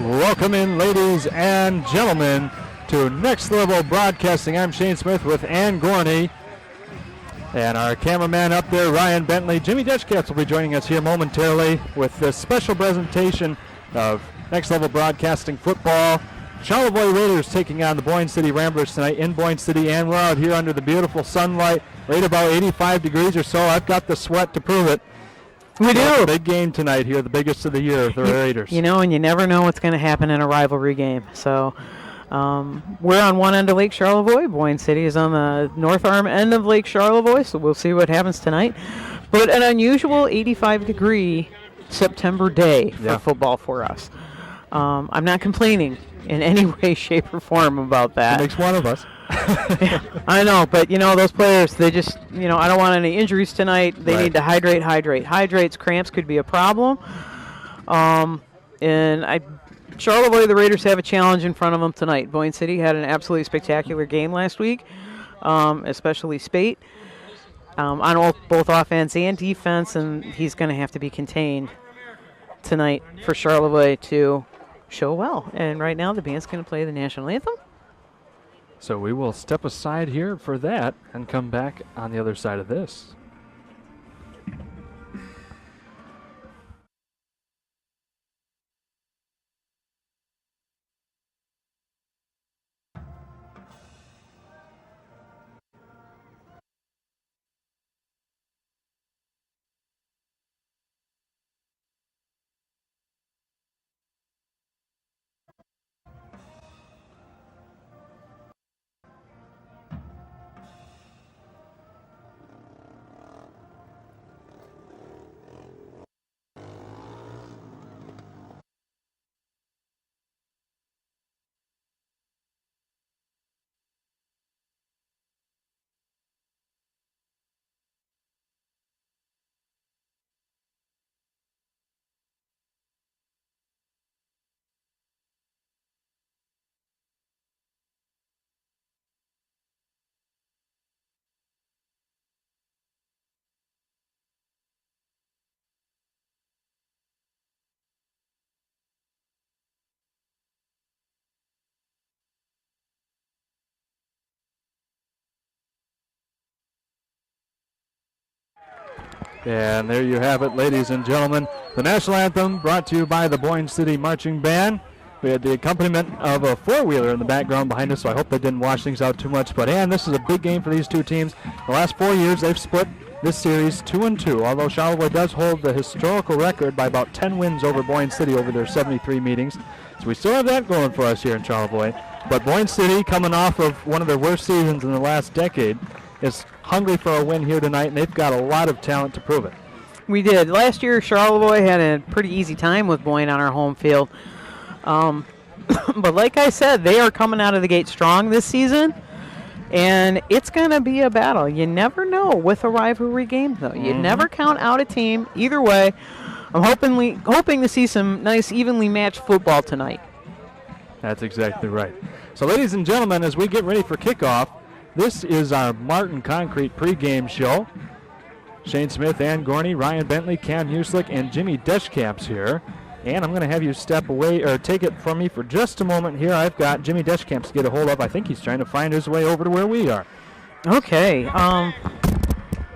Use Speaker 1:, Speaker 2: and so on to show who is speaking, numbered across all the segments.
Speaker 1: Welcome in, ladies and gentlemen, to Next Level Broadcasting. I'm Shane Smith with Ann Gorney. And our cameraman up there, Ryan Bentley. Jimmy Deschkatz will be joining us here momentarily with this special presentation of Next Level Broadcasting football. Charlevoix Rayders taking on the Boyne City Ramblers tonight in Boyne City, and we're out here under the beautiful sunlight, right about 85 degrees or so. I've got the sweat to prove it.
Speaker 2: We do.
Speaker 1: Big game tonight here, the biggest of the year, the Raiders.
Speaker 2: You know, and you never know what's going to happen in a rivalry game. So we're on one end of Lake Charlevoix. Boyne City is on the north arm end of Lake Charlevoix, so we'll see what happens tonight. But an unusual 85-degree September day for football for us. I'm not complaining in any way, shape, or form about that.
Speaker 1: It makes one of us.
Speaker 2: I know, but, those players, they just, I don't want any injuries tonight. They need to hydrate. Hydrates, cramps could be a problem. Charlevoix, the Raiders have a challenge in front of them tonight. Boyne City had an absolutely spectacular game last week, especially Spate, on both offense and defense, and he's going to have to be contained tonight for Charlevoix to show well. And right now, the band's going to play the national anthem.
Speaker 1: So we will step aside here for that and come back on the other side of this. And there you have it, ladies and gentlemen. The national anthem brought to you by the Boyne City Marching Band. We had the accompaniment of a four-wheeler in the background behind us, so I hope that didn't wash things out too much. But, this is a big game for these two teams. The last 4 years, they've split this series 2-2, although Charlevoix does hold the historical record by about 10 wins over Boyne City over their 73 meetings. So we still have that going for us here in Charlevoix. But Boyne City, coming off of one of their worst seasons in the last decade, is hungry for a win here tonight, and they've got a lot of talent to prove it.
Speaker 2: We did. Last year, Charlevoix had a pretty easy time with Boyne on our home field. But like I said, they are coming out of the gate strong this season, and it's going to be a battle. You never know with a rivalry game, though. You never count out a team. Either way, I'm hoping to see some nice, evenly matched football tonight.
Speaker 1: That's exactly right. So, ladies and gentlemen, as we get ready for kickoff, this is our Martin Concrete pregame show. Shane Smith, Ann Gorney, Ryan Bentley, Cam Huslick, and Jimmy Deschkatz here. And I'm going to have you step away or take it from me for just a moment here. I've got Jimmy Deschkatz to get a hold of. I think he's trying to find his way over to where we are.
Speaker 2: Okay.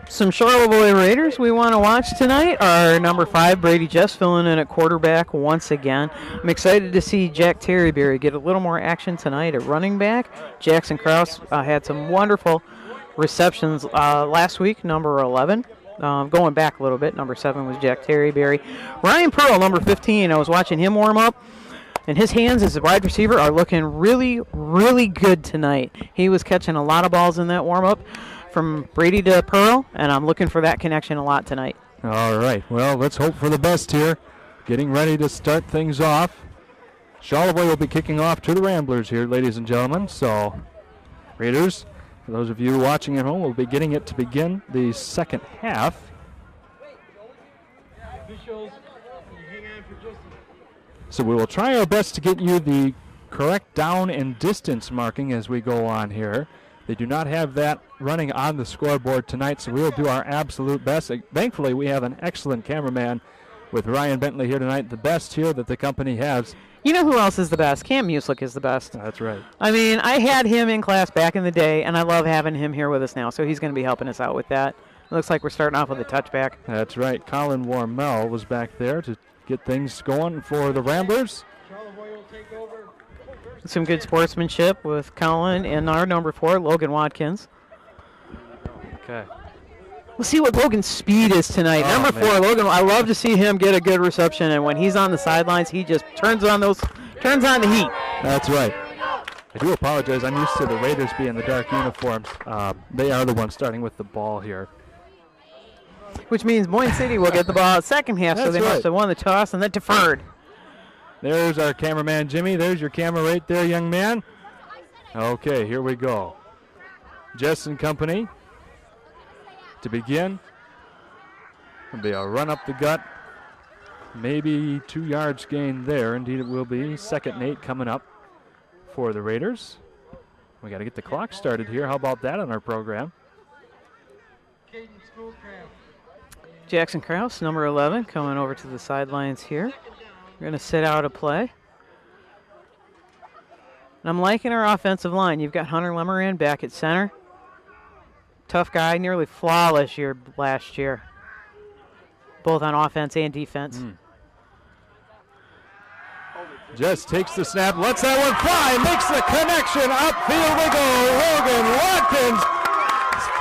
Speaker 2: Some Charlevoix Raiders we want to watch tonight are number 5, Brady Jess, filling in at quarterback once again. I'm excited to see Jack Terryberry get a little more action tonight at running back. Jackson Krause had some wonderful receptions last week, number 11. Going back a little bit, number 7 was Jack Terryberry. Ryan Pearl, number 15, I was watching him warm up, and his hands as a wide receiver are looking really, really good tonight. He was catching a lot of balls in that warm-up from Brady to Pearl, and I'm looking for that connection a lot tonight.
Speaker 1: All right. Well, let's hope for the best here. Getting ready to start things off. Charlevoix will be kicking off to the Ramblers here, ladies and gentlemen. So, Raiders, for those of you watching at home, will be getting it to begin the second half. So we will try our best to get you the correct down and distance marking as we go on here. They do not have that running on the scoreboard tonight, so we will do our absolute best. Thankfully, we have an excellent cameraman with Ryan Bentley here tonight. The best here that the company has.
Speaker 2: You know who else is the best? Cam Musick is the best.
Speaker 1: That's right.
Speaker 2: I mean, I had him in class back in the day, and I love having him here with us now, so he's going to be helping us out with that. It looks like we're starting off with a touchback.
Speaker 1: That's right. Colin Warmel was back there to get things going for the Ramblers.
Speaker 2: Some good sportsmanship with Colin and our number 4, Logan Watkins.
Speaker 1: Okay.
Speaker 2: We'll see what Logan's speed is tonight.
Speaker 1: Oh,
Speaker 2: Number 4, Logan, I love to see him get a good reception, and when he's on the sidelines, he just turns on the heat.
Speaker 1: That's right. I do apologize. I'm used to the Raiders being the dark uniforms. They are the ones starting with the ball here.
Speaker 2: Which means Boyne City will get the ball at second half, so they must have won the toss and then deferred.
Speaker 1: There's our cameraman, Jimmy. There's your camera right there, young man. Okay, here we go. Jess and company. To begin, it'll be a run up the gut. Maybe 2 yards gained there. Indeed, it will be. 2nd and 8 coming up for the Raiders. We got to get the clock started here. How about that on our program?
Speaker 2: Jackson Krause, number 11, coming over to the sidelines here. We're going to sit out a play. And I'm liking our offensive line. You've got Hunter Lemeran back at center. Tough guy, nearly flawless last year, both on offense and defense.
Speaker 1: Just takes the snap, lets that one fly, makes the connection, upfield we go. Logan Watkins,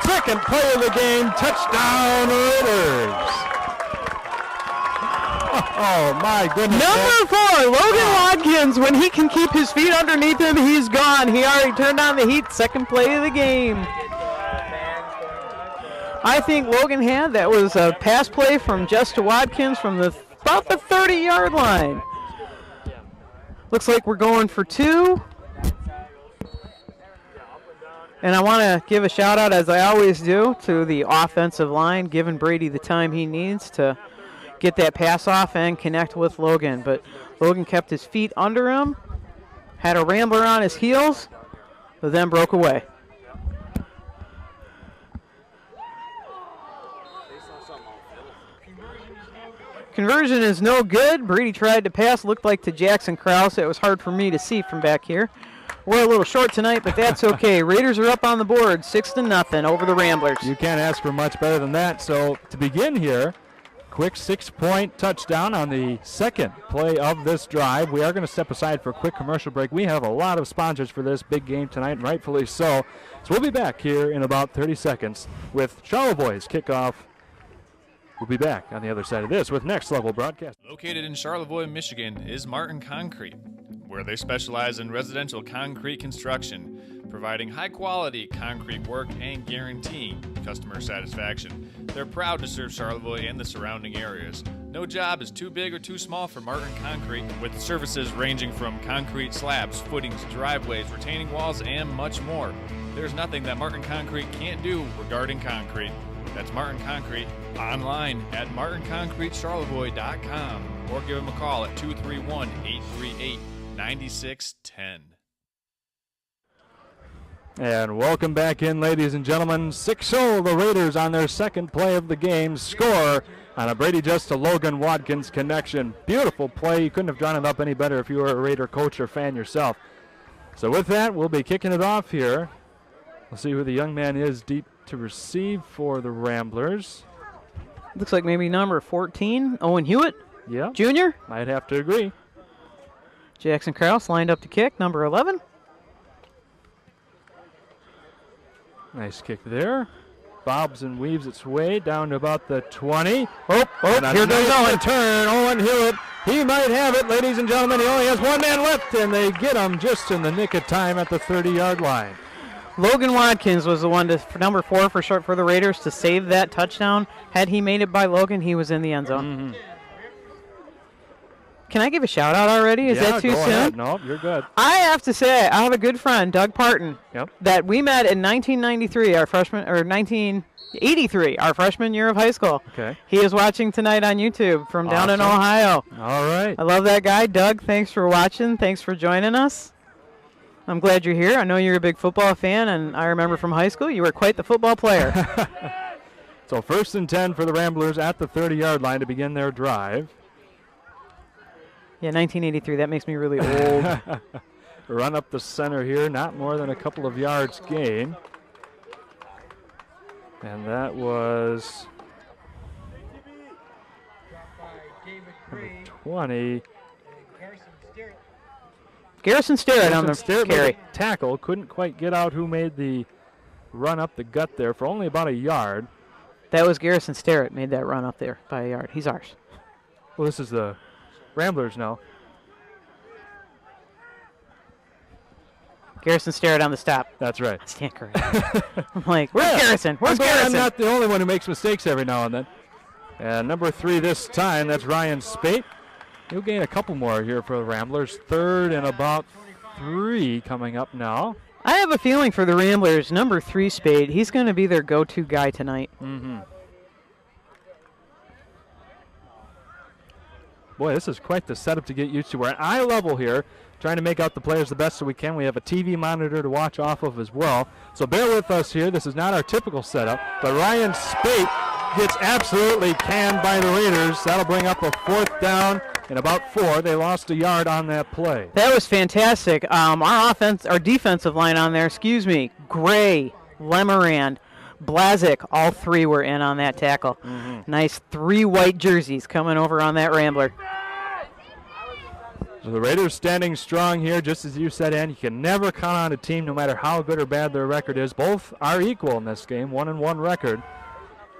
Speaker 1: 2nd play of the game, touchdown Raiders. Oh my goodness.
Speaker 2: Number 4, Logan Watkins, when he can keep his feet underneath him, he's gone. He already turned on the heat, 2nd play of the game. I think Logan that was a pass play from Jess to Watkins from about the 30-yard line. Looks like we're going for 2. And I want to give a shout out, as I always do, to the offensive line, giving Brady the time he needs to get that pass off and connect with Logan. But Logan kept his feet under him, had a Rambler on his heels, but then broke away. Conversion is no good. Brady tried to pass, looked like to Jackson Krause. It was hard for me to see from back here. We're a little short tonight, but that's okay. Raiders are up on the board, 6-0 over the Ramblers.
Speaker 1: You can't ask for much better than that. So to begin here, quick 6-point touchdown on the 2nd play of this drive. We are going to step aside for a quick commercial break. We have a lot of sponsors for this big game tonight, and rightfully so. So we'll be back here in about 30 seconds with Charlevoix's kickoff. We'll be back on the other side of this with Next Level Broadcast.
Speaker 3: Located in Charlevoix, Michigan is Martin Concrete, where they specialize in residential concrete construction, providing high-quality concrete work and guaranteeing customer satisfaction. They're proud to serve Charlevoix and the surrounding areas. No job is too big or too small for Martin Concrete, with services ranging from concrete slabs, footings, driveways, retaining walls, and much more. There's nothing that Martin Concrete can't do regarding concrete. That's Martin Concrete, online at martinconcretecharlevoix.com, or give them a call at 231-838-9610.
Speaker 1: And welcome back in, ladies and gentlemen. 6-0, the Raiders on their 2nd play of the game score on a Brady Just to Logan Watkins connection. Beautiful play. You couldn't have drawn it up any better if you were a Raider coach or fan yourself. So with that, we'll be kicking it off here. We'll see who the young man is deep to receive for the Ramblers.
Speaker 2: Looks like maybe number 14, Owen Hewitt.
Speaker 1: Yeah.
Speaker 2: Junior.
Speaker 1: I'd have to agree.
Speaker 2: Jackson Krause lined up to kick, number 11.
Speaker 1: Nice kick there. Bobs and weaves its way down to about the 20.
Speaker 2: Oh, here goes Owen.
Speaker 1: Turn, Owen Hewitt. He might have it, ladies and gentlemen. He only has one man left, and they get him just in the nick of time at the 30-yard line.
Speaker 2: Logan Watkins was the one for number 4 for the Raiders to save that touchdown. Had he made it by Logan, he was in the end zone. Can I give a shout out already? Is that too soon?
Speaker 1: Ahead. No, you're good.
Speaker 2: I have to say, I have a good friend, Doug Parton, that we met in 1993, our freshman 1983, our freshman year of high school.
Speaker 1: Okay.
Speaker 2: He is watching tonight on YouTube from down in Ohio.
Speaker 1: All right.
Speaker 2: I love that guy. Doug, thanks for watching. Thanks for joining us. I'm glad you're here. I know you're a big football fan, and I remember from high school you were quite the football player.
Speaker 1: So 1st and 10 for the Ramblers at the 30-yard line to begin their drive.
Speaker 2: Yeah, 1983. That makes me really old.
Speaker 1: Run up the center here, not more than a couple of yards gain. And that was 20.
Speaker 2: Garrison Starrett on the carry.
Speaker 1: Tackle, couldn't quite get out who made the run up the gut there for only about a yard.
Speaker 2: That was Garrison Starrett made that run up there by a yard. He's ours.
Speaker 1: Well, this is the Ramblers now.
Speaker 2: Garrison Starrett on the stop.
Speaker 1: That's right.
Speaker 2: Stand correct. I'm like, where's Garrison? Where's Garrison?
Speaker 1: I'm not the only one who makes mistakes every now and then. And number 3 this time, that's Ryan Spate. He'll gain a couple more here for the Ramblers. 3rd and about 3 coming up now.
Speaker 2: I have a feeling for the Ramblers, number 3 Spade, he's going to be their go-to guy tonight.
Speaker 1: Mm-hmm. Boy, this is quite the setup to get used to. We're at eye level here, trying to make out the players the best that we can. We have a TV monitor to watch off of as well. So bear with us here. This is not our typical setup, but Ryan Spate gets absolutely canned by the Raiders. That'll bring up a 4th down and about 4. They lost a yard on that play.
Speaker 2: That was fantastic. Our defensive line on there, Gray, Lemarand, Blazik, all 3 were in on that tackle. Mm-hmm. Nice 3 white jerseys coming over on that Rambler.
Speaker 1: So the Raiders standing strong here, just as you said, Ann. You can never count on a team, no matter how good or bad their record is. Both are equal in this game, 1-1 record.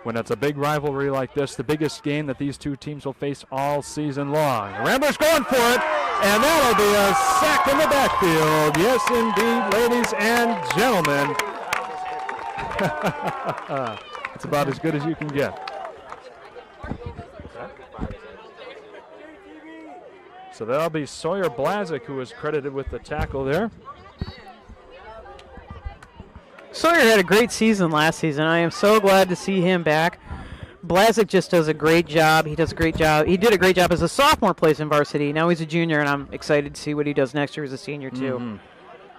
Speaker 1: When it's a big rivalry like this, the biggest game that these two teams will face all season long. The Ramblers going for it, and that'll be a sack in the backfield. Yes, indeed, ladies and gentlemen. It's about as good as you can get. So that'll be Sawyer Blazik, who is credited with the tackle there.
Speaker 2: Sawyer had a great season last season. I am so glad to see him back. Blazik just does a great job. He does a great job. He did a great job as a sophomore, plays in varsity. Now he's a junior, and I'm excited to see what he does next year as a senior, too.
Speaker 1: Mm-hmm.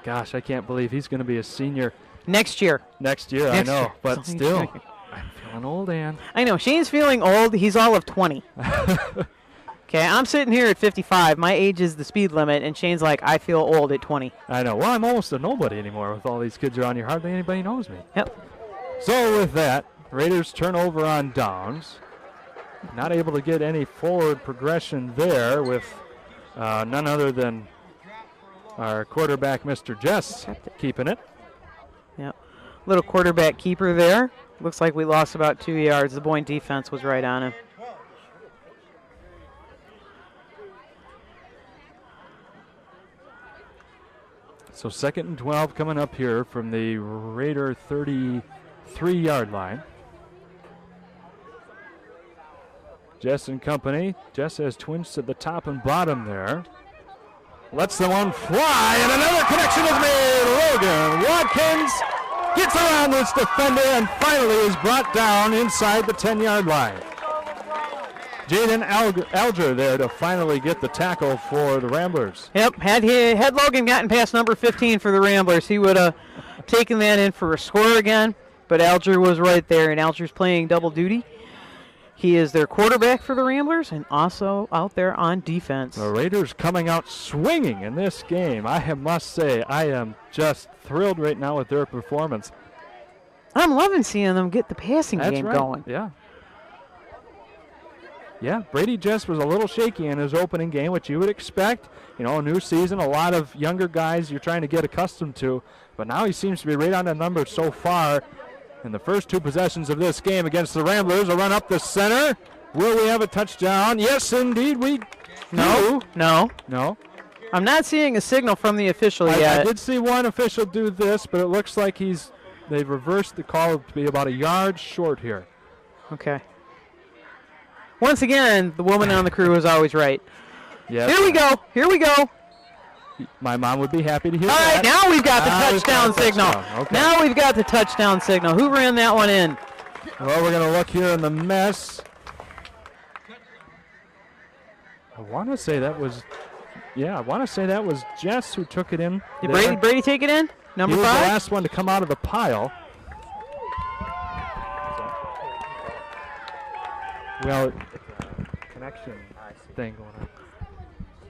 Speaker 1: Gosh, I can't believe he's going to be a senior.
Speaker 2: Next year.
Speaker 1: I know, but still, I'm feeling old, Ann.
Speaker 2: I know. Shane's feeling old. He's all of 20. Okay, I'm sitting here at 55. My age is the speed limit, and Shane's like, I feel old at 20.
Speaker 1: I know. Well, I'm almost a nobody anymore with all these kids around here. Hardly anybody knows me.
Speaker 2: Yep.
Speaker 1: So with that, Raiders turnover on downs. Not able to get any forward progression there with none other than our quarterback, Mr. Jess, keeping it.
Speaker 2: Yep. Little quarterback keeper there. Looks like we lost about 2 yards. The Boyne defense was right on him.
Speaker 1: So 2nd and 12 coming up here from the Raider 33-yard line. Jess and company. Jess has twins at the top and bottom there. Lets the one fly, and another connection is made. Logan Watkins gets around this defender and finally is brought down inside the 10-yard line. Jaden Alger there to finally get the tackle for the Ramblers.
Speaker 2: Yep, had Logan gotten past number 15 for the Ramblers, he would have taken that in for a score again, but Alger was right there, and Alger's playing double duty. He is their quarterback for the Ramblers and also out there on defense.
Speaker 1: The Raiders coming out swinging in this game. I must say, I am just thrilled right now with their performance.
Speaker 2: I'm loving seeing them get the passing game going.
Speaker 1: Yeah. Yeah, Brady Jess was a little shaky in his opening game, which you would expect. You know, a new season, a lot of younger guys you're trying to get accustomed to. But now he seems to be right on the numbers so far. In the first 2 possessions of this game against the Ramblers, a run up the center. Will we have a touchdown? Yes, indeed we do.
Speaker 2: No. I'm not seeing a signal from the official yet.
Speaker 1: I did see one official do this, but it looks like they've reversed the call to be about a yard short here.
Speaker 2: Okay. Once again, the woman on the crew is always right.
Speaker 1: Yes.
Speaker 2: Here we go.
Speaker 1: My mom would be happy to hear
Speaker 2: that. All right, now we've got the touchdown signal.
Speaker 1: Okay.
Speaker 2: Now we've got the touchdown signal. Who ran that one in?
Speaker 1: Well, we're going to look here in the mess. I want to say that was Jess who took it in.
Speaker 2: Did Brady take it in? Number 5?
Speaker 1: He was the last one to come out of the pile. Well, it's a connection thing going on.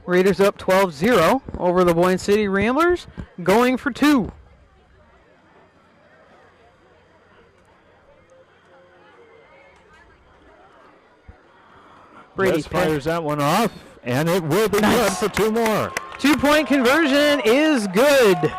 Speaker 2: Raiders up 12-0 over the Boyne City Ramblers, going for 2. Brady
Speaker 1: Just fires that one off, and it will be good for 2 more.
Speaker 2: 2-point conversion is good.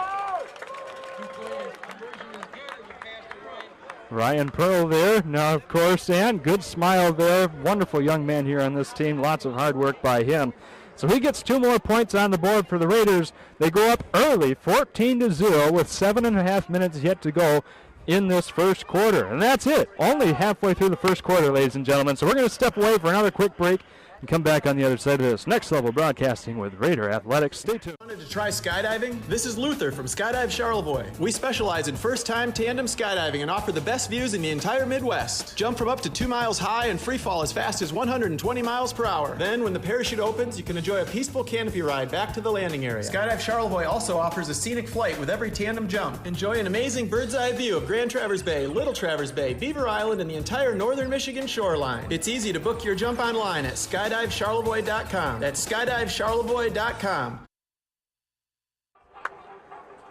Speaker 1: Ryan Pearl there, now of course, and good smile there. Wonderful young man here on this team. Lots of hard work by him. So he gets 2 more points on the board for the Raiders. They go up early, 14-0, with 7.5 minutes yet to go in this first quarter. And that's it. Only halfway through the first quarter, ladies and gentlemen. So we're going to step away for another quick break and come back on the other side of this. Next Level Broadcasting with Raider Athletics. Stay tuned.
Speaker 4: Wanted to try skydiving? This is Luther from Skydive Charlevoix. We specialize in first-time tandem skydiving and offer the best views in the entire Midwest. Jump from up to 2 miles high and free fall as fast as 120 miles per hour. Then, when the parachute opens, you can enjoy a peaceful canopy ride back to the landing area. Skydive Charlevoix also offers a scenic flight with every tandem jump. Enjoy an amazing bird's-eye view of Grand Traverse Bay, Little Traverse Bay, Beaver Island, and the entire northern Michigan shoreline. It's easy to book your jump online at skydivecharlevoix.com. That's skydivecharlevoix.com.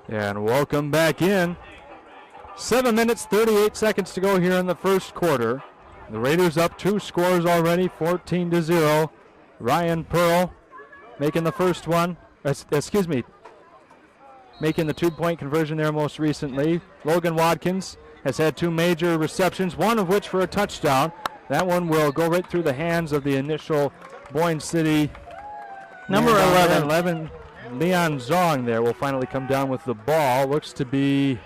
Speaker 1: And welcome back in. 7 minutes, 38 seconds to go here in the first quarter. The Raiders up 2 scores already, 14-0. Ryan Pearl making the first one. Making the 2-point conversion there most recently. Logan Watkins has had 2 major receptions, one of which for a touchdown. That one will go right through the hands of the initial Boyne City
Speaker 2: Number 11.
Speaker 1: Leon Zong there will finally come down with the ball. Looks to be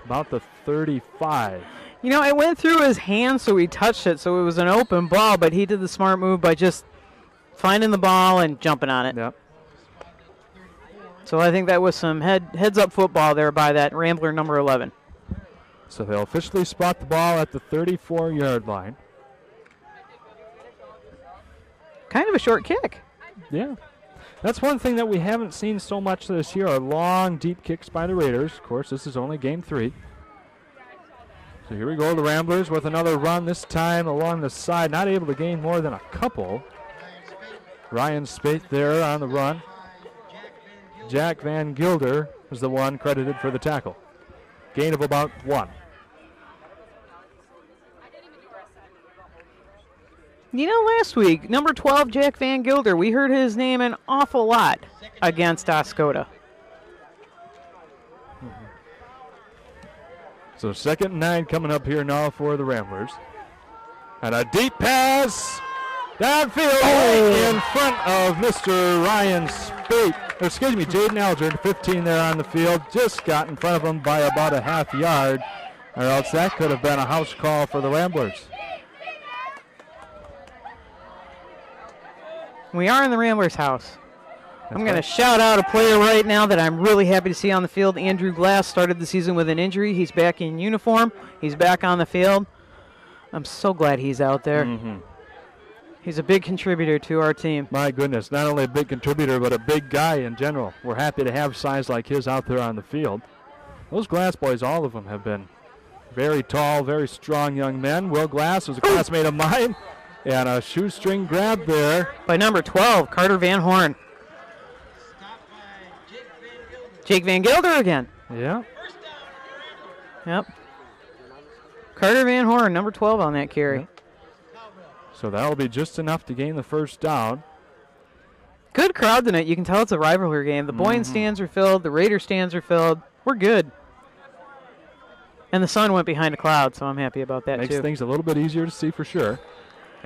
Speaker 1: about the 35.
Speaker 2: You know, it went through his hand, so he touched it, so it was an open ball, but he did the smart move by just finding the ball and jumping on it.
Speaker 1: Yep.
Speaker 2: So I think that was some heads-up football there by that Rambler number 11.
Speaker 1: So they'll officially spot the ball at the 34-yard line.
Speaker 2: Kind of a short kick.
Speaker 1: Yeah. That's one thing that we haven't seen so much this year, are long, deep kicks by the Raiders. Of course, this is only game 3. So here we go, the Ramblers with another run, this time along the side, not able to gain more than a couple. Ryan Spate there on the run. Jack Van Gilder was the one credited for the tackle. Gain of about 1.
Speaker 2: You know, last week, number 12, Jack Van Gilder, we heard his name an awful lot against Oscoda.
Speaker 1: So 2nd and 9 coming up here now for the Ramblers. And a deep pass downfield right in front of Mr. Ryan Spate. Excuse me, Jaden Eldred, 15 there on the field. Just got in front of him by about a half yard, or else that could have been a house call for the Ramblers.
Speaker 2: We are in the Ramblers' house. I'm going to shout out a player right now that I'm really happy to see on the field. Andrew Glass started the season with an injury. He's back in uniform. He's back on the field. I'm so glad he's out there.
Speaker 1: Mm-hmm.
Speaker 2: He's a big contributor to our team.
Speaker 1: My goodness, not only a big contributor, but a big guy in general. We're happy to have size like his out there on the field. Those Glass boys, all of them have been very tall, very strong young men. Will Glass was a classmate of mine. And a shoestring grab there.
Speaker 2: By number 12, Carter Van Horn. Jake Van Gilder again.
Speaker 1: Yeah.
Speaker 2: Yep. Carter Van Horn, number 12 on that carry.
Speaker 1: Yep. So that'll be just enough to gain the first down.
Speaker 2: Good crowd tonight. You can tell it's a rivalry game. The Boyne stands are filled. The Raider stands are filled. We're good. And the sun went behind a cloud, so I'm happy about that,
Speaker 1: Makes
Speaker 2: too.
Speaker 1: things a little bit easier to see for sure.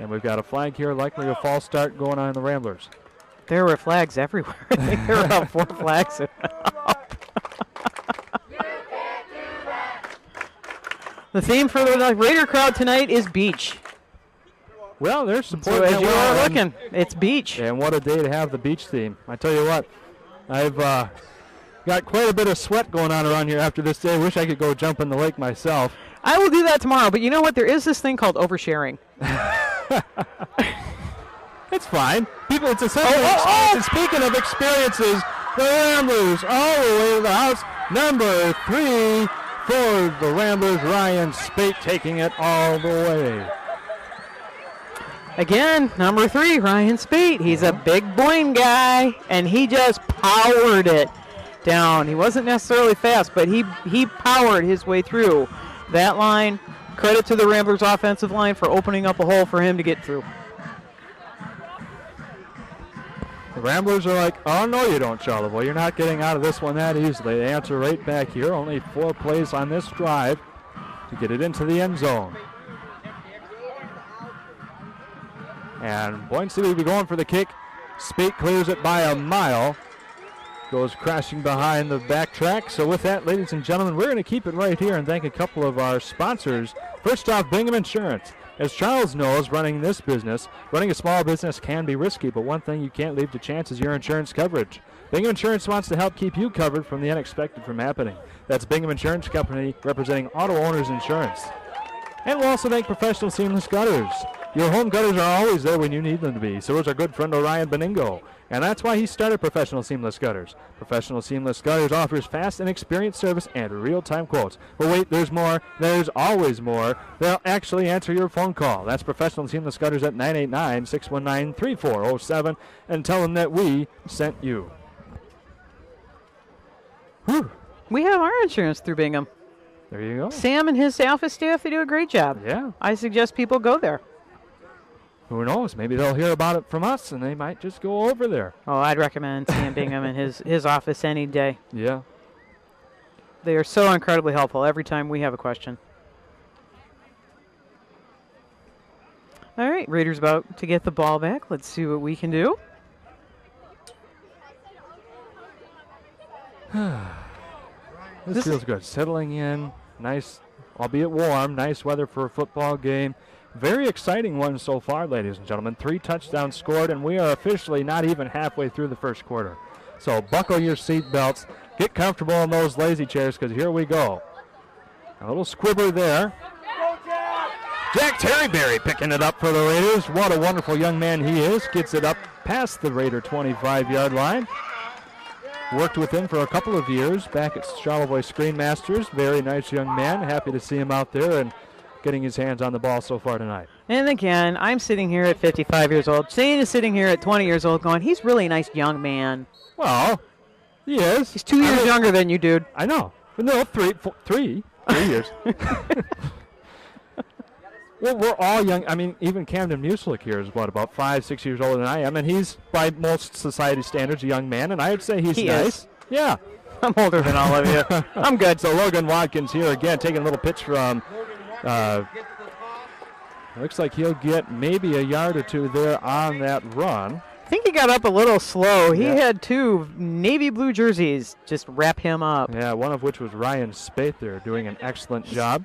Speaker 1: And we've got a flag here, likely a false start going on in the Ramblers.
Speaker 2: There were flags everywhere. I think there were about 4 flags. The theme for the Raider crowd tonight is beach.
Speaker 1: Well, there's
Speaker 2: So
Speaker 1: support.
Speaker 2: as you are looking, it's beach.
Speaker 1: And what a day to have the beach theme. I tell you what, I've got quite a bit of sweat going on around here after this day. Wish I could go jump in the lake myself.
Speaker 2: I will do that tomorrow, but you know what? There is this thing called oversharing.
Speaker 1: It's fine. People, it's a simple experience. And speaking of experiences, the Ramblers all the way to the house. Number 3 for the Ramblers, Ryan Spate taking it all the way.
Speaker 2: Again, number 3, Ryan Spate. He's a big Boyne guy, and he just powered it down. He wasn't necessarily fast, but he powered his way through that line. Credit to the Ramblers offensive line for opening up a hole for him to get through.
Speaker 1: The Ramblers are like, oh, no, you don't, Charlevoix. You're not getting out of this one that easily. They answer right back here. Only 4 plays on this drive to get it into the end zone. And Boyne City will be going for the kick. Spate clears it by a mile. Goes crashing behind the backtrack. So with that, ladies and gentlemen, we're going to keep it right here and thank a couple of our sponsors. First off, Bingham Insurance. As Charles knows, running this business, running a small business can be risky, but one thing you can't leave to chance is your insurance coverage. Bingham Insurance wants to help keep you covered from the unexpected from happening. That's Bingham Insurance Company, representing auto owners insurance. And we'll also thank Professional Seamless Gutters. Your home gutters are always there when you need them to be. So is our good friend Orion Beningo. And that's why he started Professional Seamless Gutters. Professional Seamless Gutters offers fast and experienced service and real-time quotes. But wait, there's more. There's always more. They'll actually answer your phone call. That's Professional Seamless Gutters at 989-619-3407 and tell them that we sent you. Whew.
Speaker 2: We have our insurance through Bingham.
Speaker 1: There you go.
Speaker 2: Sam and his office staff, they do a great job.
Speaker 1: Yeah.
Speaker 2: I suggest people go there.
Speaker 1: Who knows? Maybe they'll hear about it from us, and they might just go over there.
Speaker 2: Oh, I'd recommend Sam Bingham and his office any day.
Speaker 1: Yeah.
Speaker 2: They are so incredibly helpful every time we have a question. All right, Raiders about to get the ball back. Let's see what we can do.
Speaker 1: This feels good. Settling in. Nice, albeit warm. Nice weather for a football game. Very exciting one so far, ladies and gentlemen. 3 touchdowns scored, and we are officially not even halfway through the first quarter. So buckle your seat belts. Get comfortable in those lazy chairs, because here we go. A little squibber there. Jack Terryberry picking it up for the Raiders. What a wonderful young man he is. Gets it up past the Raider 25-yard line. Worked with him for a couple of years back at Charlevoix Screenmasters. Very nice young man. Happy to see him out there and getting his hands on the ball so far tonight.
Speaker 2: And again, I'm sitting here at 55 years old. Shane is sitting here at 20 years old going, he's really a nice young man.
Speaker 1: Well, he is.
Speaker 2: He's 2 years younger than you, dude.
Speaker 1: I know. No, three years. Well, we're all young. I mean, even Camden Muselick here is, what, about 5-6 years older than I am, and he's, by most society standards, a young man, and I would say he's nice.
Speaker 2: Is.
Speaker 1: Yeah.
Speaker 2: I'm older than all of you. I'm good.
Speaker 1: So Logan Watkins here again, taking a little pitch from, looks like he'll get maybe a yard or two there on that run.
Speaker 2: I think he got up a little slow. He had 2 navy blue jerseys just wrap him up.
Speaker 1: Yeah, one of which was Ryan Spate there, doing an excellent job.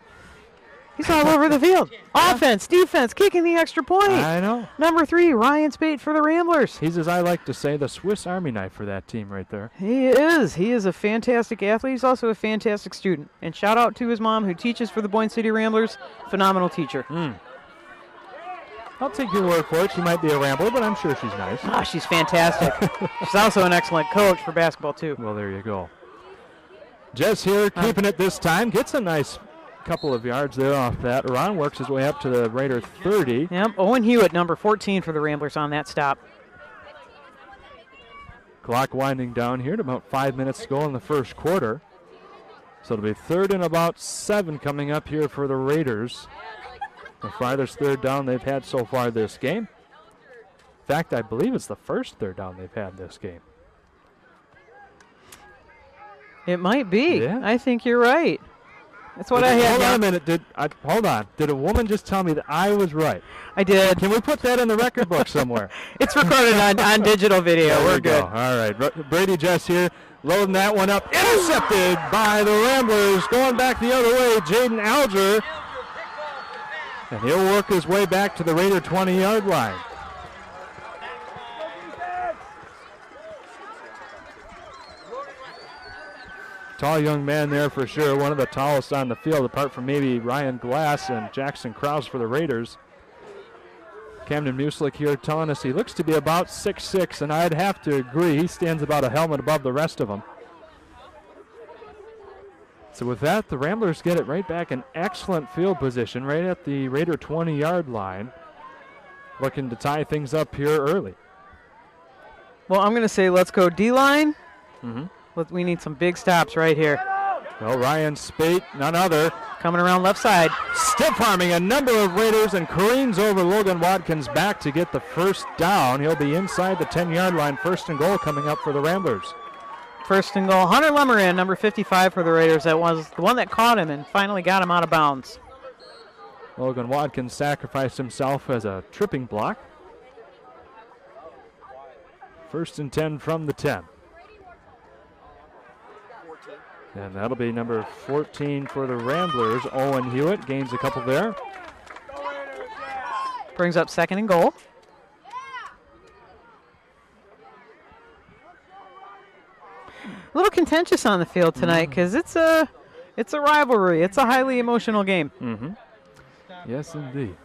Speaker 2: He's all over the field. Offense, defense, kicking the extra point.
Speaker 1: I know.
Speaker 2: Number 3, Ryan Spate for the Ramblers.
Speaker 1: He's, as I like to say, the Swiss Army knife for that team right there.
Speaker 2: He is. He is a fantastic athlete. He's also a fantastic student. And shout out to his mom who teaches for the Boyne City Ramblers. Phenomenal teacher.
Speaker 1: I'll take your word for it. She might be a Rambler, but I'm sure she's nice.
Speaker 2: Ah, she's fantastic. She's also an excellent coach for basketball, too.
Speaker 1: Well, there you go. Jess here, keeping it this time. Gets a nice couple of yards there off that. Ron works his way up to the Raider 30.
Speaker 2: Yep, Owen Hewitt, number 14 for the Ramblers on that stop.
Speaker 1: Clock winding down here to about 5 minutes to go in the first quarter. So it'll be 3rd and about 7 coming up here for the Raiders. The farthest 3rd down they've had so far this game. In fact, I believe it's the first 3rd down they've had this game.
Speaker 2: It might be.
Speaker 1: Yeah.
Speaker 2: I think you're right. That's what I had.
Speaker 1: Hold on a minute. Hold on. Did a woman just tell me that I was right?
Speaker 2: I did.
Speaker 1: Can we put that in the record book somewhere?
Speaker 2: It's recorded on digital video. We're good.
Speaker 1: All right. Brady Jess here, loading that one up. Intercepted by the Ramblers. Going back the other way, Jaden Alger. And he'll work his way back to the Raider 20-yard line. Tall young man there for sure. One of the tallest on the field, apart from maybe Ryan Glass and Jackson Krause for the Raiders. Camden Muselick here telling us he looks to be about 6'6", and I'd have to agree. He stands about a helmet above the rest of them. So with that, the Ramblers get it right back in excellent field position, right at the Raider 20-yard line. looking to tie things up here early.
Speaker 2: Well, I'm going to say let's go D-line.
Speaker 1: Mm-hmm.
Speaker 2: We need some big stops right here.
Speaker 1: Well, Ryan Spate, none other,
Speaker 2: coming around left side.
Speaker 1: stiff arming a number of Raiders and careens over Logan Watkins back to get the first down. He'll be inside the 10-yard line. First and goal coming up for the Ramblers.
Speaker 2: First and goal. Hunter Lemeran, number 55 for the Raiders. That was the one that caught him and finally got him out of bounds.
Speaker 1: Logan Watkins sacrificed himself as a tripping block. First and 10 from the 10. And that'll be number 14 for the Ramblers. Owen Hewitt gains a couple there.
Speaker 2: Brings up second and goal. A little contentious on the field tonight because it's a rivalry. It's a highly emotional game.
Speaker 1: Mm-hmm. Yes, indeed.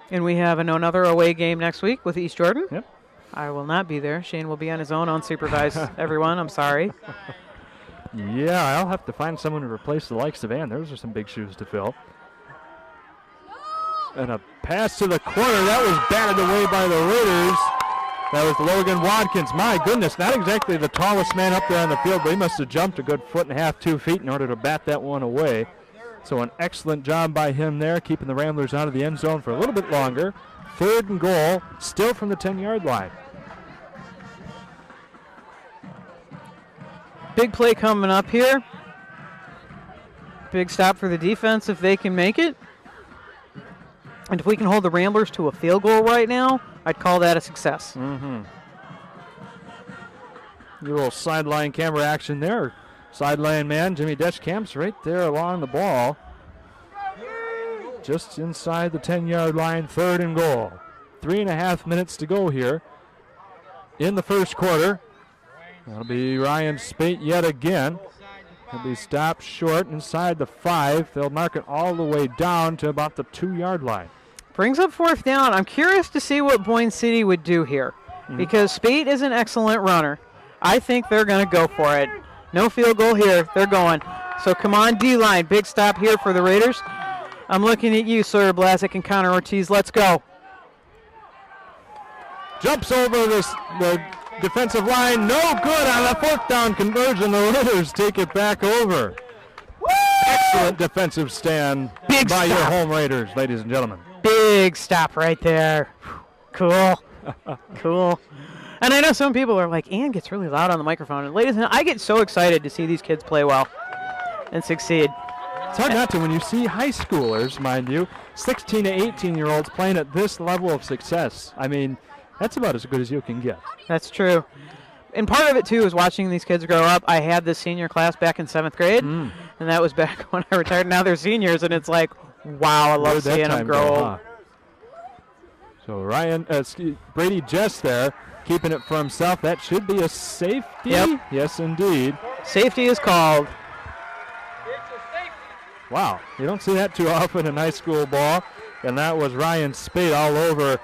Speaker 2: And we have another away game next week with East Jordan.
Speaker 1: Yep.
Speaker 2: I will not be there. Shane will be on his own, unsupervised. Everyone, I'm sorry.
Speaker 1: Yeah, I'll have to find someone to replace the likes of Ann. Those are some big shoes to fill. And a pass to the corner. That was batted away by the Raiders. That was Logan Watkins. My goodness, not exactly the tallest man up there on the field, but he must have jumped a good 1.5 to 2 feet in order to bat that one away. So an excellent job by him there, keeping the Ramblers out of the end zone for a little bit longer. Third and goal, still from the 10-yard line.
Speaker 2: Big play coming up here. Big stop for the defense if they can make it. And if we can hold the Ramblers to a field goal right now, I'd call that a success.
Speaker 1: Mm-hmm. A little sideline camera action there. Sideline man, Jimmy Deschamps, right there along the ball. Just inside the 10-yard line, third and goal. 3.5 minutes to go here in the first quarter. That'll be Ryan Spate yet again. He'll be stopped short inside the 5. They'll mark it all the way down to about the 2-yard line.
Speaker 2: Brings up fourth down. I'm curious to see what Boyne City would do here because Spate is an excellent runner. I think they're going to go for it. No field goal here. They're going. So come on, D-line. Big stop here for the Raiders. I'm looking at you, Sawyer Blazek and Connor Ortiz. Let's go.
Speaker 1: Jumps over the defensive line. No good on the fourth down conversion. The Raiders take it back over. Woo! Excellent defensive stand by your home Raiders, ladies and gentlemen.
Speaker 2: Big stop right there. Cool. Cool. And I know some people are like, Ann gets really loud on the microphone. And ladies and gentlemen, I get so excited to see these kids play well and succeed.
Speaker 1: It's hard not to when you see high schoolers, mind you, 16 to 18-year-olds playing at this level of success. I mean, that's about as good as you can get.
Speaker 2: That's true. And part of it, too, is watching these kids grow up. I had this senior class back in 7th grade, and that was back when I retired. Now they're seniors, and it's like, wow, I love seeing them grow old.
Speaker 1: So Brady Jess there, keeping it for himself. That should be a safety.
Speaker 2: Yep.
Speaker 1: Yes, indeed.
Speaker 2: Safety is called.
Speaker 1: Wow, you don't see that too often in high school ball. And that was Ryan Spate all over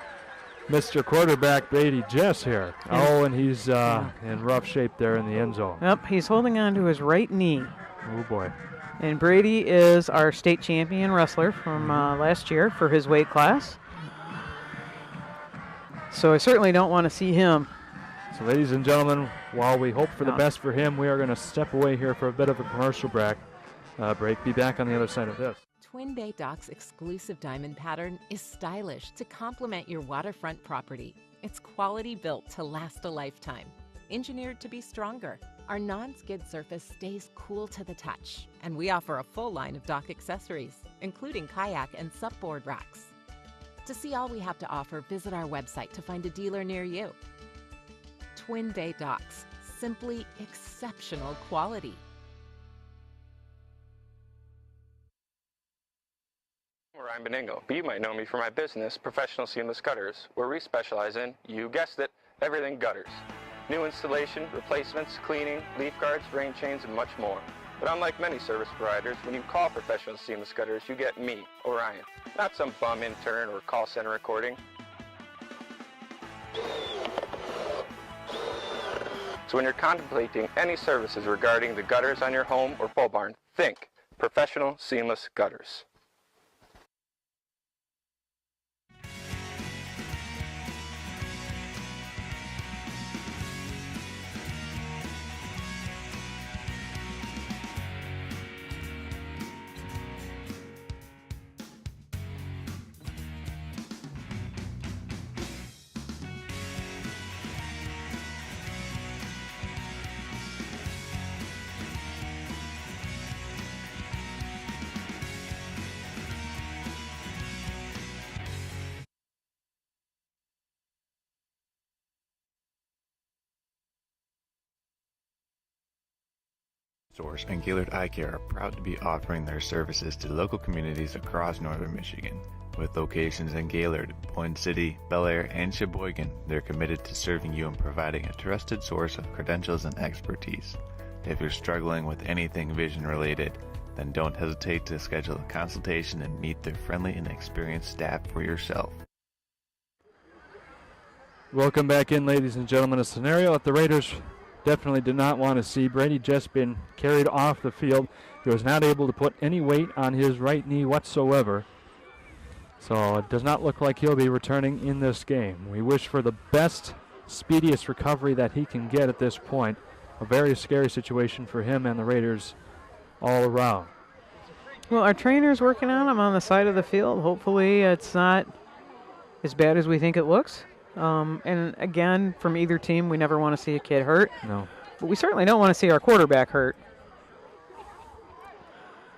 Speaker 1: Mr. Quarterback Brady Jess here. Oh, and he's in rough shape there in the end zone.
Speaker 2: Yep, he's holding on to his right knee.
Speaker 1: Oh, boy.
Speaker 2: And Brady is our state champion wrestler from last year for his weight class. So I certainly don't want to see him.
Speaker 1: So, ladies and gentlemen, while we hope for the best for him, we are going to step away here for a bit of a commercial break. Be back on the other side of this.
Speaker 5: Twin Bay Dock's exclusive diamond pattern is stylish to complement your waterfront property. It's quality built to last a lifetime. Engineered to be stronger, our non-skid surface stays cool to the touch, and we offer a full line of dock accessories, including kayak and supboard racks. To see all we have to offer, visit our website to find a dealer near you. Twin Bay Docks, simply exceptional quality.
Speaker 6: I'm Beningo, but you might know me for my business, Professional Seamless Gutters, where we specialize in, you guessed it, everything gutters. New installation, replacements, cleaning, leaf guards, rain chains, and much more. But unlike many service providers, when you call Professional Seamless Gutters, you get me, Orion, not some bum intern or call center recording. So when you're contemplating any services regarding the gutters on your home or pole barn, think Professional Seamless Gutters.
Speaker 7: Stores and Gaylord Eye Care are proud to be offering their services to local communities across northern Michigan. With locations in Gaylord, Boyne City, Bel Air, and Sheboygan, they're committed to serving you and providing a trusted source of credentials and expertise. If you're struggling with anything vision related, then don't hesitate to schedule a consultation and meet their friendly and experienced staff for yourself.
Speaker 1: Welcome back in, ladies and gentlemen. A scenario that the Raiders definitely did not want to see. Brady just been carried off the field. He was not able to put any weight on his right knee whatsoever. So it does not look like he'll be returning in this game. We wish for the best, speediest recovery that he can get at this point. A very scary situation for him and the Raiders all around.
Speaker 2: Well, our trainer's working on him on the side of the field. Hopefully it's not as bad as we think it looks. And again, from either team, we never want to see a kid hurt.
Speaker 1: No.
Speaker 2: But we certainly don't want to see our quarterback hurt.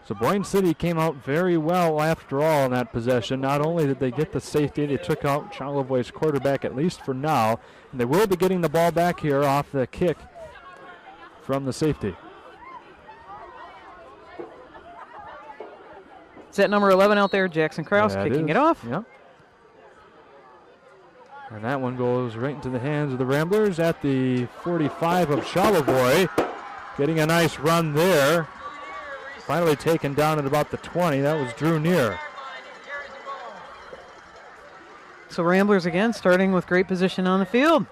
Speaker 1: So Boyne City came out very well after all in that possession. Not only did they get the safety, they took out Charlevoix's quarterback, at least for now. And they will be getting the ball back here off the kick from the safety.
Speaker 2: Is that number 11 out there, Jackson Krause, kicking it off?
Speaker 1: Yep. And that one goes right into the hands of the Ramblers at the 45 of Charlevoix. Getting a nice run there. Finally taken down at about the 20. That was Drew Neer.
Speaker 2: So Ramblers again starting with great position on the field.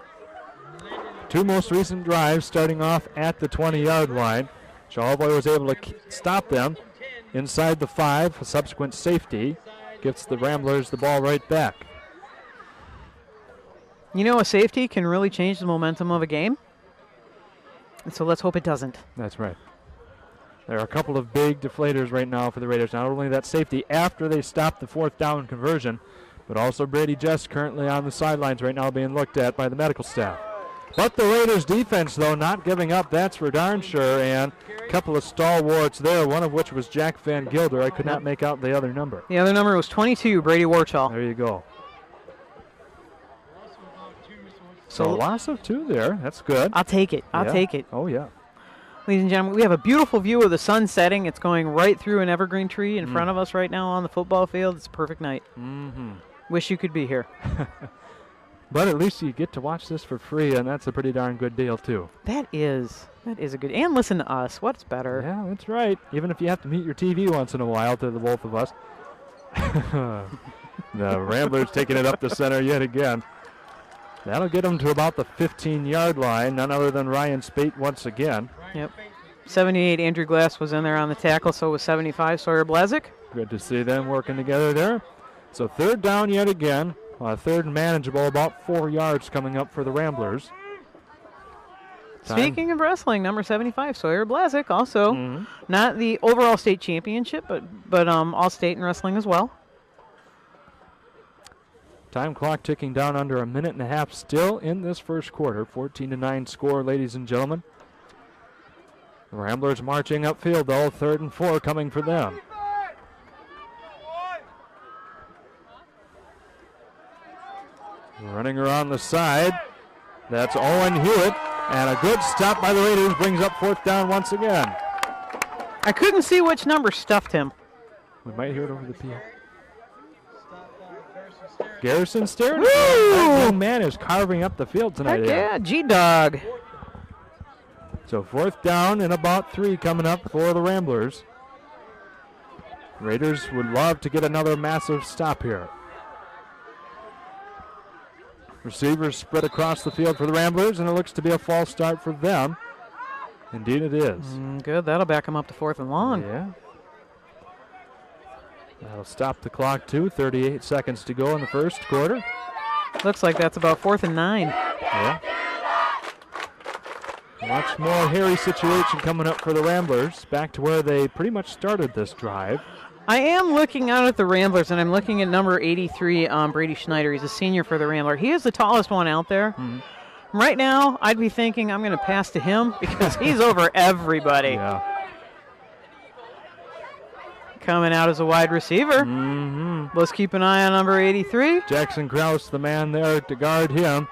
Speaker 1: Two most recent drives starting off at the 20-yard line. Charlevoix was able to stop them inside the 5. A subsequent safety gets the Ramblers the ball right back.
Speaker 2: You know, a safety can really change the momentum of a game. And so let's hope it doesn't.
Speaker 1: That's right. There are a couple of big deflators right now for the Raiders. Not only that safety after they stopped the 4th down conversion, but also Brady Jess currently on the sidelines right now being looked at by the medical staff. But the Raiders defense, though, not giving up, that's for darn sure. And a couple of stalwarts there, one of which was Jack Van Gilder. I could not make out the other number.
Speaker 2: The other number was 22, Brady Warchall.
Speaker 1: There you go. So a loss of 2 there. That's good.
Speaker 2: I'll take it. I'll take it.
Speaker 1: Oh, yeah.
Speaker 2: Ladies and gentlemen, we have a beautiful view of the sun setting. It's going right through an evergreen tree in front of us right now on the football field. It's a perfect night.
Speaker 1: Mm-hmm.
Speaker 2: Wish you could be here.
Speaker 1: But at least you get to watch this for free, and that's a pretty darn good deal, too.
Speaker 2: That is a good. And listen to us. What's better?
Speaker 1: Yeah, that's right. Even if you have to mute your TV once in a while to the both of us. The Ramblers taking it up the center yet again. That'll get them to about the 15-yard line. None other than Ryan Spate once again.
Speaker 2: Yep. 78, Andrew Glass was in there on the tackle, so was 75, Sawyer Blazik.
Speaker 1: Good to see them working together there. So 3rd down yet again. 3rd and manageable, about 4 yards coming up for the Ramblers.
Speaker 2: Speaking of wrestling, number 75, Sawyer Blazik, also not the overall state championship, but all state in wrestling as well.
Speaker 1: Time clock ticking down under a minute and a half still in this first quarter. 14-9 score, ladies and gentlemen. The Ramblers marching upfield, though. 3rd and 4 coming for them. Running around the side. That's Owen Hewitt. And a good stop by the Raiders brings up 4th down once again.
Speaker 2: I couldn't see which number stuffed him.
Speaker 1: We might hear it over the PA. Garrison Stern.
Speaker 2: Woo!
Speaker 1: That young man is carving up the field tonight.
Speaker 2: Heck yeah, G-Dog.
Speaker 1: So 4th down and about 3 coming up for the Ramblers. Raiders would love to get another massive stop here. Receivers spread across the field for the Ramblers, and it looks to be a false start for them. Indeed it is.
Speaker 2: Good, that'll back them up to 4th and long.
Speaker 1: Yeah. That'll stop the clock too. 38 seconds to go in the first quarter.
Speaker 2: Looks like that's about 4th and 9.
Speaker 1: Yeah. Much more hairy situation coming up for the Ramblers. Back to where they pretty much started this drive.
Speaker 2: I am looking out at the Ramblers, and I'm looking at number 83, Brady Schneider. He's a senior for the Rambler. He is the tallest one out there. Right now, I'd be thinking I'm going to pass to him because he's over everybody.
Speaker 1: Yeah.
Speaker 2: Coming out as a wide receiver. Let's keep an eye on number 83.
Speaker 1: Jackson Krause, the man there to guard him.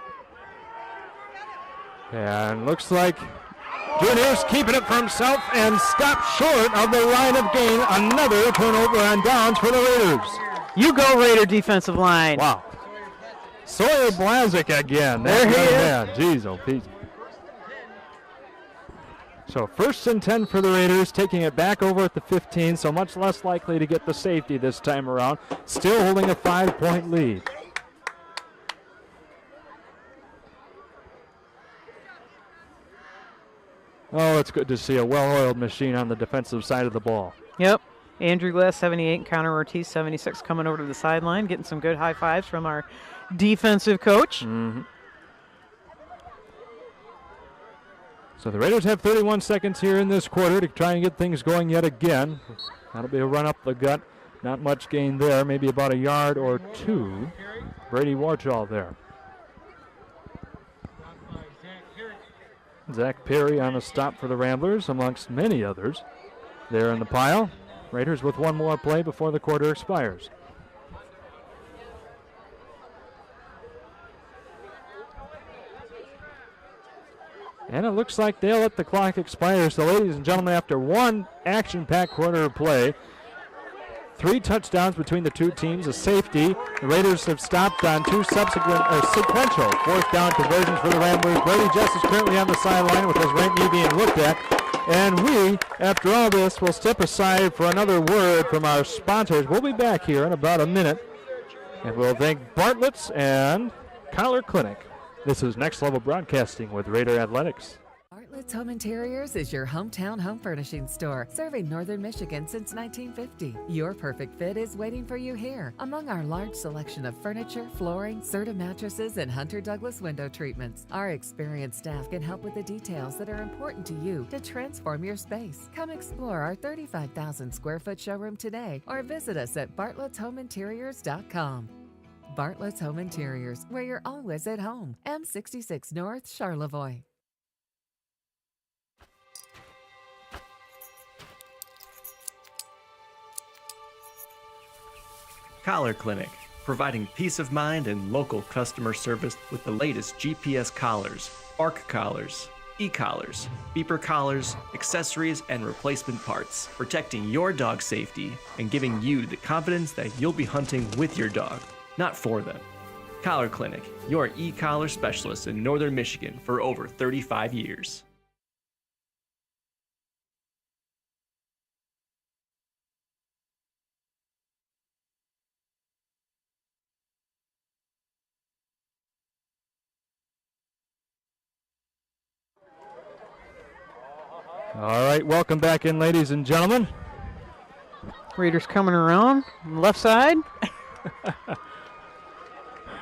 Speaker 1: And looks like Juniors keeping it for himself and stopped short of the line of gain. Another turnover on downs for the Raiders.
Speaker 2: You go, Raider defensive line.
Speaker 1: Wow. Sawyer Blazik again.
Speaker 2: There he is.
Speaker 1: Jeez, oh, Pete. So 1st and 10 for the Raiders, taking it back over at the 15, so much less likely to get the safety this time around. Still holding a 5-point lead. Oh, it's good to see a well-oiled machine on the defensive side of the ball.
Speaker 2: Yep. Andrew Glass, 78, and Connor Ortiz, 76, coming over to the sideline, getting some good high fives from our defensive coach.
Speaker 1: Mm-hmm. So the Raiders have 31 seconds here in this quarter to try and get things going yet again. That'll be a run up the gut. Not much gain there, maybe about a yard or two. Brady Warchall there. Zach Perry on a stop for the Ramblers, amongst many others. There in the pile. Raiders with one more play before the quarter expires. And it looks like they'll let the clock expire. So, ladies and gentlemen, after one action-packed quarter of play, 3 touchdowns between the two teams, a safety. The Raiders have stopped on 2 subsequent sequential 4th down conversions for the Ramblers. Brady Jess is currently on the sideline with his right knee being looked at. And we, after all this, will step aside for another word from our sponsors. We'll be back here in about a minute. And we'll thank Bartlett's and Collar Clinic. This is Next Level Broadcasting with Raider Athletics.
Speaker 8: Bartlett's Home Interiors is your hometown home furnishing store, serving Northern Michigan since 1950. Your perfect fit is waiting for you here. Among our large selection of furniture, flooring, Serta mattresses, and Hunter Douglas window treatments, our experienced staff can help with the details that are important to you to transform your space. Come explore our 35,000 square foot showroom today or visit us at bartlettshomeinteriors.com. Bartlett's Home Interiors, where you're always at home. M66 North, Charlevoix.
Speaker 9: Collar Clinic, providing peace of mind and local customer service with the latest GPS collars, bark collars, e-collars, beeper collars, accessories, and replacement parts, protecting your dog's safety and giving you the confidence that you'll be hunting with your dog, not for them. Collar Clinic, your e-collar specialist in Northern Michigan for over 35 years.
Speaker 1: All right, welcome back in, ladies and gentlemen.
Speaker 2: Raiders coming around on the left side.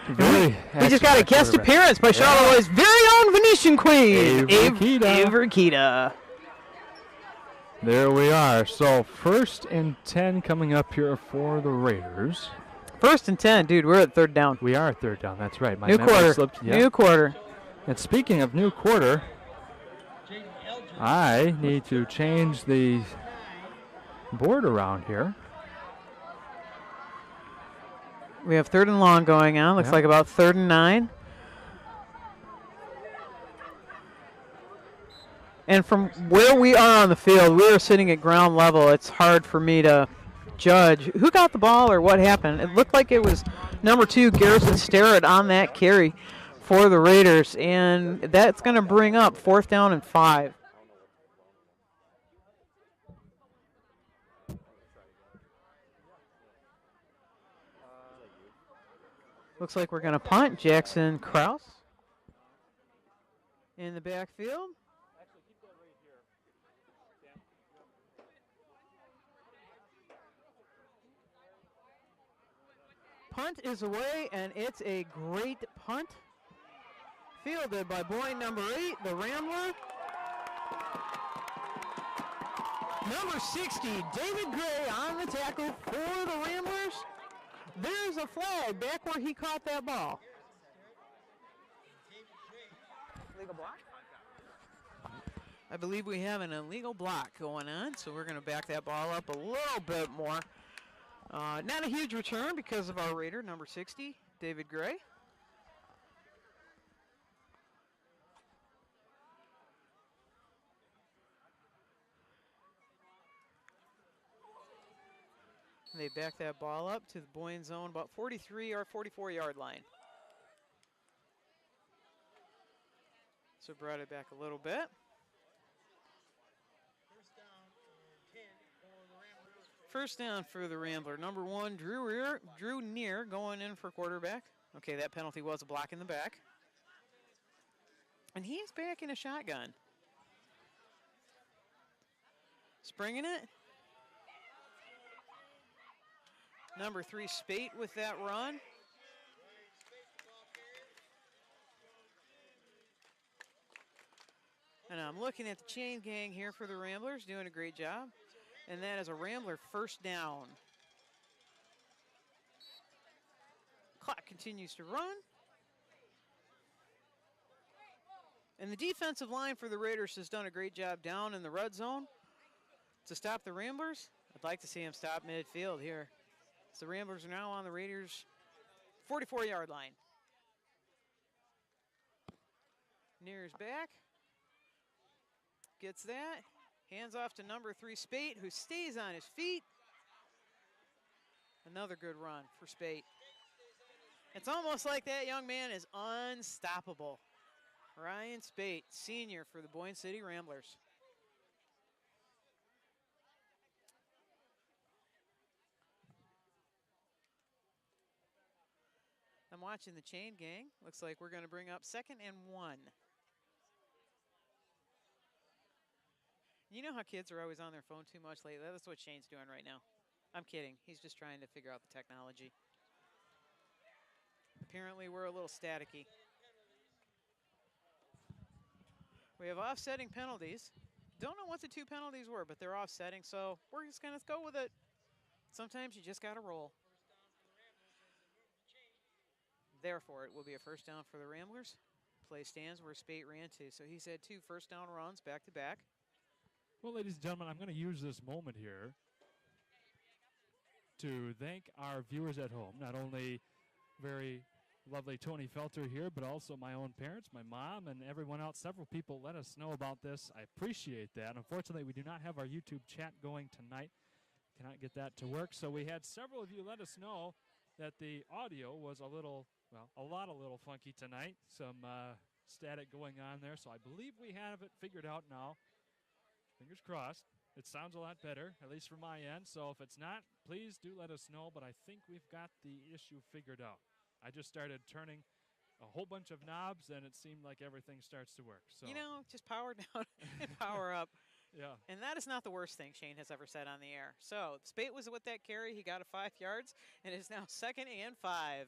Speaker 2: We just got a guest appearance by Charlevoix's very own Venetian queen, Avery Kita.
Speaker 1: There we are. So 1st and 10 coming up here for the Raiders.
Speaker 2: 1st and 10, dude. We're at 3rd down.
Speaker 1: We are at 3rd down. That's right. My
Speaker 2: new quarter.
Speaker 1: Slipped. Yeah.
Speaker 2: New quarter.
Speaker 1: And speaking of new quarter, I need to change the board around here.
Speaker 2: We have 3rd and long going on. Looks like about 3rd and 9. And from where we are on the field, we are sitting at ground level. It's hard for me to judge who got the ball or what happened. It looked like it was number 2, Garrison Starrett, on that carry for the Raiders. And that's going to bring up 4th down and 5. Looks like we're going to punt. Jackson Kraus in the backfield. Punt is away, and it's a great punt. Fielded by Boyne, number 8, the Rambler. Number 60, David Gray on the tackle for the Ramblers. There's a flag back where he caught that ball. Illegal block? I believe we have an illegal block going on, so we're going to back that ball up a little bit more. Not a huge return because of our Raider, number 60, David Gray. They back that ball up to the Boyne zone, about 43 or 44-yard line. So brought it back a little bit. First down for the Rambler. Number 1, Drew Neer going in for quarterback. Okay, that penalty was a block in the back. And he's back in a shotgun. Springing it. Number 3, Spate with that run. And I'm looking at the chain gang here for the Ramblers, doing a great job. And that is a Rambler first down. Clock continues to run. And the defensive line for the Raiders has done a great job down in the red zone to stop the Ramblers. I'd like to see them stop midfield here. So the Ramblers are now on the Raiders' 44-yard line. Near's back. Gets that. Hands off to number 3, Spate, who stays on his feet. Another good run for Spate. It's almost like that young man is unstoppable. Ryan Spate, senior for the Boyne City Ramblers. I'm watching the chain gang. Looks like we're going to bring up 2nd and 1. You know how kids are always on their phone too much lately? That's what Shane's doing right now. I'm kidding. He's just trying to figure out the technology. Apparently, we're a little staticky. We have offsetting penalties. Don't know what the 2 penalties were, but they're offsetting, so we're just going to go with it. Sometimes you just got to roll. Therefore, it will be a first down for the Ramblers. Play stands where Spate ran to. So he's had 2 first down runs back to back.
Speaker 1: Well, ladies and gentlemen, I'm going to use this moment here to thank our viewers at home. Not only very lovely Tony Felter here, but also my own parents, my mom, and everyone else. Several people let us know about this. I appreciate that. Unfortunately, we do not have our YouTube chat going tonight. Cannot get that to work. So we had several of you let us know that the audio was a little funky tonight. Some static going on there. So I believe we have it figured out now. Fingers crossed. It sounds a lot better, at least from my end. So if it's not, please do let us know. But I think we've got the issue figured out. I just started turning a whole bunch of knobs, and it seemed like everything starts to work. So,
Speaker 2: you know, just power down and power up.
Speaker 1: Yeah.
Speaker 2: And that is not the worst thing Shane has ever said on the air. So Spate was with that carry. He got 5 yards, and it is now 2nd and 5.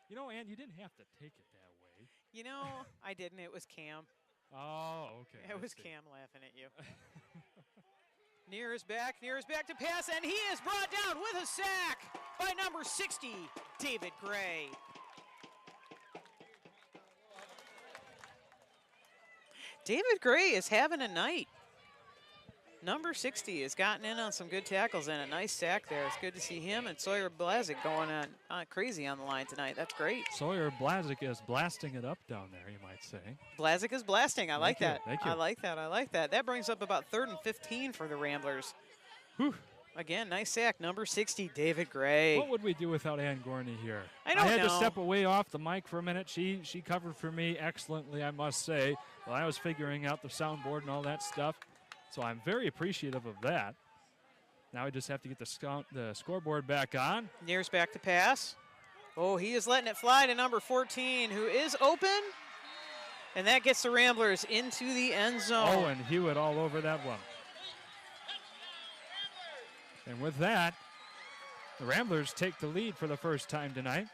Speaker 1: You know, Ann, you didn't have to take it that way.
Speaker 2: You know, I didn't. It was Cam.
Speaker 1: Oh, okay.
Speaker 2: It was Cam laughing at you. Near is back to pass, and he is brought down with a sack by number 60, David Gray. David Gray is having a night. Number 60 has gotten in on some good tackles and a nice sack there. It's good to see him and Sawyer Blazik going on crazy on the line tonight. That's great.
Speaker 1: Sawyer Blazik is blasting it up down there, you might say.
Speaker 2: Blazik is blasting. I like that.
Speaker 1: Thank you.
Speaker 2: I like that. That brings up about 3rd and 15 for the Ramblers.
Speaker 1: Whew.
Speaker 2: Again, nice sack. Number 60, David Gray.
Speaker 1: What would we do without Ann Gorney here?
Speaker 2: I don't know.
Speaker 1: I had to step away off the mic for a minute. She covered for me excellently, I must say, while I was figuring out the soundboard and all that stuff. So I'm very appreciative of that. Now we just have to get the scoreboard back on.
Speaker 2: Near's back to pass. Oh, he is letting it fly to number 14, who is open. And that gets the Ramblers into the end zone.
Speaker 1: Oh, and Hewitt all over that one. And with that, the Ramblers take the lead for the first time tonight.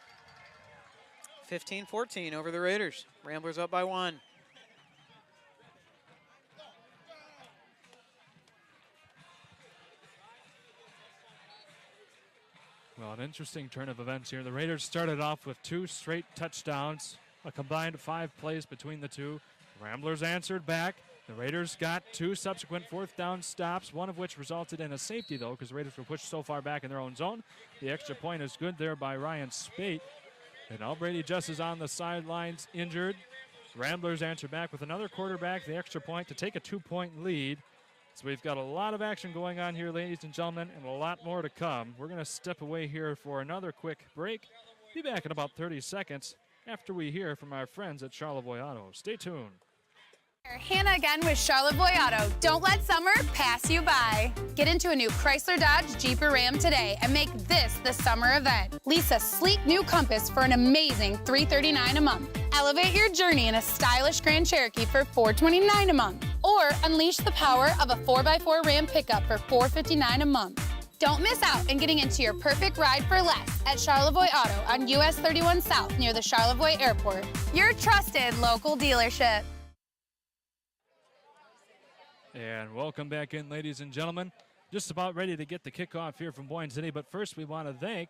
Speaker 2: 15-14 over the Raiders. Ramblers up by 1.
Speaker 1: Well, an interesting turn of events here. The Raiders started off with 2 straight touchdowns, a combined 5 plays between the two. The Ramblers answered back. The Raiders got 2 subsequent 4th down stops, one of which resulted in a safety, though, because the Raiders were pushed so far back in their own zone. The extra point is good there by Ryan Spate. And Albrady just is on the sidelines, injured. Ramblers answer back with another quarterback, the extra point, to take a 2-point lead. So we've got a lot of action going on here, ladies and gentlemen, and a lot more to come. We're going to step away here for another quick break. Be back in about 30 seconds after we hear from our friends at Charlevoix Auto. Stay tuned.
Speaker 10: Hannah again with Charlevoix Auto. Don't let summer pass you by. Get into a new Chrysler Dodge Jeep or Ram today and make this the summer event. Lease a sleek new Compass for an amazing $339 a month. Elevate your journey in a stylish Grand Cherokee for $429 a month. Or unleash the power of a 4x4 Ram pickup for $459 a month. Don't miss out in getting into your perfect ride for less at Charlevoix Auto on US 31 South near the Charlevoix Airport. Your trusted local dealership.
Speaker 1: And welcome back in, ladies and gentlemen. Just about ready to get the kickoff here from Boyne City, but first we want to thank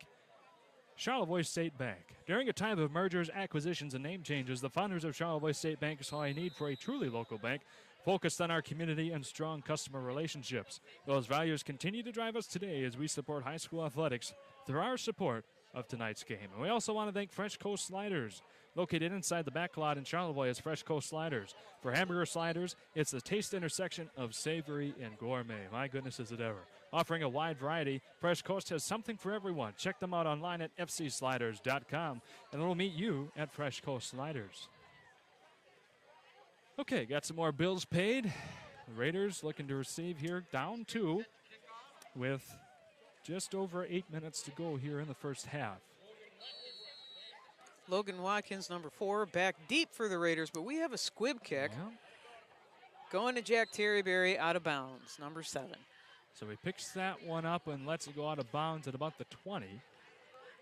Speaker 1: Charlevoix State Bank. During a time of mergers, acquisitions, and name changes, the founders of Charlevoix State Bank saw a need for a truly local bank focused on our community and strong customer relationships. Those values continue to drive us today as we support high school athletics through our support of tonight's game. And we also want to thank Fresh Coast Sliders. Located inside the back lot in Charlevoix is Fresh Coast Sliders. For hamburger sliders, it's the taste intersection of savory and gourmet. My goodness, is it ever. Offering a wide variety, Fresh Coast has something for everyone. Check them out online at fcsliders.com, and we'll meet you at Fresh Coast Sliders. Okay, got some more bills paid. The Raiders looking to receive here, down 2, with just over 8 minutes to go here in the first half.
Speaker 2: Logan Watkins, number 4, back deep for the Raiders, but we have a squib kick.
Speaker 1: Yeah.
Speaker 2: Going to Jack Terryberry out of bounds, number 7.
Speaker 1: So he picks that one up and lets it go out of bounds at about the 20.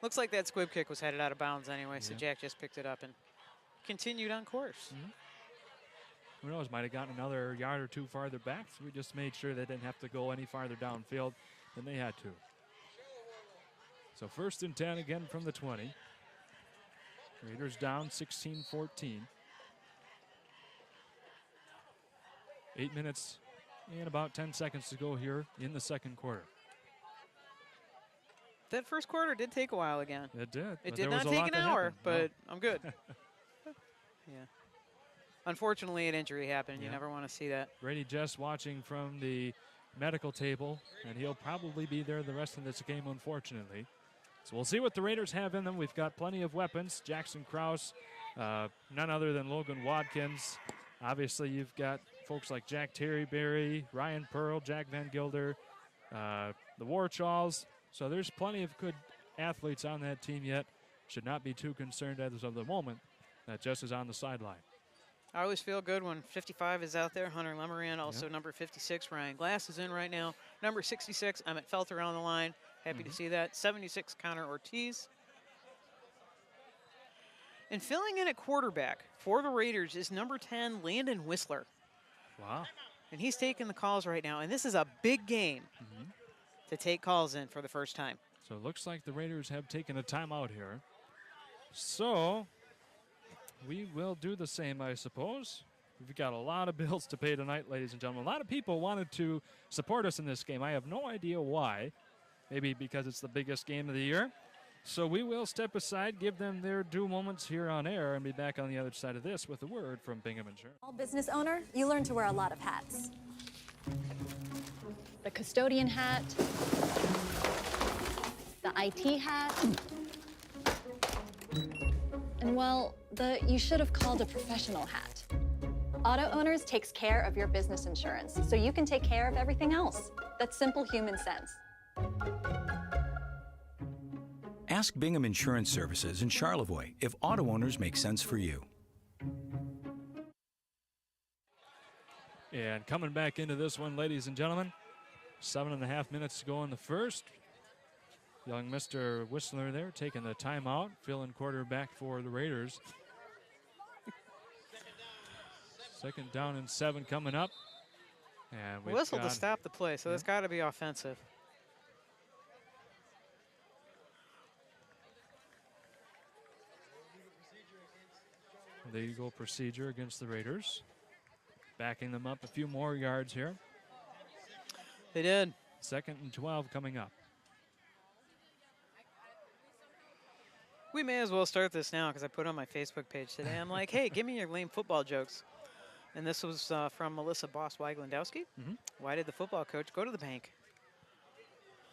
Speaker 2: Looks like that squib kick was headed out of bounds anyway, so
Speaker 1: Yeah.
Speaker 2: Jack just picked it up and continued on course.
Speaker 1: Mm-hmm. Who knows, might have gotten another yard or two farther back, so we just made sure they didn't have to go any farther downfield than they had to. So 1st and 10 again from the 20. Raiders down 16-14. 8 minutes and about 10 seconds to go here in the second quarter.
Speaker 2: That first quarter did take a while again.
Speaker 1: It did.
Speaker 2: It
Speaker 1: but
Speaker 2: did
Speaker 1: there
Speaker 2: not
Speaker 1: was a
Speaker 2: take
Speaker 1: lot
Speaker 2: an
Speaker 1: that
Speaker 2: hour,
Speaker 1: happened.
Speaker 2: but
Speaker 1: No.
Speaker 2: I'm good. Yeah. Unfortunately, an injury happened. You
Speaker 1: Yeah.
Speaker 2: never want to see that.
Speaker 1: Brady Jess watching from the medical table, and he'll probably be there the rest of this game, unfortunately. So we'll see what the Raiders have in them. We've got plenty of weapons. Jackson Krause, none other than Logan Watkins. Obviously, you've got folks like Jack Terryberry, Ryan Pearl, Jack Van Gilder, the Warchals. So there's plenty of good athletes on that team yet. Should not be too concerned as of the moment that Jess is on the sideline.
Speaker 2: I always feel good when 55 is out there. Hunter Lemoran, also number 56. Ryan Glass is in right now. Number 66, Emmett Felter on the line. Happy to see that. 76, Connor Ortiz. And filling in at quarterback for the Raiders is number 10, Landon Whistler.
Speaker 1: Wow.
Speaker 2: And he's taking the calls right now. And this is a big game to take calls in for the first time.
Speaker 1: So it looks like the Raiders have taken a timeout here. So we will do the same, I suppose. We've got a lot of bills to pay tonight, ladies and gentlemen. A lot of people wanted to support us in this game. I have no idea why. Maybe because it's the biggest game of the year. So we will step aside, give them their due moments here on air, and be back on the other side of this with a word from Bingham Insurance.
Speaker 11: Small business owner, you learn to wear a lot of hats. The custodian hat, the IT hat, and well, the you should have called a professional hat. Auto Owners takes care of your business insurance, so you can take care of everything else. That's simple human sense.
Speaker 12: Ask Bingham Insurance Services in Charlevoix if auto owners make sense for you.
Speaker 1: And coming back into this one, ladies and gentlemen, 7.5 minutes to go in the first. Young Mr. Whistler there taking the timeout, filling quarterback for the Raiders. 2nd down and 7 coming up. And we've
Speaker 2: Whistle to
Speaker 1: got-
Speaker 2: stop the play, so that's got to be offensive.
Speaker 1: Legal procedure against the Raiders. Backing them up a few more yards here.
Speaker 2: They did.
Speaker 1: 2nd and 12 coming up.
Speaker 2: We may as well start this now because I put it on my Facebook page today. I'm like, hey, give me your lame football jokes. And this was from Melissa Boss-Wyglandowski. Why did the football coach go to the bank?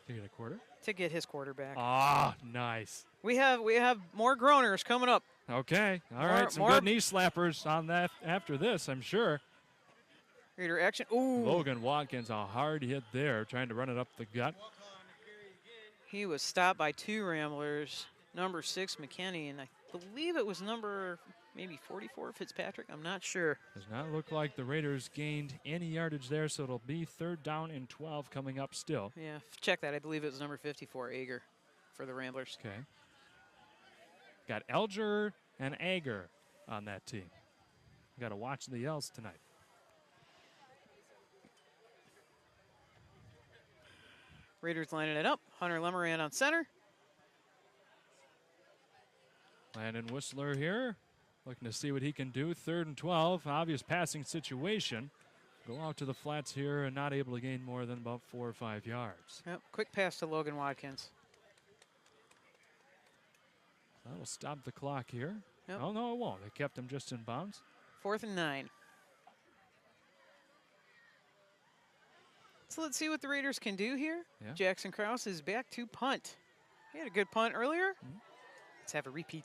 Speaker 1: To get a quarter?
Speaker 2: To get his quarterback.
Speaker 1: Ah, nice.
Speaker 2: We have more groaners coming up.
Speaker 1: Okay. All right. Some good knee slappers on that after this, I'm sure.
Speaker 2: Raider action. Ooh.
Speaker 1: Logan Watkins, a hard hit there, trying to run it up the gut.
Speaker 2: He was stopped by 2 Ramblers, number 6 McKinney, and I believe it was number maybe 44 Fitzpatrick. I'm not sure.
Speaker 1: Does not look like the Raiders gained any yardage there, so it'll be 3rd down and 12 coming up still.
Speaker 2: Yeah, check that. I believe it was number 54, Ager, for the Ramblers.
Speaker 1: Okay. Got Elger and Ager on that team. Got to watch the L's tonight.
Speaker 2: Raiders lining it up. Hunter Lemoran on center.
Speaker 1: Landon Whistler here, looking to see what he can do. 3rd and 12, obvious passing situation. Go out to the flats here and not able to gain more than about 4 or 5 yards.
Speaker 2: Yep, quick pass to Logan Watkins.
Speaker 1: That'll stop the clock here.
Speaker 2: Yep.
Speaker 1: Oh, no, it won't. They kept him just in bounds.
Speaker 2: 4th and 9. So let's see what the Raiders can do here.
Speaker 1: Yeah.
Speaker 2: Jackson Krause is back to punt. He had a good punt earlier. Let's have a repeat.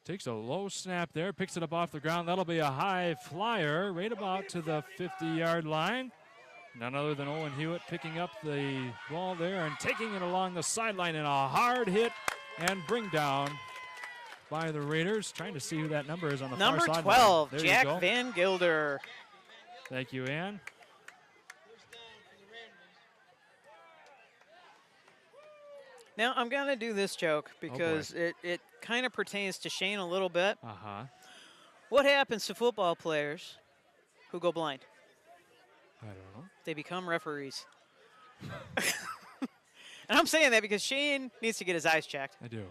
Speaker 1: Takes a low snap there, picks it up off the ground. That'll be a high flyer right about to the 50-yard line. None other than Owen Hewitt picking up the ball there and taking it along the sideline in a hard hit and bring down by the Raiders. Trying to see who that number is on the far sideline.
Speaker 2: Number 12,
Speaker 1: There
Speaker 2: Jack
Speaker 1: you go.
Speaker 2: Van Gilder.
Speaker 1: Thank you, Ann.
Speaker 2: Now, I'm going to do this joke because it kind of pertains to Shane a little bit.
Speaker 1: Uh-huh.
Speaker 2: What happens to football players who go blind?
Speaker 1: I don't know.
Speaker 2: They become referees. And I'm saying that because Shane needs to get his eyes checked.
Speaker 1: I do.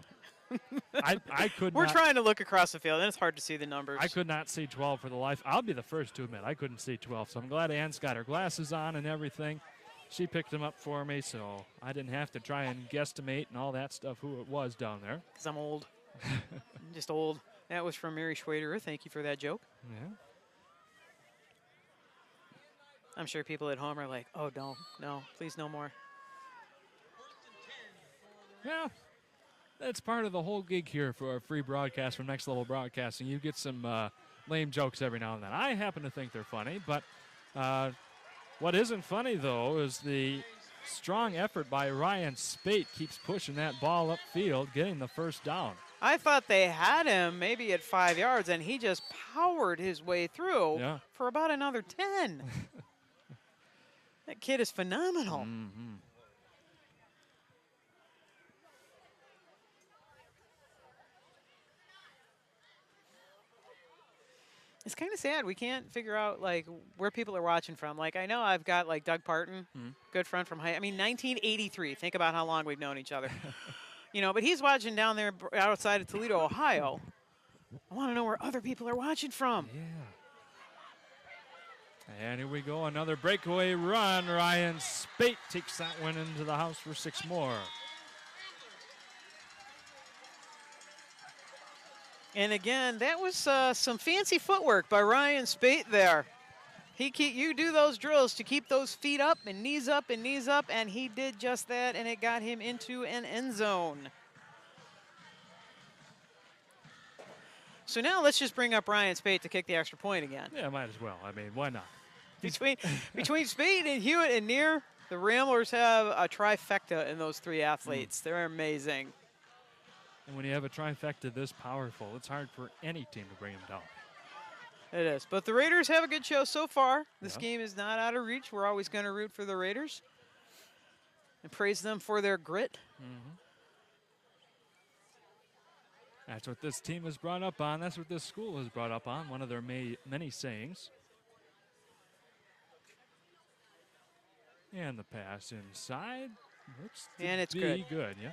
Speaker 1: I could
Speaker 2: We're
Speaker 1: not,
Speaker 2: trying to look across the field, and it's hard to see the numbers.
Speaker 1: I could not see 12 for the life. I'll be the first to admit I couldn't see 12, so I'm glad Ann's got her glasses on and everything. She picked them up for me, so I didn't have to try and guesstimate and all that stuff who it was down there.
Speaker 2: Because I'm old. I'm just old. That was from Mary Schwader. Thank you for that joke.
Speaker 1: Yeah.
Speaker 2: I'm sure people at home are like, oh, no, please no more.
Speaker 1: Yeah, that's part of the whole gig here for our free broadcast from Next Level Broadcasting. You get some lame jokes every now and then. I happen to think they're funny, but what isn't funny, though, is the strong effort by Ryan Spate keeps pushing that ball upfield, getting the 1st down.
Speaker 2: I thought they had him maybe at 5 yards, and he just powered his way through for about another 10. That kid is phenomenal.
Speaker 1: Mm-hmm.
Speaker 2: It's kind of sad. We can't figure out, like, where people are watching from. Like, I know I've got, like, Doug Parton, good friend from high. I mean, 1983. Think about how long we've known each other. You know, but he's watching down there outside of Toledo, Ohio. I want to know where other people are watching from.
Speaker 1: Yeah. And here we go, another breakaway run. Ryan Spate takes that one into the house for 6 more.
Speaker 2: And again, that was some fancy footwork by Ryan Spate there. You do those drills to keep those feet up and knees up and knees up, and he did just that, and it got him into an end zone. So now let's just bring up Ryan Spate to kick the extra point again.
Speaker 1: Yeah, might as well. I mean, why not?
Speaker 2: Between Spade and Hewitt and Neer, the Ramblers have a trifecta in those 3 athletes. They're amazing.
Speaker 1: And when you have a trifecta this powerful, it's hard for any team to bring them down.
Speaker 2: It is. But the Raiders have a good show so far. This game is not out of reach. We're always going to root for the Raiders and praise them for their grit.
Speaker 1: Mm-hmm. That's what this team is brought up on. That's what this school is brought up on. One of their many sayings. And the pass inside. Looks to
Speaker 2: and it's
Speaker 1: be good. Yeah.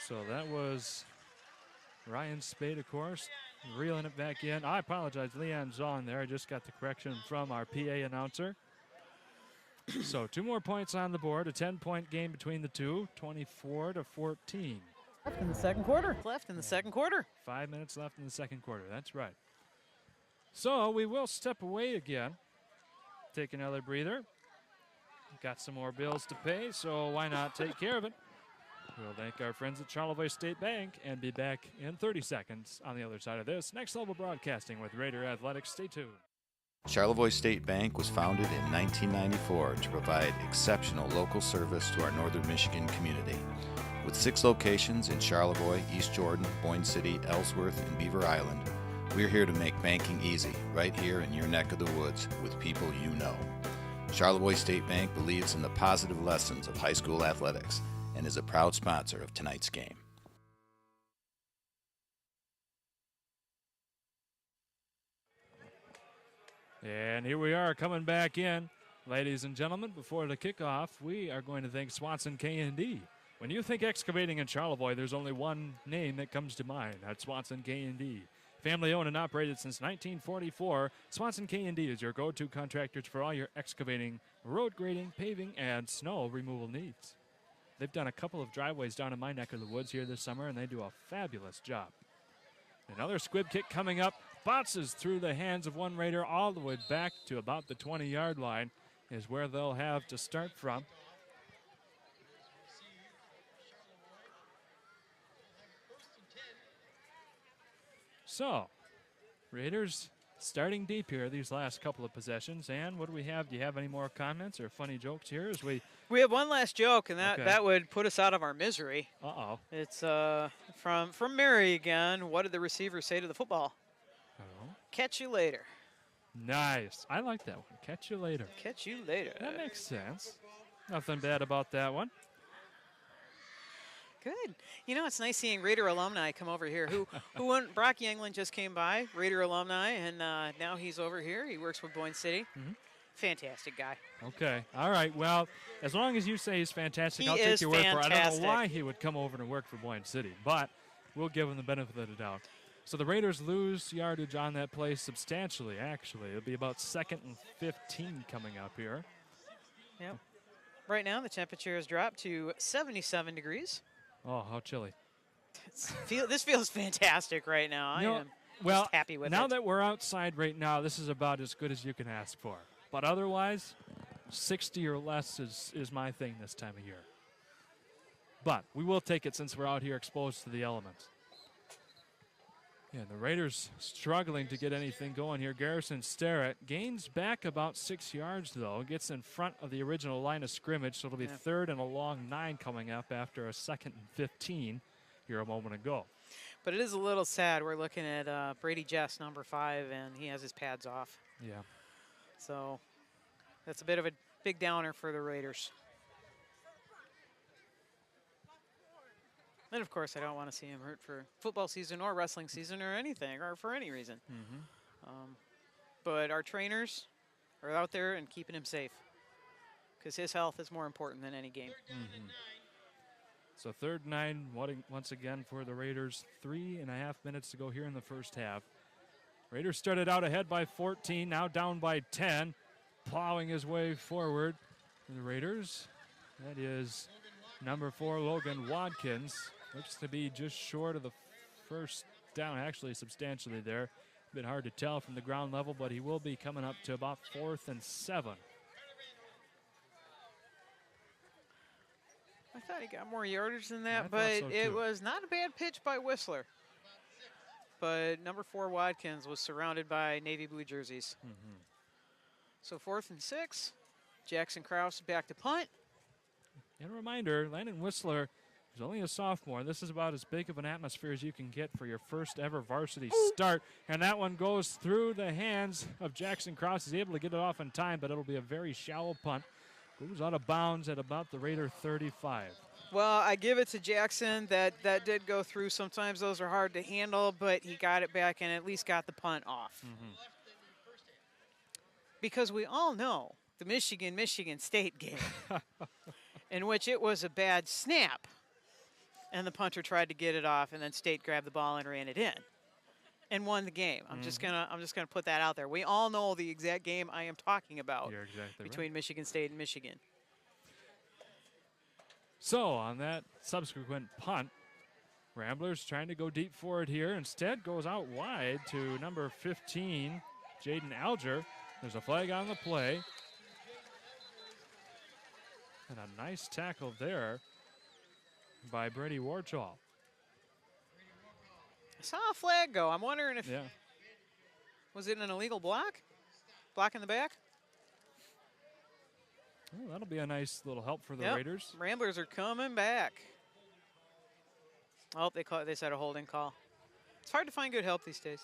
Speaker 1: So that was Ryan Spade, of course. reeling it back in. I apologize, Leon Zahn there. I just got the correction from our PA announcer. So 2 more points on the board, a 10-point game between the two, 24-14.
Speaker 2: Left in the second quarter. Left in the second quarter.
Speaker 1: 5 minutes left in the second quarter, that's right. So we will step away again, take another breather. Got some more bills to pay, so why not take care of it? We'll thank our friends at Charlevoix State Bank and be back in 30 seconds on the other side of this. Next Level Broadcasting with Raider Athletics. Stay tuned.
Speaker 13: Charlevoix State Bank was founded in 1994 to provide exceptional local service to our northern Michigan community. With 6 locations in Charlevoix, East Jordan, Boyne City, Ellsworth, and Beaver Island, we're here to make banking easy, right here in your neck of the woods with people you know. Charlevoix State Bank believes in the positive lessons of high school athletics and is a proud sponsor of tonight's game.
Speaker 1: And here we are coming back in. Ladies and gentlemen, before the kickoff, we are going to thank Swanson K&D. When you think excavating in Charlevoix, there's only one name that comes to mind. That's Swanson K&D. Family owned and operated since 1944, Swanson K&D is your go-to contractors for all your excavating, road grading, paving, and snow removal needs. They've done a couple of driveways down in my neck of the woods here this summer, and they do a fabulous job. Another squib kick coming up, bounces through the hands of one Raider all the way back to about the 20-yard line is where they'll have to start from. So, Raiders starting deep here these last couple of possessions. And what do we have? Do you have any more comments or funny jokes here as we
Speaker 2: have one last joke, and that would put us out of our misery.
Speaker 1: Uh-oh.
Speaker 2: It's from Mary again. What did the receiver say to the football?
Speaker 1: Oh.
Speaker 2: Catch you later.
Speaker 1: Nice. I like that one. Catch you later.
Speaker 2: Catch you later.
Speaker 1: That makes sense. Nothing bad about that one.
Speaker 2: Good. You know, it's nice seeing Raider alumni come over here. Brock Youngland just came by, Raider alumni, and now he's over here. He works with Boyne City. Mm-hmm. Fantastic guy.
Speaker 1: Okay. All right. Well, as long as you say he's fantastic, I'll
Speaker 2: take
Speaker 1: your word for it. I don't know why he would come over and work for Boyne City, but we'll give him the benefit of the doubt. So the Raiders lose yardage on that play substantially, actually. It'll be about 2nd and 15 coming up here.
Speaker 2: Yep. Right now, the temperature has dropped to 77 degrees.
Speaker 1: Oh, how chilly.
Speaker 2: This feels fantastic right now. I am just happy with it.
Speaker 1: Now that we're outside right now, this is about as good as you can ask for. But otherwise, 60 or less is my thing this time of year. But we will take it since we're out here exposed to the elements. Yeah, the Raiders struggling to get anything going here. Garrison Starrett gains back about 6 yards, though. Gets in front of the original line of scrimmage, so it'll be 3rd and a long 9 coming up after a 2nd and 15 here a moment ago.
Speaker 2: But it is a little sad. We're looking at Brady Jess, number 5, and he has his pads off.
Speaker 1: Yeah.
Speaker 2: So that's a bit of a big downer for the Raiders. And, of course, I don't want to see him hurt for football season or wrestling season or anything, or for any reason. Mm-hmm. But our trainers are out there and keeping him safe because his health is more important than any game.
Speaker 1: Mm-hmm. So 3rd and 9 once again for the Raiders. 3.5 minutes to go here in the first half. Raiders started out ahead by 14, now down by 10, plowing his way forward. For the Raiders, that is number 4, Logan Watkins. Looks to be just short of the first down, actually substantially there. A bit hard to tell from the ground level, but he will be coming up to about 4th and 7.
Speaker 2: I thought he got more yardage than that, but it was not a bad pitch by Whistler. But number 4, Watkins, was surrounded by navy blue jerseys.
Speaker 1: Mm-hmm.
Speaker 2: So 4th and 6. Jackson Krause back to punt.
Speaker 1: And a reminder, Landon Whistler is only a sophomore. This is about as big of an atmosphere as you can get for your first ever varsity start. And that one goes through the hands of Jackson Krause. He's able to get it off in time, but it'll be a very shallow punt. Goes out of bounds at about the Raider 35.
Speaker 2: Well, I give it to Jackson. That did go through. Sometimes those are hard to handle, but he got it back and at least got the punt off.
Speaker 1: Mm-hmm.
Speaker 2: Because we all know the Michigan State game in which it was a bad snap and the punter tried to get it off and then State grabbed the ball and ran it in. and won the game. I'm just gonna put that out there. We all know the exact game I am talking about.
Speaker 1: You're exactly
Speaker 2: between
Speaker 1: right.
Speaker 2: Michigan State and Michigan.
Speaker 1: So on that subsequent punt, Ramblers trying to go deep for it here. Instead goes out wide to number 15, Jaden Alger. There's a flag on the play. And a nice tackle there by Brady Warchall.
Speaker 2: I saw a flag go. I'm wondering if was it an illegal block? Block in the back?
Speaker 1: Well, that'll be a nice little help for the Raiders.
Speaker 2: Ramblers are coming back. Oh, they said a holding call. It's hard to find good help these days.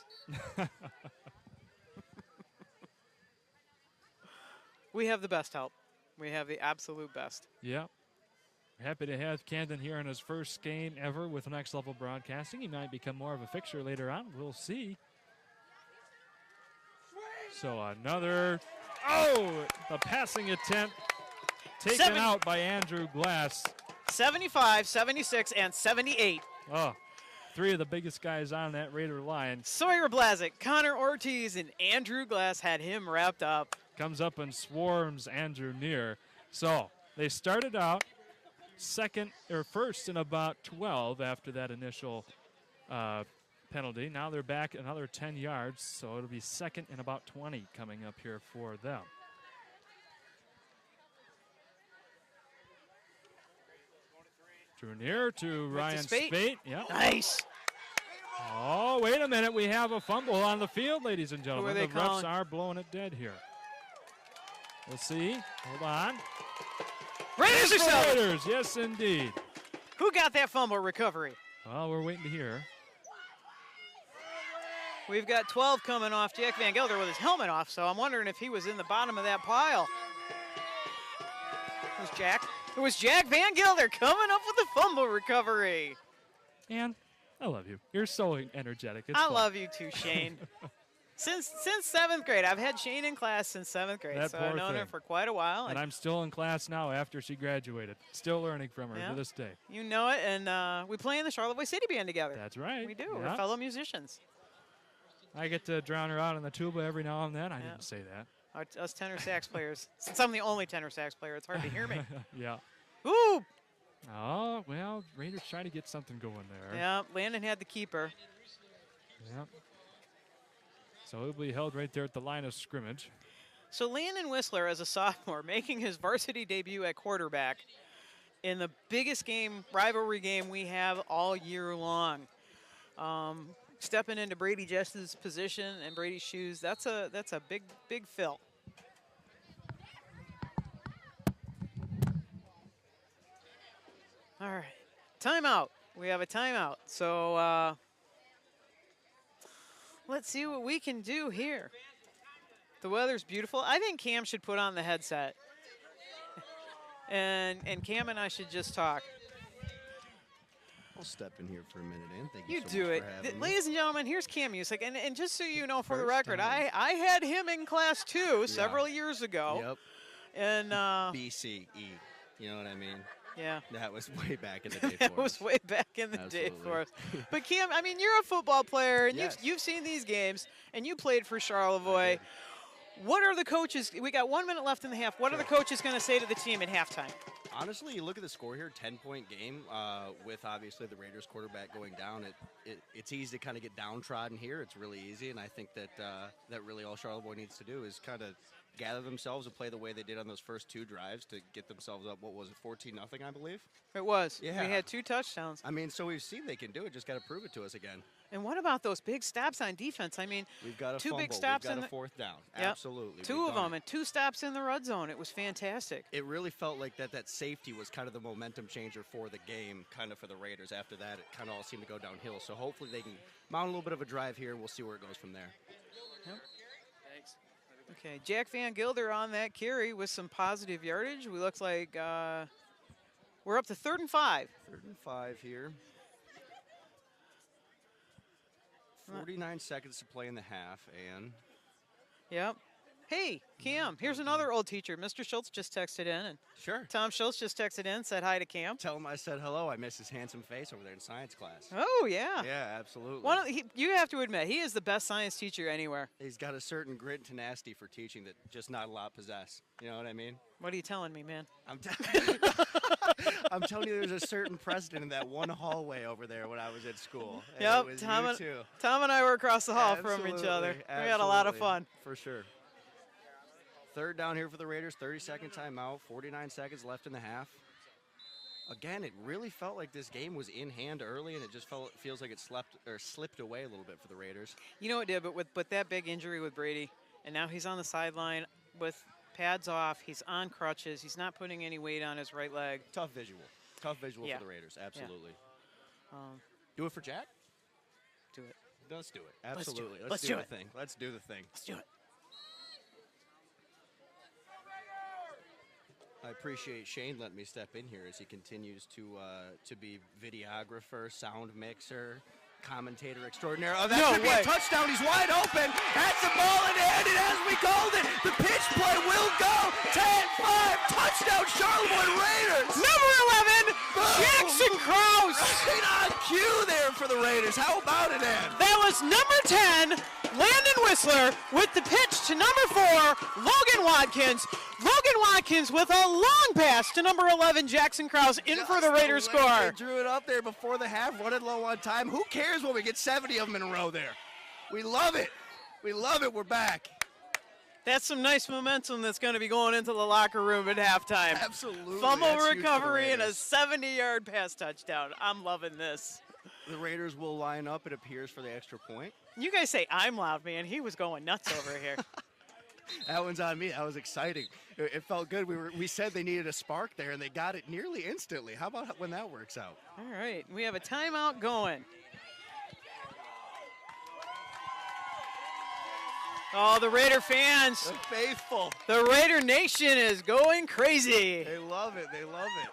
Speaker 2: We have the best help. We have the absolute best.
Speaker 1: Yeah. Happy to have Camden here in his first game ever with Next Level Broadcasting. He might become more of a fixture later on. We'll see. So another, the passing attempt taken out by Andrew Glass.
Speaker 2: 75, 76, and 78.
Speaker 1: Oh, three of the biggest guys on that Raider line.
Speaker 2: Sawyer Blazic, Connor Ortiz, and Andrew Glass had him wrapped up.
Speaker 1: Comes up and swarms Andrew near. So they started out first and about 12 after that initial penalty. Now they're back another 10 yards, so it'll be second and about 20 coming up here for them. Drew near to Ryan Spate. Yep.
Speaker 2: Nice.
Speaker 1: Oh, wait a minute. We have a fumble on the field, ladies and gentlemen.
Speaker 2: Who are they
Speaker 1: the refs
Speaker 2: calling?
Speaker 1: are blowing it dead here. We'll see. Hold on.
Speaker 2: Raiders are selling.
Speaker 1: Raiders, yes, indeed.
Speaker 2: Who got that fumble recovery?
Speaker 1: Well, we're waiting to hear.
Speaker 2: We've got 12 coming off Jack Van Gelder with his helmet off, so I'm wondering if he was in the bottom of that pile. It was Jack. It was Jack Van Gelder coming up with the fumble recovery.
Speaker 1: And I love you. You're so energetic. It's
Speaker 2: I
Speaker 1: fun.
Speaker 2: love you too, Shane. Since 7th grade. I've had Shane in class since 7th grade,
Speaker 1: That
Speaker 2: so
Speaker 1: poor
Speaker 2: I've known her
Speaker 1: thing.
Speaker 2: for quite a while.
Speaker 1: And I'm still in class now after she graduated. Still learning from her
Speaker 2: Yeah.
Speaker 1: to this day.
Speaker 2: You know it, and we play in the Charlevoix City Band together.
Speaker 1: That's right.
Speaker 2: We do.
Speaker 1: Yeah.
Speaker 2: We're fellow musicians.
Speaker 1: I get to drown her out on the tuba every now and then. I didn't say that.
Speaker 2: Us tenor sax players. Since I'm the only tenor sax player, it's hard to hear me.
Speaker 1: Yeah.
Speaker 2: Ooh!
Speaker 1: Oh, well, Raiders trying to get something going there.
Speaker 2: Yeah, Landon had the keeper.
Speaker 1: Yep. So he'll be held right there at the line of scrimmage.
Speaker 2: So Landon Whistler, as a sophomore, making his varsity debut at quarterback in the biggest rivalry game we have all year long. Stepping into Brady Jess's position and Brady's shoes, that's a big fill. All right, timeout. We have a timeout. So let's see what we can do here. The weather's beautiful. I think Cam should put on the headset. And Cam and I should just talk.
Speaker 14: I'll step in here for a minute, Ann. Thank you
Speaker 2: You
Speaker 14: so
Speaker 2: do
Speaker 14: much
Speaker 2: it.
Speaker 14: for having me.
Speaker 2: Ladies and gentlemen, here's Cam Music. And just so you know, for the
Speaker 14: First
Speaker 2: record,
Speaker 14: time.
Speaker 2: I had him in class too several years ago.
Speaker 14: Yep.
Speaker 2: And
Speaker 14: BCE. You know what I mean?
Speaker 2: Yeah.
Speaker 14: That was way back in the day
Speaker 2: That
Speaker 14: for
Speaker 2: was
Speaker 14: us.
Speaker 2: way back in the day
Speaker 14: Absolutely.
Speaker 2: for us. But Cam, I mean, you're a football player, and
Speaker 14: Yes.
Speaker 2: you've seen these games, and you played for Charlevoix. What are the coaches? We got 1 minute left in the half. What are the coaches going to say to the team at halftime?
Speaker 14: Honestly, you look at the score here, 10-point game, with obviously the Raiders quarterback going down. It's easy to kind of get downtrodden here. It's really easy, and I think that that really all Charlevoix needs to do is kind of gather themselves and play the way they did on those first two drives to get themselves up. What was it, 14-0, I believe?
Speaker 2: It was.
Speaker 14: Yeah.
Speaker 2: We had 2 touchdowns.
Speaker 14: I mean, so we've seen they can do it. Just got to prove it to us again.
Speaker 2: And what about those big stops on defense? I mean,
Speaker 14: We've got a
Speaker 2: 2
Speaker 14: fumble.
Speaker 2: big stops
Speaker 14: We've got
Speaker 2: in
Speaker 14: a
Speaker 2: the
Speaker 14: fourth down.
Speaker 2: Yep.
Speaker 14: Absolutely.
Speaker 2: 2
Speaker 14: We've
Speaker 2: of
Speaker 14: done
Speaker 2: them
Speaker 14: it.
Speaker 2: and 2 stops in the red zone. It was fantastic.
Speaker 14: It really felt like that safety was kind of the momentum changer for the game, kind of for the Raiders. After that, it kind of all seemed to go downhill. So hopefully they can mount a little bit of a drive here, and we'll see where it goes from there.
Speaker 2: Yep. Thanks. Okay, Jack Van Gilder on that carry with some positive yardage. We look like we're up to 3rd and 5.
Speaker 14: 3rd and 5 here. 49 seconds to play in the half, and
Speaker 2: Yep. Hey, Cam, here's another old teacher. Mr. Schultz just texted in. And
Speaker 14: Sure.
Speaker 2: Tom Schultz just texted in, said hi to Cam.
Speaker 14: Tell him I said hello. I miss his handsome face over there in science class.
Speaker 2: Oh, yeah.
Speaker 14: Yeah, absolutely.
Speaker 2: You have to admit, he is the best science teacher anywhere.
Speaker 14: He's got a certain grit and tenacity for teaching that just not a lot possess. You know what I mean?
Speaker 2: What are you telling me, man?
Speaker 14: I'm telling you, there's a certain precedent in that one hallway over there when I was at school. And
Speaker 2: Yep,
Speaker 14: it was
Speaker 2: Tom
Speaker 14: you too.
Speaker 2: and I were across the hall from each other. We had a lot of fun.
Speaker 14: For sure. Third down here for the Raiders, 30-second timeout, 49 seconds left in the half. Again, it really felt like this game was in hand early, and it just feels like it slipped away a little bit for the Raiders.
Speaker 2: You know it did, but with that big injury with Brady, and now he's on the sideline with pads off. He's on crutches. He's not putting any weight on his right leg.
Speaker 14: Tough visual for the Raiders, absolutely.
Speaker 2: Yeah.
Speaker 14: Do it for Jack?
Speaker 2: Do it.
Speaker 14: Let's do it. Absolutely.
Speaker 2: Let's do it.
Speaker 14: Let's do the thing.
Speaker 2: Let's do it.
Speaker 14: I appreciate Shane letting me step in here as he continues to be videographer, sound mixer, commentator extraordinaire. Oh, that
Speaker 2: No
Speaker 14: could be
Speaker 2: way.
Speaker 14: a touchdown. He's wide open. Has the ball in hand, and as we called it, the pitch play will go. 10-5, touchdown, Charlevoix Raiders.
Speaker 2: Number 11, Jackson Krause.
Speaker 14: Right on cue there for the Raiders. How about it, Ed?
Speaker 2: That was number 10, Landon Whistler, with the pitch to number 4, Logan Watkins. Logan Watkins with a long pass to number 11, Jackson Krause, in for the Raiders score.
Speaker 14: They drew it up there before the half, running low on time. Who cares when we get 70 of them in a row there? We love it. We love it. We're back.
Speaker 2: That's some nice momentum that's going to be going into the locker room at halftime.
Speaker 14: Absolutely.
Speaker 2: Fumble
Speaker 14: That's huge for the
Speaker 2: recovery and a
Speaker 14: Raiders.
Speaker 2: 70-yard pass touchdown. I'm loving this.
Speaker 14: The Raiders will line up, it appears, for the extra point.
Speaker 2: You guys say I'm loud, man. He was going nuts over here.
Speaker 14: That one's on me. That was exciting. It felt good. We said they needed a spark there, and they got it nearly instantly. How about when that works out?
Speaker 2: All right, we have a timeout going. Oh, the Raider fans.
Speaker 14: The faithful.
Speaker 2: The Raider Nation is going crazy.
Speaker 14: They love it. They love it.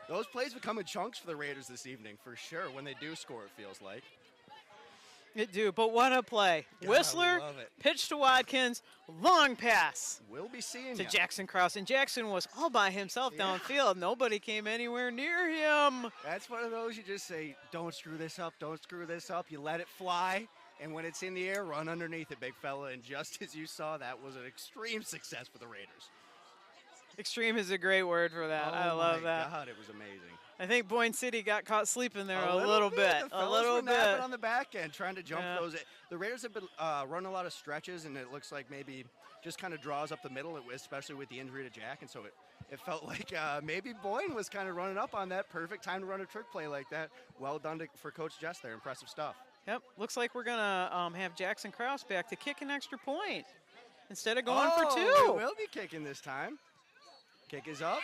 Speaker 14: Those plays become in chunks for the Raiders this evening, for sure, when they do score, it feels like.
Speaker 2: It do, but what a play.
Speaker 14: God,
Speaker 2: Whistler,
Speaker 14: we love it.
Speaker 2: pitch to Watkins, long pass
Speaker 14: We'll be seeing
Speaker 2: to
Speaker 14: ya.
Speaker 2: Jackson Krause. And Jackson was all by himself downfield. Nobody came anywhere near him.
Speaker 14: That's one of those you just say, don't screw this up, don't screw this up. You let it fly, and when it's in the air, run underneath it, big fella. And just as you saw, that was an extreme success for the Raiders.
Speaker 2: Extreme is a great word for that. I love that.
Speaker 14: God, it was amazing.
Speaker 2: I think Boyne City got caught sleeping there a
Speaker 14: little
Speaker 2: little bit.
Speaker 14: The
Speaker 2: A
Speaker 14: fellas
Speaker 2: little
Speaker 14: were napping
Speaker 2: bit.
Speaker 14: on the back end, trying to jump
Speaker 2: Yeah.
Speaker 14: those. The Raiders have been running a lot of stretches, and it looks like maybe just kind of draws up the middle, especially with the injury to Jack. And so it felt like maybe Boyne was kind of running up on that. Perfect time to run a trick play like that. Well done for Coach Jess there. Impressive stuff.
Speaker 2: Yep, looks like we're going to have Jackson Krause back to kick an extra point instead of going for two.
Speaker 14: We will be kicking this time. Kick is up.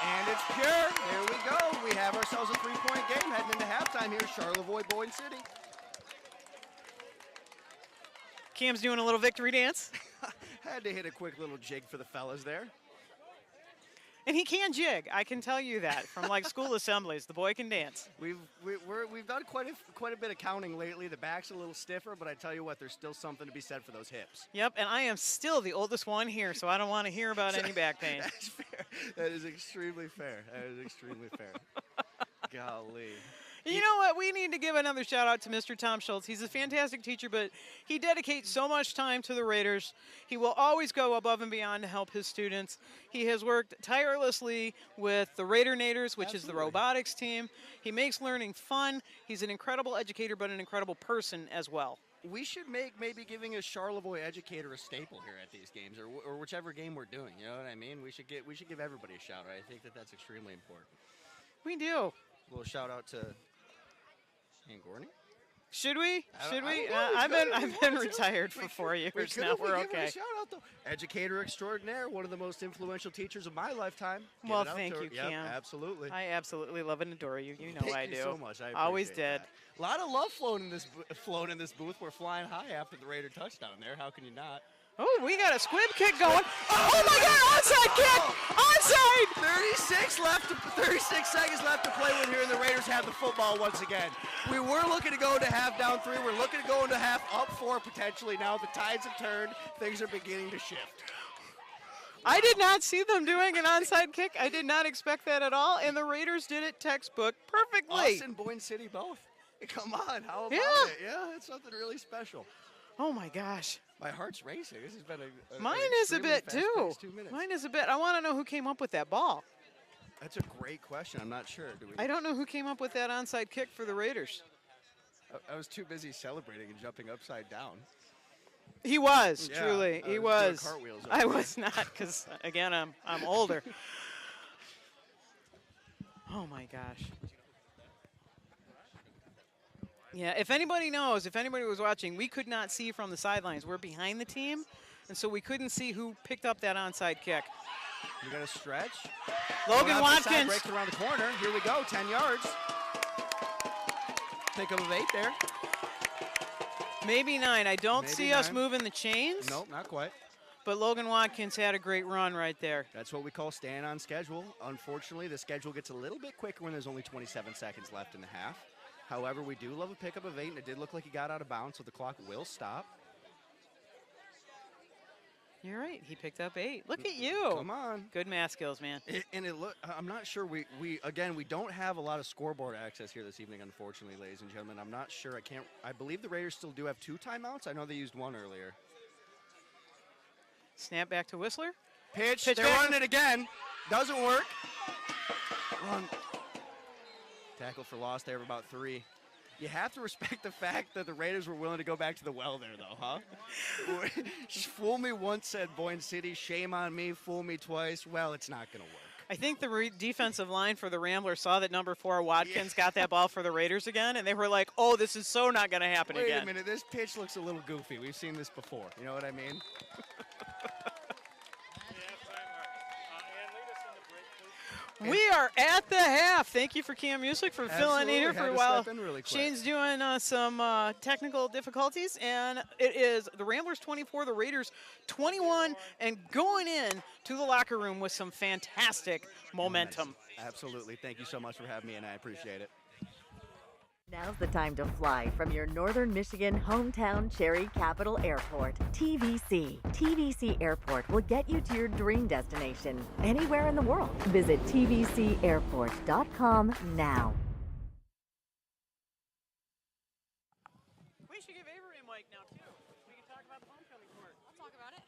Speaker 14: And it's pure. There we go. We have ourselves a 3-point game heading into halftime here, Charlevoix, Boyne City.
Speaker 2: Cam's doing a little victory dance.
Speaker 14: Had to hit a quick little jig for the fellas there.
Speaker 2: And he can jig. I can tell you that from like school assemblies. The boy can dance.
Speaker 14: We've done quite a bit of counting lately. The back's a little stiffer, but I tell you what, there's still something to be said for those hips.
Speaker 2: Yep, and I am still the oldest one here, so I don't want to hear about any back pain.
Speaker 14: That's fair. That is extremely fair. That is extremely fair. Golly.
Speaker 2: You know what? We need to give another shout out to Mr. Tom Schultz. He's a fantastic teacher, but he dedicates so much time to the Raiders. He will always go above and beyond to help his students. He has worked tirelessly with the Raidernators, which is the robotics team. He makes learning fun. He's an incredible educator, but an incredible person as well.
Speaker 14: We should make maybe giving a Charlevoix educator a staple here at these games, or whichever game we're doing. You know what I mean? We should give everybody a shout out. I think that's extremely important.
Speaker 2: We do.
Speaker 14: A little shout out to Ian Gorney.
Speaker 2: Should we? Should we?
Speaker 14: I've
Speaker 2: I've been retired for 4 years now. We're okay.
Speaker 14: Shout out though. Educator extraordinaire, one of the most influential teachers of my lifetime. Give
Speaker 2: Well,
Speaker 14: it up
Speaker 2: thank
Speaker 14: to her.
Speaker 2: you,
Speaker 14: Yep,
Speaker 2: Cam.
Speaker 14: absolutely.
Speaker 2: I absolutely love and adore you. You know
Speaker 14: Thank
Speaker 2: I
Speaker 14: you
Speaker 2: do.
Speaker 14: so much. I
Speaker 2: Always
Speaker 14: appreciate
Speaker 2: did.
Speaker 14: that. A lot of love flowing in this booth. We're flying high after the Raider touchdown there. How can you not?
Speaker 2: Oh, we got a squib kick going. Oh my God, onside kick! Onside!
Speaker 14: 36 seconds left to play with here, and the Raiders have the football once again. We were looking to go into half down 3. We're looking to go into half up 4 potentially. Now the tides have turned. Things are beginning to shift.
Speaker 2: I did not see them doing an onside kick. I did not expect that at all, and the Raiders did it textbook perfectly.
Speaker 14: Us and Boyne City both. Come on, how about it? Yeah, it's something really special.
Speaker 2: Oh my gosh.
Speaker 14: My heart's racing. This has been
Speaker 2: Mine is a bit too.
Speaker 14: 2 minutes.
Speaker 2: Mine is a bit. I want to know who came up with that ball.
Speaker 14: That's a great question. I'm not sure.
Speaker 2: I don't know who came up with that onside kick for the Raiders.
Speaker 14: I was too busy celebrating and jumping upside down.
Speaker 2: He was,
Speaker 14: Yeah,
Speaker 2: truly. He
Speaker 14: doing
Speaker 2: was.
Speaker 14: cartwheels over
Speaker 2: I
Speaker 14: there.
Speaker 2: was not, because, again, I'm older. Oh, my gosh. Yeah, if anybody knows, if anybody was watching, we could not see from the sidelines. We're behind the team, and so we couldn't see who picked up that onside kick.
Speaker 14: We got to stretch.
Speaker 2: Logan
Speaker 14: Going off the side,
Speaker 2: Watkins.
Speaker 14: breaking around the corner. Here we go, 10 yards. Pick up of 8 there.
Speaker 2: Maybe 9. I don't
Speaker 14: Maybe
Speaker 2: see us
Speaker 14: 9.
Speaker 2: moving the chains.
Speaker 14: Nope, not quite.
Speaker 2: But Logan Watkins had a great run right there.
Speaker 14: That's what we call staying on schedule. Unfortunately, the schedule gets a little bit quicker when there's only 27 seconds left in the half. However, we do love a pickup of 8, and it did look like he got out of bounds, so the clock will stop.
Speaker 2: You're right. He picked up 8. Look at you.
Speaker 14: Come on.
Speaker 2: Good math skills, man.
Speaker 14: I'm not sure. We don't have a lot of scoreboard access here this evening, unfortunately, ladies and gentlemen. I'm not sure. I believe the Raiders still do have 2 timeouts. I know they used 1 earlier.
Speaker 2: Snap back to Whistler.
Speaker 14: Pitch.
Speaker 2: Pitch
Speaker 14: They're
Speaker 2: back.
Speaker 14: running it again. Doesn't work. Run. Tackle for loss there of about 3. You have to respect the fact that the Raiders were willing to go back to the well there, though, huh? Fool me once, said Boyne City. Shame on me. Fool me twice. Well, it's not going to work.
Speaker 2: I think the defensive line for the Ramblers saw that number 4 Watkins got that ball for the Raiders again, and they were like, oh, this is so not going to happen
Speaker 14: Wait
Speaker 2: again.
Speaker 14: a minute. This pitch looks a little goofy. We've seen this before. You know what I mean?
Speaker 2: We are at the half. Thank you for Cam Music for filling in here
Speaker 14: Had
Speaker 2: for a
Speaker 14: to
Speaker 2: while.
Speaker 14: step in really quick.
Speaker 2: Shane's doing some technical difficulties, and it is the Ramblers 24, the Raiders 21, and going in to the locker room with some fantastic momentum.
Speaker 14: Absolutely. Thank you so much for having me, and I appreciate it.
Speaker 15: Now's the time to fly from your Northern Michigan hometown Cherry Capital Airport. TVC. TVC Airport will get you to your dream destination anywhere in the world. Visit tvcairport.com now.
Speaker 2: We should give Avery a mic now, too. We can talk about the homecoming court. I'll talk about it.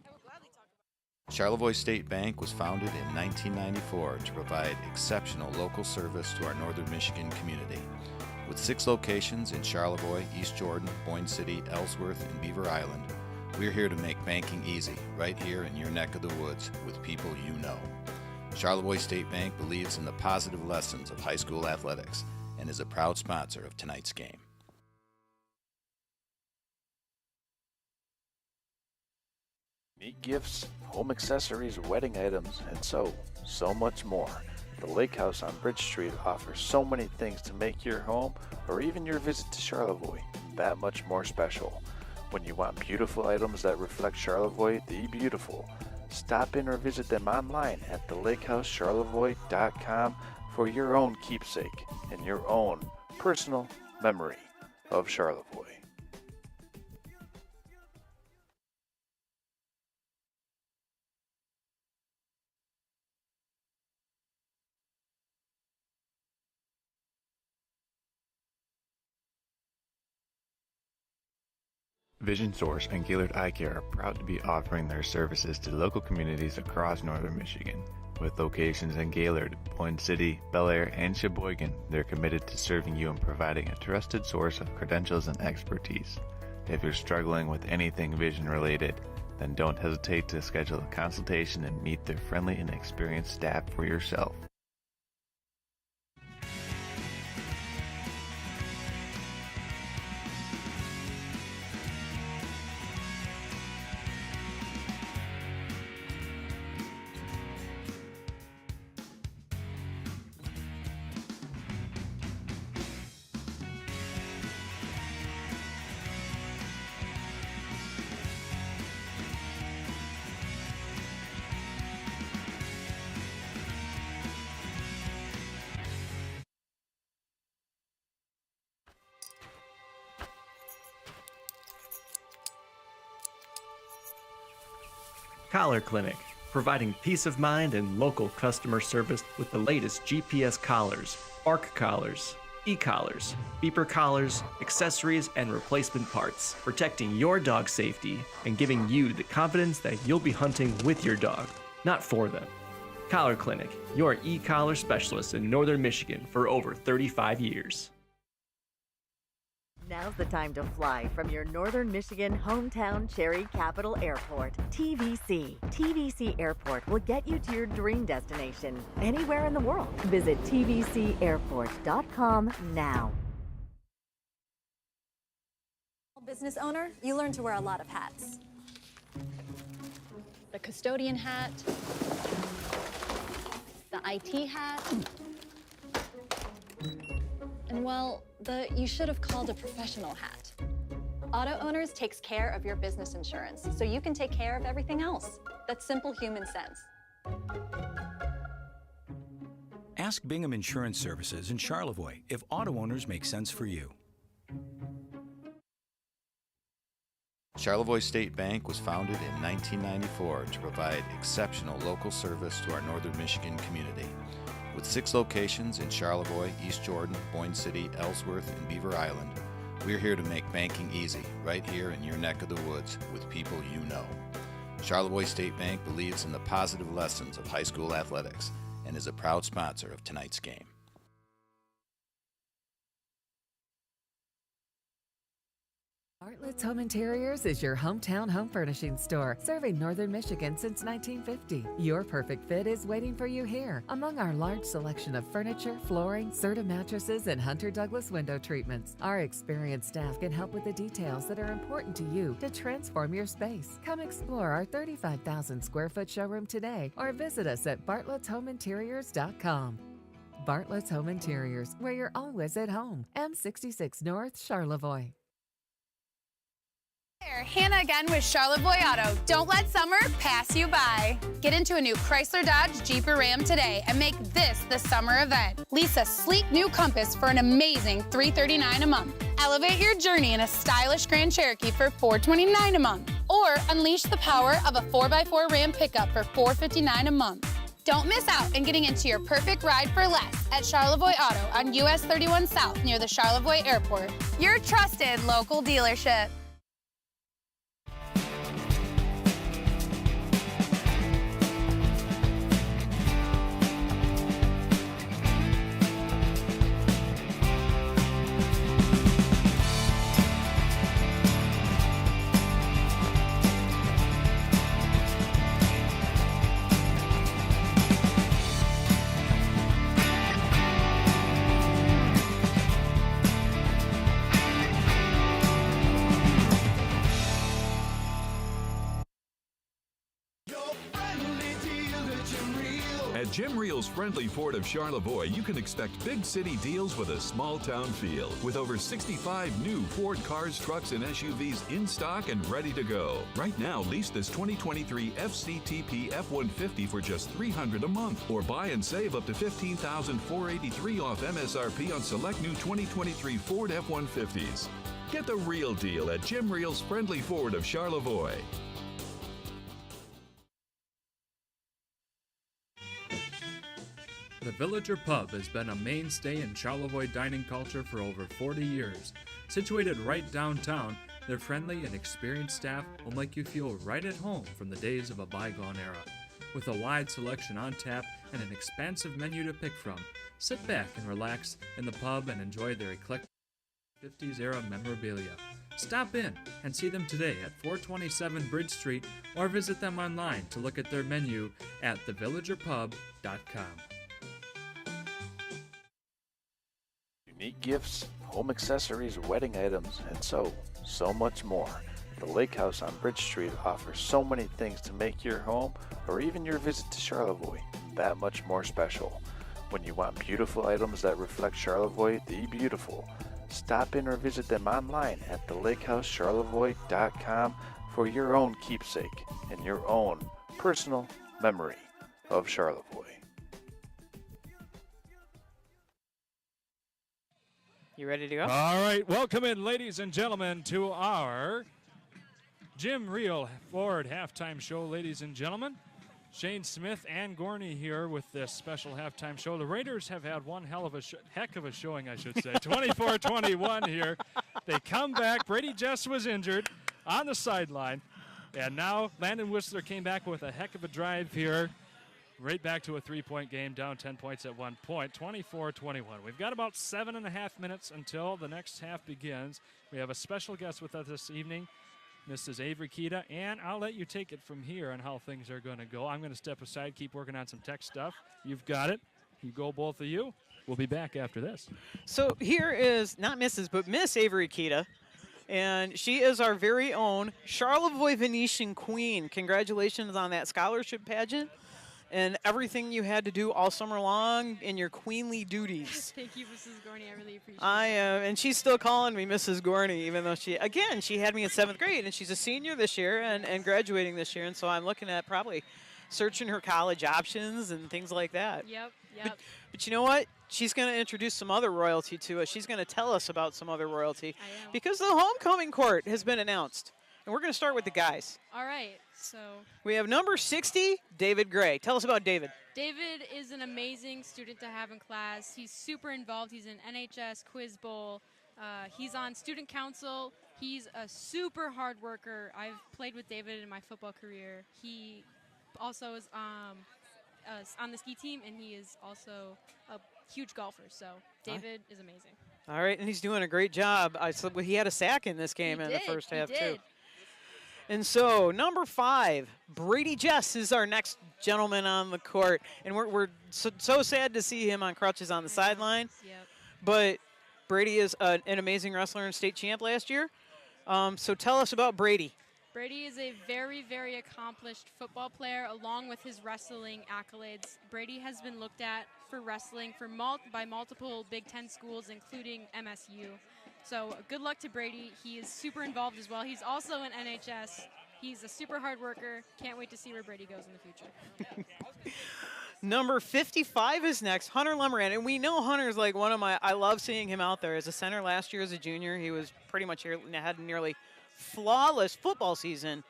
Speaker 2: I will gladly talk about it.
Speaker 13: Charlevoix State Bank was founded in 1994 to provide exceptional local service to our Northern Michigan community. With 6 locations in Charlevoix, East Jordan, Boyne City, Ellsworth, and Beaver Island, we're here to make banking easy, right here in your neck of the woods, with people you know. Charlevoix State Bank believes in the positive lessons of high school athletics and is a proud sponsor of tonight's game.
Speaker 16: Meat gifts, home accessories, wedding items, and so much more. The Lake House on Bridge Street offers so many things to make your home or even your visit to Charlevoix that much more special. When you want beautiful items that reflect Charlevoix the beautiful, stop in or visit them online at thelakehouseCharlevoix.com for your own keepsake and your own personal memory of Charlevoix.
Speaker 7: Vision Source and Gaylord Eye Care are proud to be offering their services to local communities across northern Michigan. With locations in Gaylord, Boyne City, Bel Air, and Sheboygan, they're committed to serving you and providing a trusted source of credentials and expertise. If you're struggling with anything vision related, then don't hesitate to schedule a consultation and meet their friendly and experienced staff for yourself.
Speaker 9: Collar Clinic, providing peace of mind and local customer service with the latest GPS collars, bark collars, e-collars, beeper collars, accessories, and replacement parts, protecting your dog's safety and giving you the confidence that you'll be hunting with your dog, not for them. Collar Clinic, your e-collar specialist in Northern Michigan for over 35 years.
Speaker 15: Now's the time to fly from your Northern Michigan hometown Cherry Capital Airport. TVC. TVC Airport will get you to your dream destination anywhere in the world. Visit tvcairport.com now.
Speaker 11: Business owner, you learn to wear a lot of hats. The custodian hat, the IT hat, and well, you should have called a professional hat. Auto Owners takes care of your business insurance, so you can take care of everything else. That's simple human sense.
Speaker 12: Ask Bingham Insurance Services in Charlevoix if auto owners make sense for you.
Speaker 13: Charlevoix State Bank was founded in 1994 to provide exceptional local service to our Northern Michigan community. With 6 locations in Charlevoix, East Jordan, Boyne City, Ellsworth, and Beaver Island, we're here to make banking easy, right here in your neck of the woods with people you know. Charlevoix State Bank believes in the positive lessons of high school athletics and is a proud sponsor of tonight's game.
Speaker 8: Bartlett's Home Interiors is your hometown home furnishing store, serving Northern Michigan since 1950. Your perfect fit is waiting for you here. Among our large selection of furniture, flooring, Serta mattresses, and Hunter Douglas window treatments, our experienced staff can help with the details that are important to you to transform your space. Come explore our 35,000 square foot showroom today or visit us at bartlettshomeinteriors.com. Bartlett's Home Interiors, where you're always at home. M66 North, Charlevoix.
Speaker 10: Hannah again with Charlevoix Auto. Don't let summer pass you by. Get into a new Chrysler, Dodge, Jeep, or Ram today and make this the summer event. Lease a sleek new Compass for an amazing $339 a month. Elevate your journey in a stylish Grand Cherokee for $429 a month. Or unleash the power of a 4x4 Ram pickup for $459 a month. Don't miss out on getting into your perfect ride for less at Charlevoix Auto on US 31 South near the Charlevoix Airport. Your trusted local dealership.
Speaker 17: Jim Reel's Friendly Ford of Charlevoix, you can expect big city deals with a small town feel. With over 65 new Ford cars, trucks, and SUVs in stock and ready to go. Right now, lease this 2023 FCTP F-150 for just $300 a month. Or buy and save up to $15,483 off MSRP on select new 2023 Ford F-150s. Get the real deal at Jim Reel's Friendly Ford of Charlevoix.
Speaker 18: The Villager Pub has been a mainstay in Charlevoix dining culture for over 40 years. Situated right downtown, their friendly and experienced staff will make you feel right at home from the days of a bygone era. With a wide selection on tap and an expansive menu to pick from, sit back and relax in the pub and enjoy their eclectic 50s era memorabilia. Stop in and see them today at 427 Bridge Street or visit them online to look at their menu at thevillagerpub.com.
Speaker 16: Unique gifts, home accessories, wedding items, and so much more. The Lake House on Bridge Street offers so many things to make your home or even your visit to Charlevoix that much more special. When you want beautiful items that reflect Charlevoix the beautiful, stop in or visit them online at thelakehouseCharlevoix.com for your own keepsake and your own personal memory of Charlevoix.
Speaker 2: You ready to go?
Speaker 1: All right, welcome in, ladies and gentlemen, to our Jim Reel Ford halftime show, ladies and gentlemen. Shane Smith and Gorney here with this special halftime show. The Raiders have had one heck of a showing, I should say. 24-21 here. They come back. Brady Jess was injured on the sideline. And now Landon Whistler came back with a heck of a drive here. Right back to a 3-point game, down 10 points at one point, 24-21. We've got about 7.5 minutes until the next half begins. We have a special guest with us this evening, Mrs. Avery Kita, and I'll let you take it from here on how things are going to go. I'm going to step aside, keep working on some tech stuff. You've got it. You go, both of you. We'll be back after this.
Speaker 2: So here is not Mrs., but Miss Avery Kita, and she is our very own Charlevoix Venetian Queen. Congratulations on that scholarship pageant and everything you had to do all summer long in your queenly duties.
Speaker 19: Thank you, Mrs. Gorney. I really appreciate it.
Speaker 2: I am, and she's still calling me Mrs. Gorney, even though she had me in 7th grade, and she's a senior this year and graduating this year, and so I'm looking at probably searching her college options and things like that.
Speaker 19: Yep.
Speaker 2: But you know what? She's going to introduce some other royalty to us. She's going to tell us about some other royalty because the homecoming court has been announced, and we're going to start with the guys.
Speaker 19: All right. So
Speaker 2: we have number 60, David Gray. Tell us about David.
Speaker 19: David is an amazing student to have in class. He's super involved. He's in NHS, Quiz Bowl. He's on student council. He's a super hard worker. I've played with David in my football career. He also is on the ski team, and he is also a huge golfer. So David is amazing.
Speaker 2: All right, and he's doing a great job. He had a sack in this game in the first half, too. And so, number 5, Brady Jess is our next gentleman on the court. And we're so sad to see him on crutches on the sideline.
Speaker 19: Yep.
Speaker 2: But Brady is an amazing wrestler and state champ last year. So tell us about Brady.
Speaker 19: Brady is a very, very accomplished football player along with his wrestling accolades. Brady has been looked at for wrestling by multiple Big Ten schools, including MSU. So good luck to Brady. He is super involved as well. He's also in NHS. He's a super hard worker. Can't wait to see where Brady goes in the future.
Speaker 2: Number 55 is next, Hunter Lemoran. And we know Hunter's like one of I love seeing him out there. As a center last year as a junior, he was pretty much had a nearly flawless football season.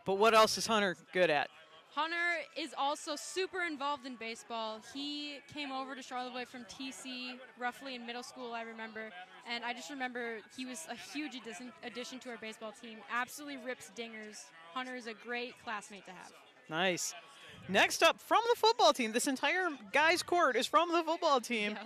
Speaker 2: But what else is Hunter good at?
Speaker 19: Hunter is also super involved in baseball. He came over to Charlevoix from TC roughly in middle school, I remember. And I just remember he was a huge addition to our baseball team. Absolutely rips dingers. Hunter is a great classmate to have.
Speaker 2: Nice. Next up, from the football team, this entire guys' court is from the football team,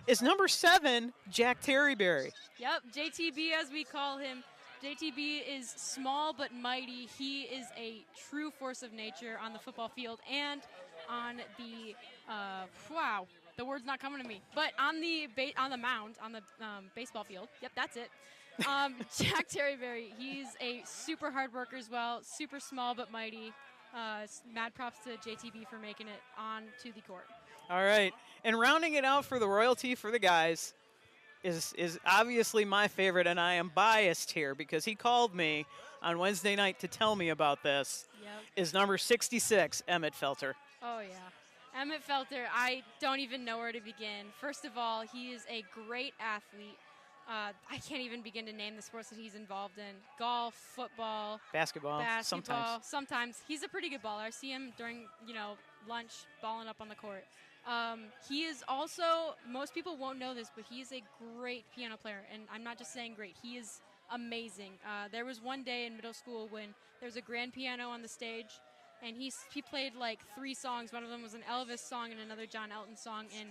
Speaker 2: is number 7, Jack Terryberry.
Speaker 19: Yep, JTB as we call him. JTB is small but mighty. He is a true force of nature on the football field and on the the word's not coming to me. But on the mound, on the baseball field. Yep, that's it. Jack Terryberry, he's a super hard worker as well. Super small but mighty. Mad props to JTB for making it onto the court.
Speaker 2: All right, and rounding it out for the royalty for the guys is obviously my favorite, and I am biased here because he called me on Wednesday night to tell me about this, is number 66, Emmett Felter.
Speaker 19: Oh, yeah. Emmett Felter, I don't even know where to begin. First of all, he is a great athlete. I can't even begin to name the sports that he's involved in. Golf, football.
Speaker 2: Basketball,
Speaker 19: sometimes. He's a pretty good baller. I see him during, lunch balling up on the court. He is also, most people won't know this, but he is a great piano player. And I'm not just saying great. He is amazing. There was one day in middle school when there was a grand piano on the stage, and he played like 3 songs. One of them was an Elvis song and another John Elton song, and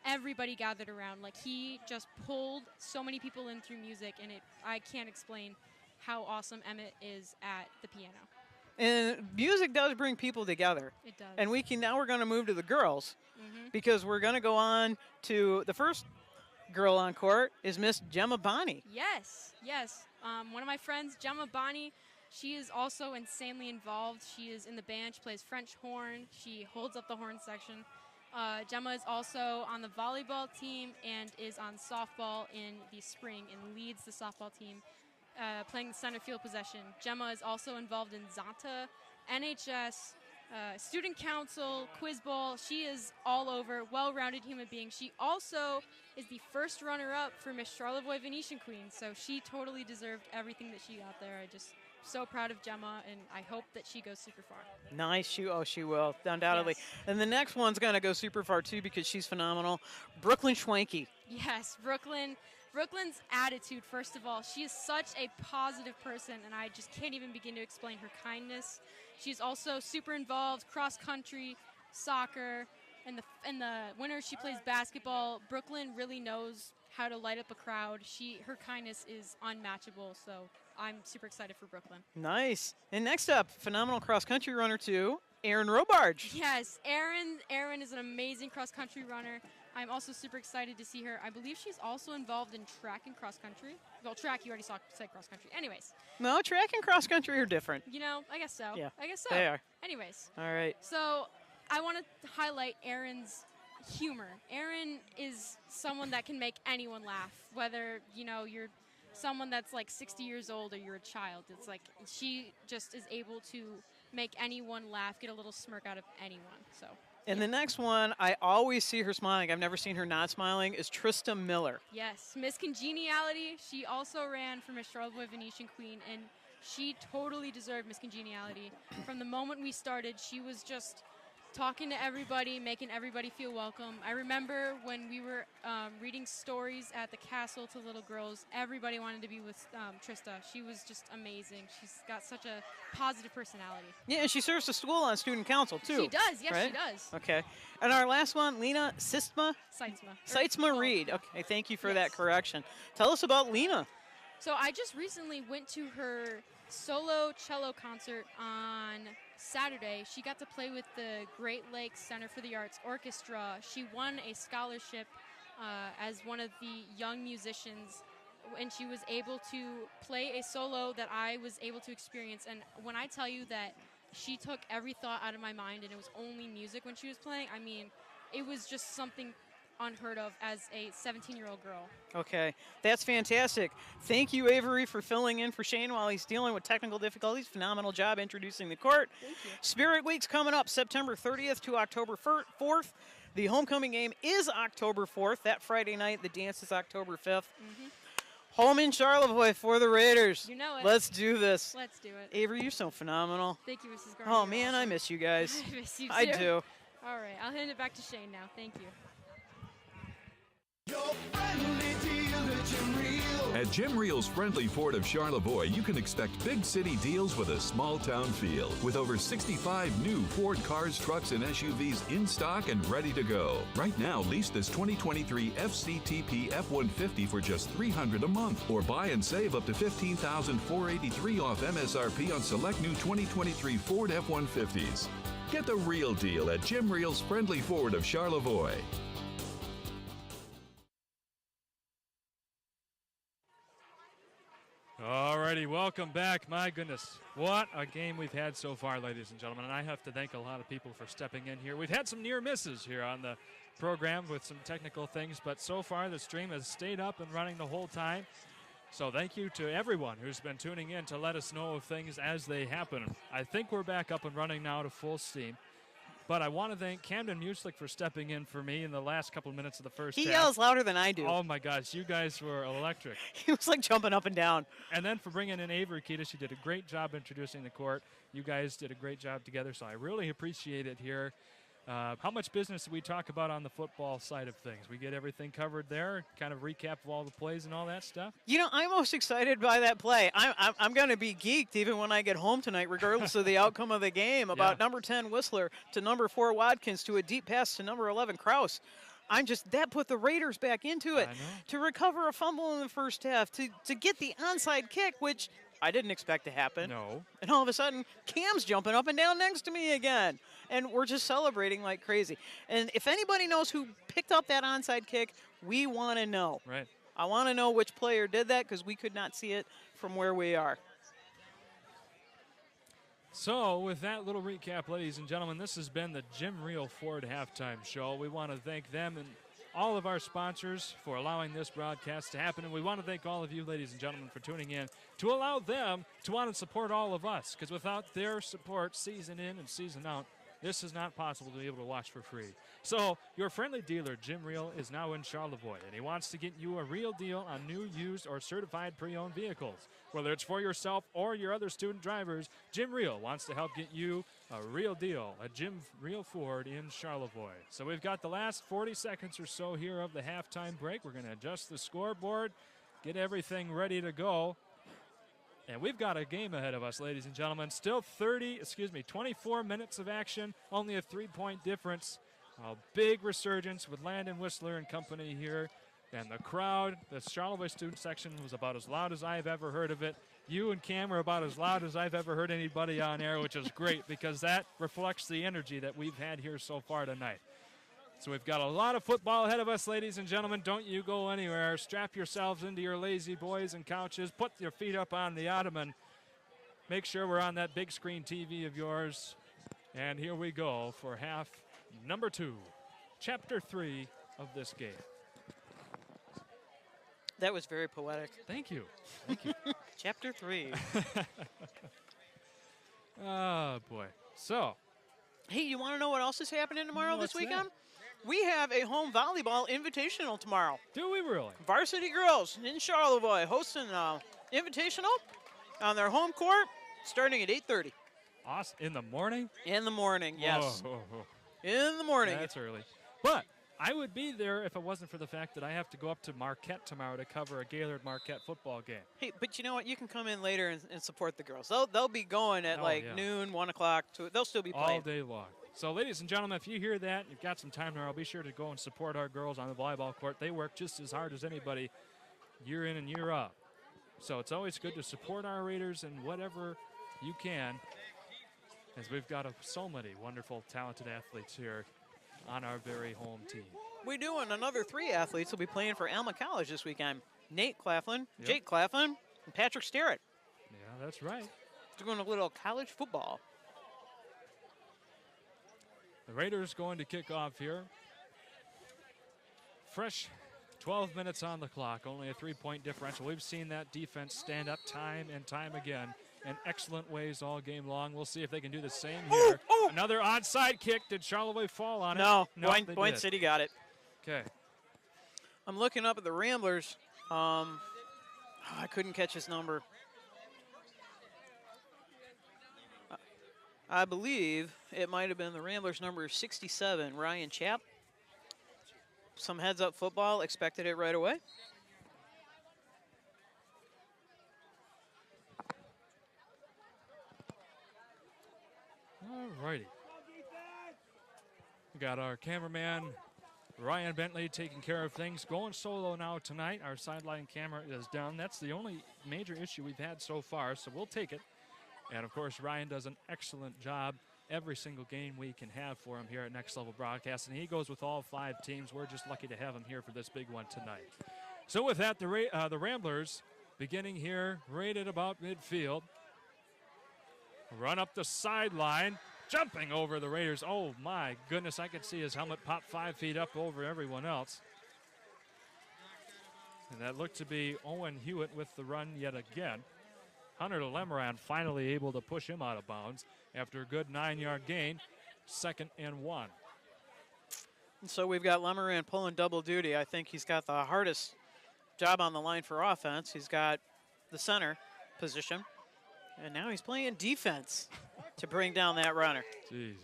Speaker 19: everybody gathered around. Like, he just pulled so many people in through music, and I can't explain how awesome Emmett is at the piano.
Speaker 2: And music does bring people together.
Speaker 19: It does.
Speaker 2: And we're going to move to the girls because we're going to go on to the first girl on court is Miss Gemma Bonney.
Speaker 19: Yes. One of my friends, Gemma Bonney, she is also insanely involved. She is in the band. She plays French horn. She holds up the horn section. Gemma is also on the volleyball team and is on softball in the spring and leads the softball team, playing the center field possession. Gemma is also involved in Zonta, NHS, student council, quiz bowl. She is all over, well-rounded human being. She also is the first runner-up for Miss Charlevoix Venetian Queen, so she totally deserved everything that she got there.
Speaker 20: so proud of Gemma, and I hope that she goes super far.
Speaker 2: Nice. She will, undoubtedly.
Speaker 20: Yes.
Speaker 2: And the next one's going to go super far, too, because she's phenomenal. Brooklyn Schwenke.
Speaker 20: Yes, Brooklyn's attitude, first of all, she is such a positive person, and I just can't even begin to explain her kindness. She's also super involved, cross-country, soccer, and the winter she plays basketball. Brooklyn really knows how to light up a crowd. Her kindness is unmatchable, so I'm super excited for Brooklyn.
Speaker 2: Nice. And next up, phenomenal cross-country runner, too, Erin Robarge.
Speaker 20: Yes, Erin is an amazing cross-country runner. I'm also super excited to see her. I believe she's also involved in track and cross-country. Well, track, you already said cross-country. Anyways.
Speaker 2: No, track and cross-country are different.
Speaker 20: You know, I guess so.
Speaker 2: Yeah,
Speaker 20: I guess so.
Speaker 2: they are.
Speaker 20: Anyways.
Speaker 2: All right.
Speaker 20: So I want to highlight Erin's humor. Erin is someone that can make anyone laugh, whether, you're someone that's like 60 years old or you're a child. It's like she just is able to make anyone laugh, get a little smirk out of anyone. So.
Speaker 2: And the next one, I always see her smiling. I've never seen her not smiling, is Trista Miller.
Speaker 20: Yes, Miss Congeniality. She also ran for Miss Charlevoix Venetian Queen, and she totally deserved Miss Congeniality. From the moment we started, she was just talking to everybody, making everybody feel welcome. I remember when we were reading stories at the castle to little girls, everybody wanted to be with Trista. She was just amazing. She's got such a positive personality.
Speaker 2: Yeah, and she serves the school on student council, too.
Speaker 20: She does, yes,
Speaker 2: right?
Speaker 20: she does.
Speaker 2: Okay. And our last one, Lena Seitzma Reed. Okay, thank you for that correction. Tell us about Lena.
Speaker 20: So I just recently went to her solo cello concert on Saturday. She got to play with the Great Lakes Center for the Arts Orchestra. She won a scholarship as one of the young musicians, and she was able to play a solo that I was able to experience. And when I tell you that she took every thought out of my mind and it was only music when she was playing, I mean, it was just something unheard of as a 17-year-old girl.
Speaker 2: Okay, that's fantastic. Thank you, Avery, for filling in for Shane while he's dealing with technical difficulties. Phenomenal job introducing the court.
Speaker 20: Thank you.
Speaker 2: Spirit Week's coming up September 30th to October 4th. The homecoming game is October 4th. That Friday night, the dance is October 5th. Home in Charlevoix for the Raiders.
Speaker 20: You know it.
Speaker 2: Let's do this.
Speaker 20: Let's do it.
Speaker 2: Avery, you're so phenomenal.
Speaker 20: Thank you, Mrs. Garner.
Speaker 2: Oh, man, I miss you guys.
Speaker 20: I miss you, too.
Speaker 2: I do.
Speaker 20: All right, I'll hand it back to Shane now. Thank you.
Speaker 17: At Jim Reel's Friendly Ford of Charlevoix, you can expect big city deals with a small town feel. With over 65 new Ford cars, trucks, and SUVs in stock and ready to go. Right now, lease this 2023 FCTP F-150 for just $300 a month. Or buy and save up to $15,483 off MSRP on select new 2023 Ford F-150s. Get the real deal at Jim Reel's Friendly Ford of Charlevoix.
Speaker 1: Alrighty, welcome back. My goodness, what a game we've had so far, ladies and gentlemen. And I have to thank a lot of people for stepping in here. We've had some near misses here on the program with some technical things, but so far the stream has stayed up and running the whole time. So thank you to everyone who's been tuning in to let us know of things as they happen. I think we're back up and running now to full steam. But I want to thank Camden Muslick for stepping in for me in the last couple of minutes of the first half.
Speaker 2: He yells louder than I do.
Speaker 1: Oh, my gosh. You guys were electric.
Speaker 2: He was like jumping up and down.
Speaker 1: And then for bringing in Avery Kiedis, you did a great job introducing the court. You guys did a great job together, so I really appreciate it here. How much business do we talk about on the football side of things? We get everything covered there, kind of recap of all the plays and all that stuff?
Speaker 2: You know, I'm most excited by that play. I'm going to be geeked even when I get home tonight, regardless of the outcome of the game, about number 10 Whistler to number 4 Watkins to a deep pass to number 11 Kraus. That put the Raiders back into it. To recover a fumble in the first half, to get the onside kick, which I didn't expect to happen.
Speaker 1: No.
Speaker 2: And all of a sudden, Cam's jumping up and down next to me again. And we're just celebrating like crazy. And if anybody knows who picked up that onside kick, we want to know.
Speaker 1: Right.
Speaker 2: I want to know which player did that because we could not see it from where we are.
Speaker 1: So, with that little recap, ladies and gentlemen, this has been the Jim Reel Ford Halftime Show. We want to thank them and all of our sponsors for allowing this broadcast to happen. And we want to thank all of you, ladies and gentlemen, for tuning in to allow them to want to support all of us. Because without their support, season in and season out, this is not possible to be able to watch for free. So your friendly dealer, Jim Reel, is now in Charlevoix, and he wants to get you a real deal on new, used, or certified pre-owned vehicles. Whether it's for yourself or your other student drivers, Jim Reel wants to help get you a real deal at Jim Reel Ford in Charlevoix. So we've got the last 40 seconds or so here of the halftime break. We're going to adjust the scoreboard, get everything ready to go. And we've got a game ahead of us, ladies and gentlemen. Still 24 minutes of action, only a 3-point difference. A big resurgence with Landon Whistler and company here. And the crowd, the Charlevoix student section, was about as loud as I've ever heard of it. You and Cam are about as loud as I've ever heard anybody on air, which is great because that reflects the energy that we've had here so far tonight. So we've got a lot of football ahead of us, ladies and gentlemen. Don't you go anywhere. Strap yourselves into your lazy boys and couches. Put your feet up on the ottoman. Make sure we're on that big screen TV of yours. And here we go for half number 2, chapter 3 of this game.
Speaker 2: That was very poetic.
Speaker 1: Thank you. Thank you.
Speaker 2: Chapter 3.
Speaker 1: Oh, boy. So.
Speaker 2: Hey, you want to know what else is happening tomorrow
Speaker 1: What's
Speaker 2: this weekend?
Speaker 1: that?
Speaker 2: We have a home volleyball invitational tomorrow.
Speaker 1: Do we really?
Speaker 2: Varsity girls in Charlevoix hosting an invitational on their home court starting at 8:30.
Speaker 1: Awesome. In the morning?
Speaker 2: In the morning, yes.
Speaker 1: Whoa.
Speaker 2: In the morning.
Speaker 1: That's early. But I would be there if it wasn't for the fact that I have to go up to Marquette tomorrow to cover a Gaylord-Marquette football game.
Speaker 2: Hey, but you know what? You can come in later and support the girls. They'll be going at noon, 1 o'clock. They'll still be playing.
Speaker 1: All day long. So, ladies and gentlemen, if you hear that, you've got some time tomorrow, be sure to go and support our girls on the volleyball court. They work just as hard as anybody year in and year out. So it's always good to support our Raiders in whatever you can, as we've got so many wonderful, talented athletes here on our very home team.
Speaker 2: We do, and another 3 athletes will be playing for Alma College this weekend. Nate Claflin, Jake Claflin, and Patrick Sterrett.
Speaker 1: Yeah, that's right.
Speaker 2: Doing a little college football.
Speaker 1: The Raiders going to kick off here. Fresh 12 minutes on the clock, only a 3-point differential. We've seen that defense stand up time and time again in excellent ways all game long. We'll see if they can do the same here. Another onside kick. Did Charlevoix fall on it?
Speaker 2: No,
Speaker 1: they
Speaker 2: Boyne
Speaker 1: did.
Speaker 2: City got it.
Speaker 1: Okay.
Speaker 2: I'm looking up at the Ramblers. I couldn't catch his number. I believe it might have been the Ramblers number 67, Ryan Chapp. Some heads-up football, expected it right away.
Speaker 1: All righty. We got our cameraman, Ryan Bentley, taking care of things. Going solo now tonight. Our sideline camera is down. That's the only major issue we've had so far, so we'll take it. And, of course, Ryan does an excellent job every single game we can have for him here at Next Level Broadcast. And he goes with all 5 teams. We're just lucky to have him here for this big one tonight. So with that, the Ramblers beginning here right at about midfield. Run up the sideline, jumping over the Raiders. Oh, my goodness, I could see his helmet pop 5 feet up over everyone else. And that looked to be Owen Hewitt with the run yet again. Hunter Lemoran finally able to push him out of bounds after a good 9-yard gain. 2nd and 1.
Speaker 2: And so we've got Lemoran pulling double duty. I think he's got the hardest job on the line for offense. He's got the center position, and now he's playing defense to bring down that runner.
Speaker 1: Jeez,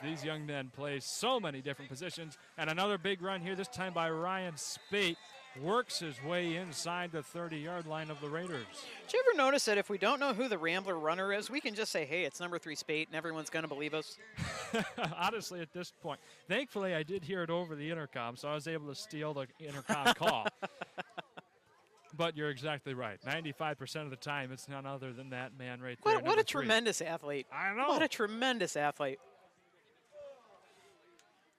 Speaker 1: these young men play so many different positions. And another big run here, this time by Ryan Spate. Works his way inside the 30-yard line of the Raiders.
Speaker 2: Did you ever notice that if we don't know who the Rambler runner is, we can just say, hey, it's number 3 Spate, and everyone's going to believe us?
Speaker 1: Honestly, at this point. Thankfully, I did hear it over the intercom, so I was able to steal the intercom call. But you're exactly right. 95% of the time, it's none other than that man right there.
Speaker 2: What a tremendous athlete.
Speaker 1: I know.
Speaker 2: What a tremendous athlete.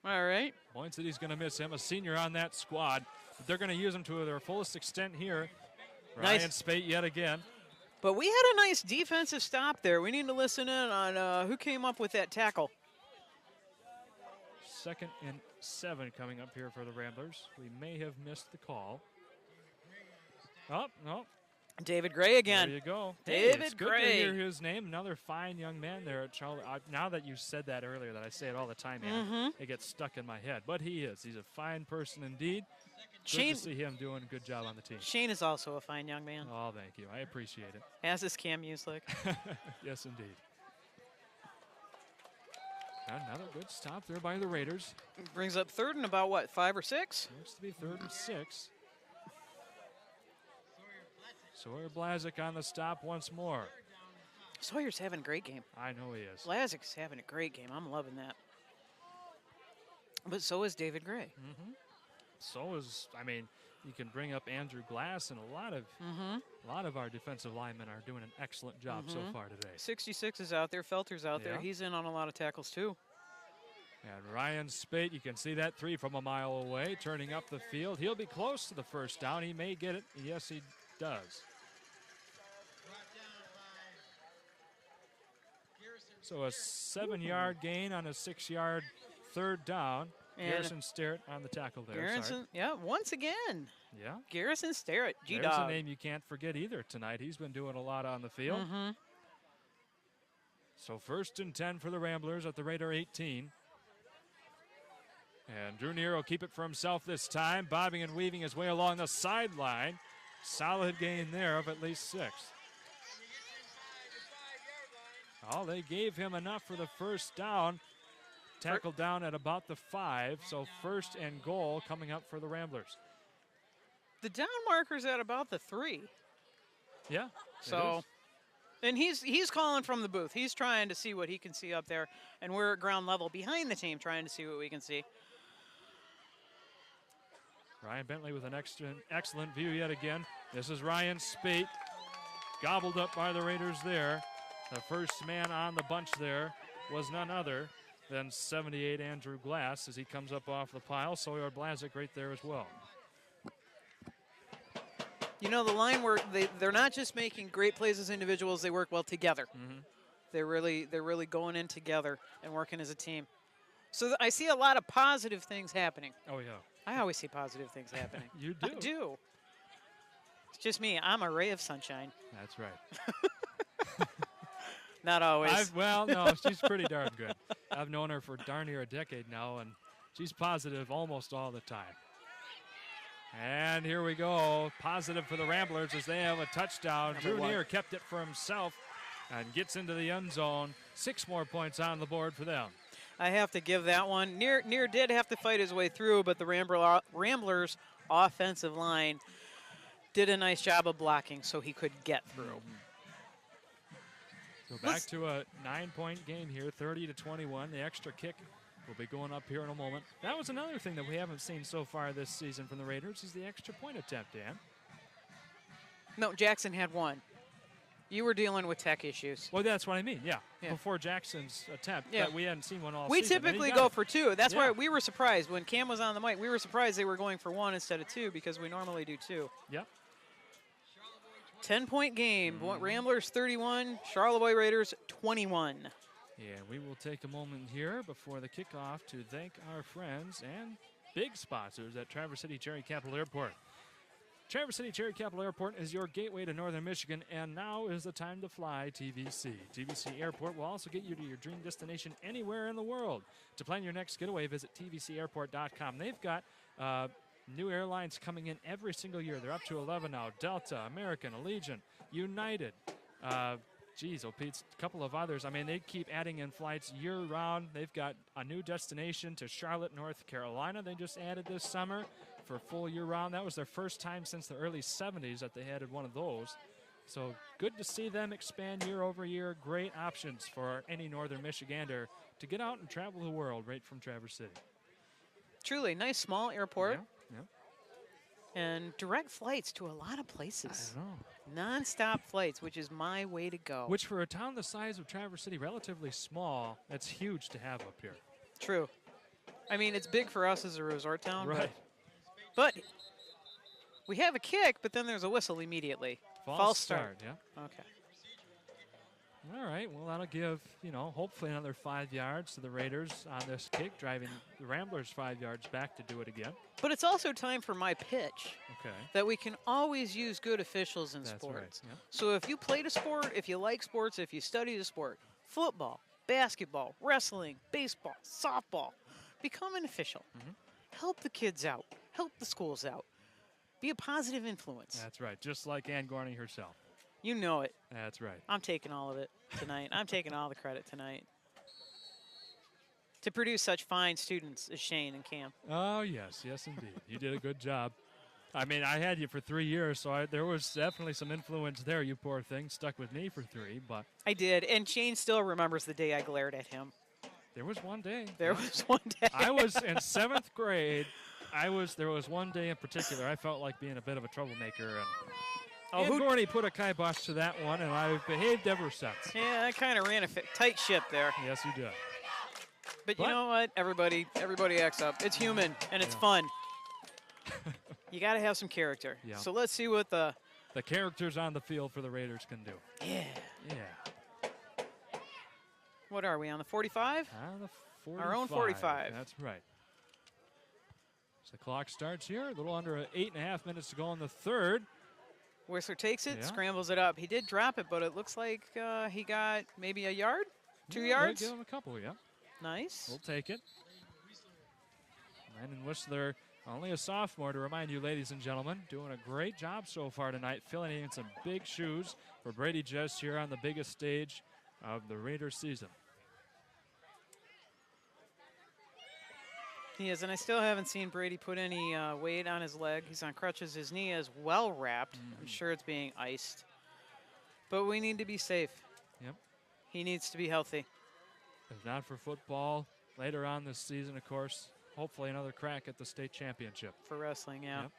Speaker 2: All right.
Speaker 1: Boyne City's going to miss him, a senior on that squad. But they're going to use him to their fullest extent here.
Speaker 2: Nice.
Speaker 1: Ryan Spate yet again.
Speaker 2: But we had a nice defensive stop there. We need to listen in on who came up with that tackle.
Speaker 1: 2nd and 7 coming up here for the Ramblers. We may have missed the call. Oh, no.
Speaker 2: David Gray again.
Speaker 1: There you go.
Speaker 2: David
Speaker 1: it's
Speaker 2: Gray.
Speaker 1: Good to hear his name. Another fine young man there at Charlevoix. Now that you said that earlier, that I say it all the time, man, it gets stuck in my head. But he is. He's a fine person indeed. Good to see him doing a good job on the team.
Speaker 2: Shane is also a fine young man.
Speaker 1: Oh, thank you. I appreciate it.
Speaker 2: As is Cam Muslick.
Speaker 1: Yes, indeed. Another good stop there by the Raiders.
Speaker 2: Brings up third and about, what, 5 or 6?
Speaker 1: Looks to be 3rd and 6. Sawyer Blazik on the stop once more.
Speaker 2: Sawyer's having a great game.
Speaker 1: I know he is.
Speaker 2: Blazik's having a great game. I'm loving that. But so is David Gray.
Speaker 1: So is, I mean, you can bring up Andrew Glass, and a lot of our defensive linemen are doing an excellent job so far today.
Speaker 2: 66 is out there. Felter's out there. He's in on a lot of tackles, too.
Speaker 1: And Ryan Spate, you can see that 3 from a mile away, turning up the field. He'll be close to the first down. He may get it. Yes, he does. So a 7-yard gain on a 6-yard 3rd down. And Garrison Sterrett on the tackle there.
Speaker 2: Garrison, yeah, once again.
Speaker 1: Yeah.
Speaker 2: Garrison Sterrett,
Speaker 1: There's a name you can't forget either tonight. He's been doing a lot on the field. So 1st and 10 for the Ramblers at the Raider 18. And Drew Neer will keep it for himself this time, bobbing and weaving his way along the sideline. Solid gain there of at least 6. Oh, they gave him enough for the first down. Tackled down at about the 5, so 1st and goal coming up for the Ramblers.
Speaker 2: The down marker's at about the 3.
Speaker 1: Yeah.
Speaker 2: So, and he's calling from the booth. He's trying to see what he can see up there, and we're at ground level behind the team trying to see what we can see.
Speaker 1: Ryan Bentley with an excellent view yet again. This is Ryan Spate, gobbled up by the Raiders there. The first man on the bunch there was none other than 78 Andrew Glass as he comes up off the pile. Sawyer Blazik right there as well.
Speaker 2: You know, the line work, they're not just making great plays as individuals, they work well together. They're really going in together and working as a team. So I see a lot of positive things happening.
Speaker 1: Oh, yeah.
Speaker 2: I always see positive things happening.
Speaker 1: You do?
Speaker 2: I do. It's just me. I'm a ray of sunshine.
Speaker 1: That's right.
Speaker 2: Not always.
Speaker 1: Well, no, she's pretty darn good. I've known her for darn near a decade now, and she's positive almost all the time. And here we go. Positive for the Ramblers as they have a touchdown. Drew Neer kept it for himself and gets into the end zone. 6 more points on the board for them.
Speaker 2: I have to give that one. Neer did have to fight his way through, but the Ramblers' offensive line did a nice job of blocking so he could get through.
Speaker 1: So back to a 9-point game here, 30-21. The extra kick will be going up here in a moment. That was another thing that we haven't seen so far this season from the Raiders is the extra point attempt, Dan.
Speaker 2: No, Jackson had 1. You were dealing with tech issues.
Speaker 1: Well, that's what I mean, yeah. Before Jackson's attempt, that we hadn't seen one all
Speaker 2: we
Speaker 1: season.
Speaker 2: We typically go for 2. That's why we were surprised. When Cam was on the mic, we were surprised they were going for 1 instead of 2 because we normally do 2.
Speaker 1: Yep.
Speaker 2: 10-point game. Ramblers 31, Charlevoix Raiders 21.
Speaker 1: Yeah, we will take a moment here before the kickoff to thank our friends and big sponsors at Traverse City Cherry Capital Airport. Traverse City Cherry Capital Airport is your gateway to northern Michigan, and now is the time to fly TVC. TVC Airport will also get you to your dream destination anywhere in the world. To plan your next getaway, visit tvcairport.com. They've got new airlines coming in every single year. They're up to 11 now. Delta, American, Allegiant, United. Geez, oh, Pete, a couple of others. I mean, they keep adding in flights year-round. They've got a new destination to Charlotte, North Carolina. They just added this summer for full year-round. That was their first time since the early 70s that they added one of those. So good to see them expand year over year. Great options for any northern Michigander to get out and travel the world right from Traverse City.
Speaker 2: Truly, nice small airport.
Speaker 1: Yeah.
Speaker 2: And direct flights to a lot of places.
Speaker 1: I know.
Speaker 2: Non-stop flights, which is my way to go.
Speaker 1: Which for a town the size of Traverse City, relatively small, that's huge to have up here.
Speaker 2: True. I mean, it's big for us as a resort town.
Speaker 1: Right.
Speaker 2: But we have a kick, but then there's a whistle immediately.
Speaker 1: False start, yeah.
Speaker 2: Okay.
Speaker 1: All right, well, that'll give, hopefully another 5 yards to the Raiders on this kick, driving the Ramblers 5 yards back to do it again.
Speaker 2: But it's also time for my pitch.
Speaker 1: Okay.
Speaker 2: That we can always use good officials in
Speaker 1: That's
Speaker 2: sports.
Speaker 1: right, yep.
Speaker 2: So if you played a sport, if you like sports, if you studied a sport, football, basketball, wrestling, baseball, softball, become an official. Help the kids out. Help the schools out. Be a positive influence.
Speaker 1: That's right, just like Ann Gorney herself.
Speaker 2: You know it.
Speaker 1: That's right.
Speaker 2: I'm taking all of it tonight. I'm taking all the credit tonight. To produce such fine students as Shane and Cam.
Speaker 1: Oh, yes, indeed. You did a good job. I mean, I had you for 3 years, so there was definitely some influence there, you poor thing. Stuck with me for 3, but...
Speaker 2: I did, and Shane still remembers the day I glared at him.
Speaker 1: There was one day.
Speaker 2: There was one day.
Speaker 1: I was in 7th grade. There was one day in particular I felt like being a bit of a troublemaker, and Ann Gorney put a kibosh to that one, and I've behaved ever since.
Speaker 2: Yeah, I kind of ran a tight ship there.
Speaker 1: Yes, you did.
Speaker 2: But you know what? Everybody acts up. It's human, and it's fun. You got to have some character.
Speaker 1: Yeah.
Speaker 2: So let's see what the
Speaker 1: characters on the field for the Raiders can do.
Speaker 2: Yeah.
Speaker 1: Yeah.
Speaker 2: What are we, on the 45?
Speaker 1: On the 45.
Speaker 2: Our own 45.
Speaker 1: That's right. So the clock starts here. A little under 8.5 minutes to go in the third.
Speaker 2: Whistler takes it,
Speaker 1: Yeah.
Speaker 2: scrambles it up. He did drop it, but it looks like he got maybe a yard? 2 yards?
Speaker 1: Give him a couple, yeah.
Speaker 2: Nice.
Speaker 1: We'll take it. Landon Whistler, only a sophomore, to remind you, ladies and gentlemen, doing a great job so far tonight, filling in some big shoes for Brady Just here on the biggest stage of the Raiders season.
Speaker 2: He is, and I still haven't seen Brady put any weight on his leg. He's on crutches. His knee is well wrapped. I'm sure it's being iced. But we need to be safe.
Speaker 1: Yep.
Speaker 2: He needs to be healthy.
Speaker 1: If not for football, later on this season, of course, hopefully another crack at the state championship.
Speaker 2: For wrestling, yeah.
Speaker 1: Yep.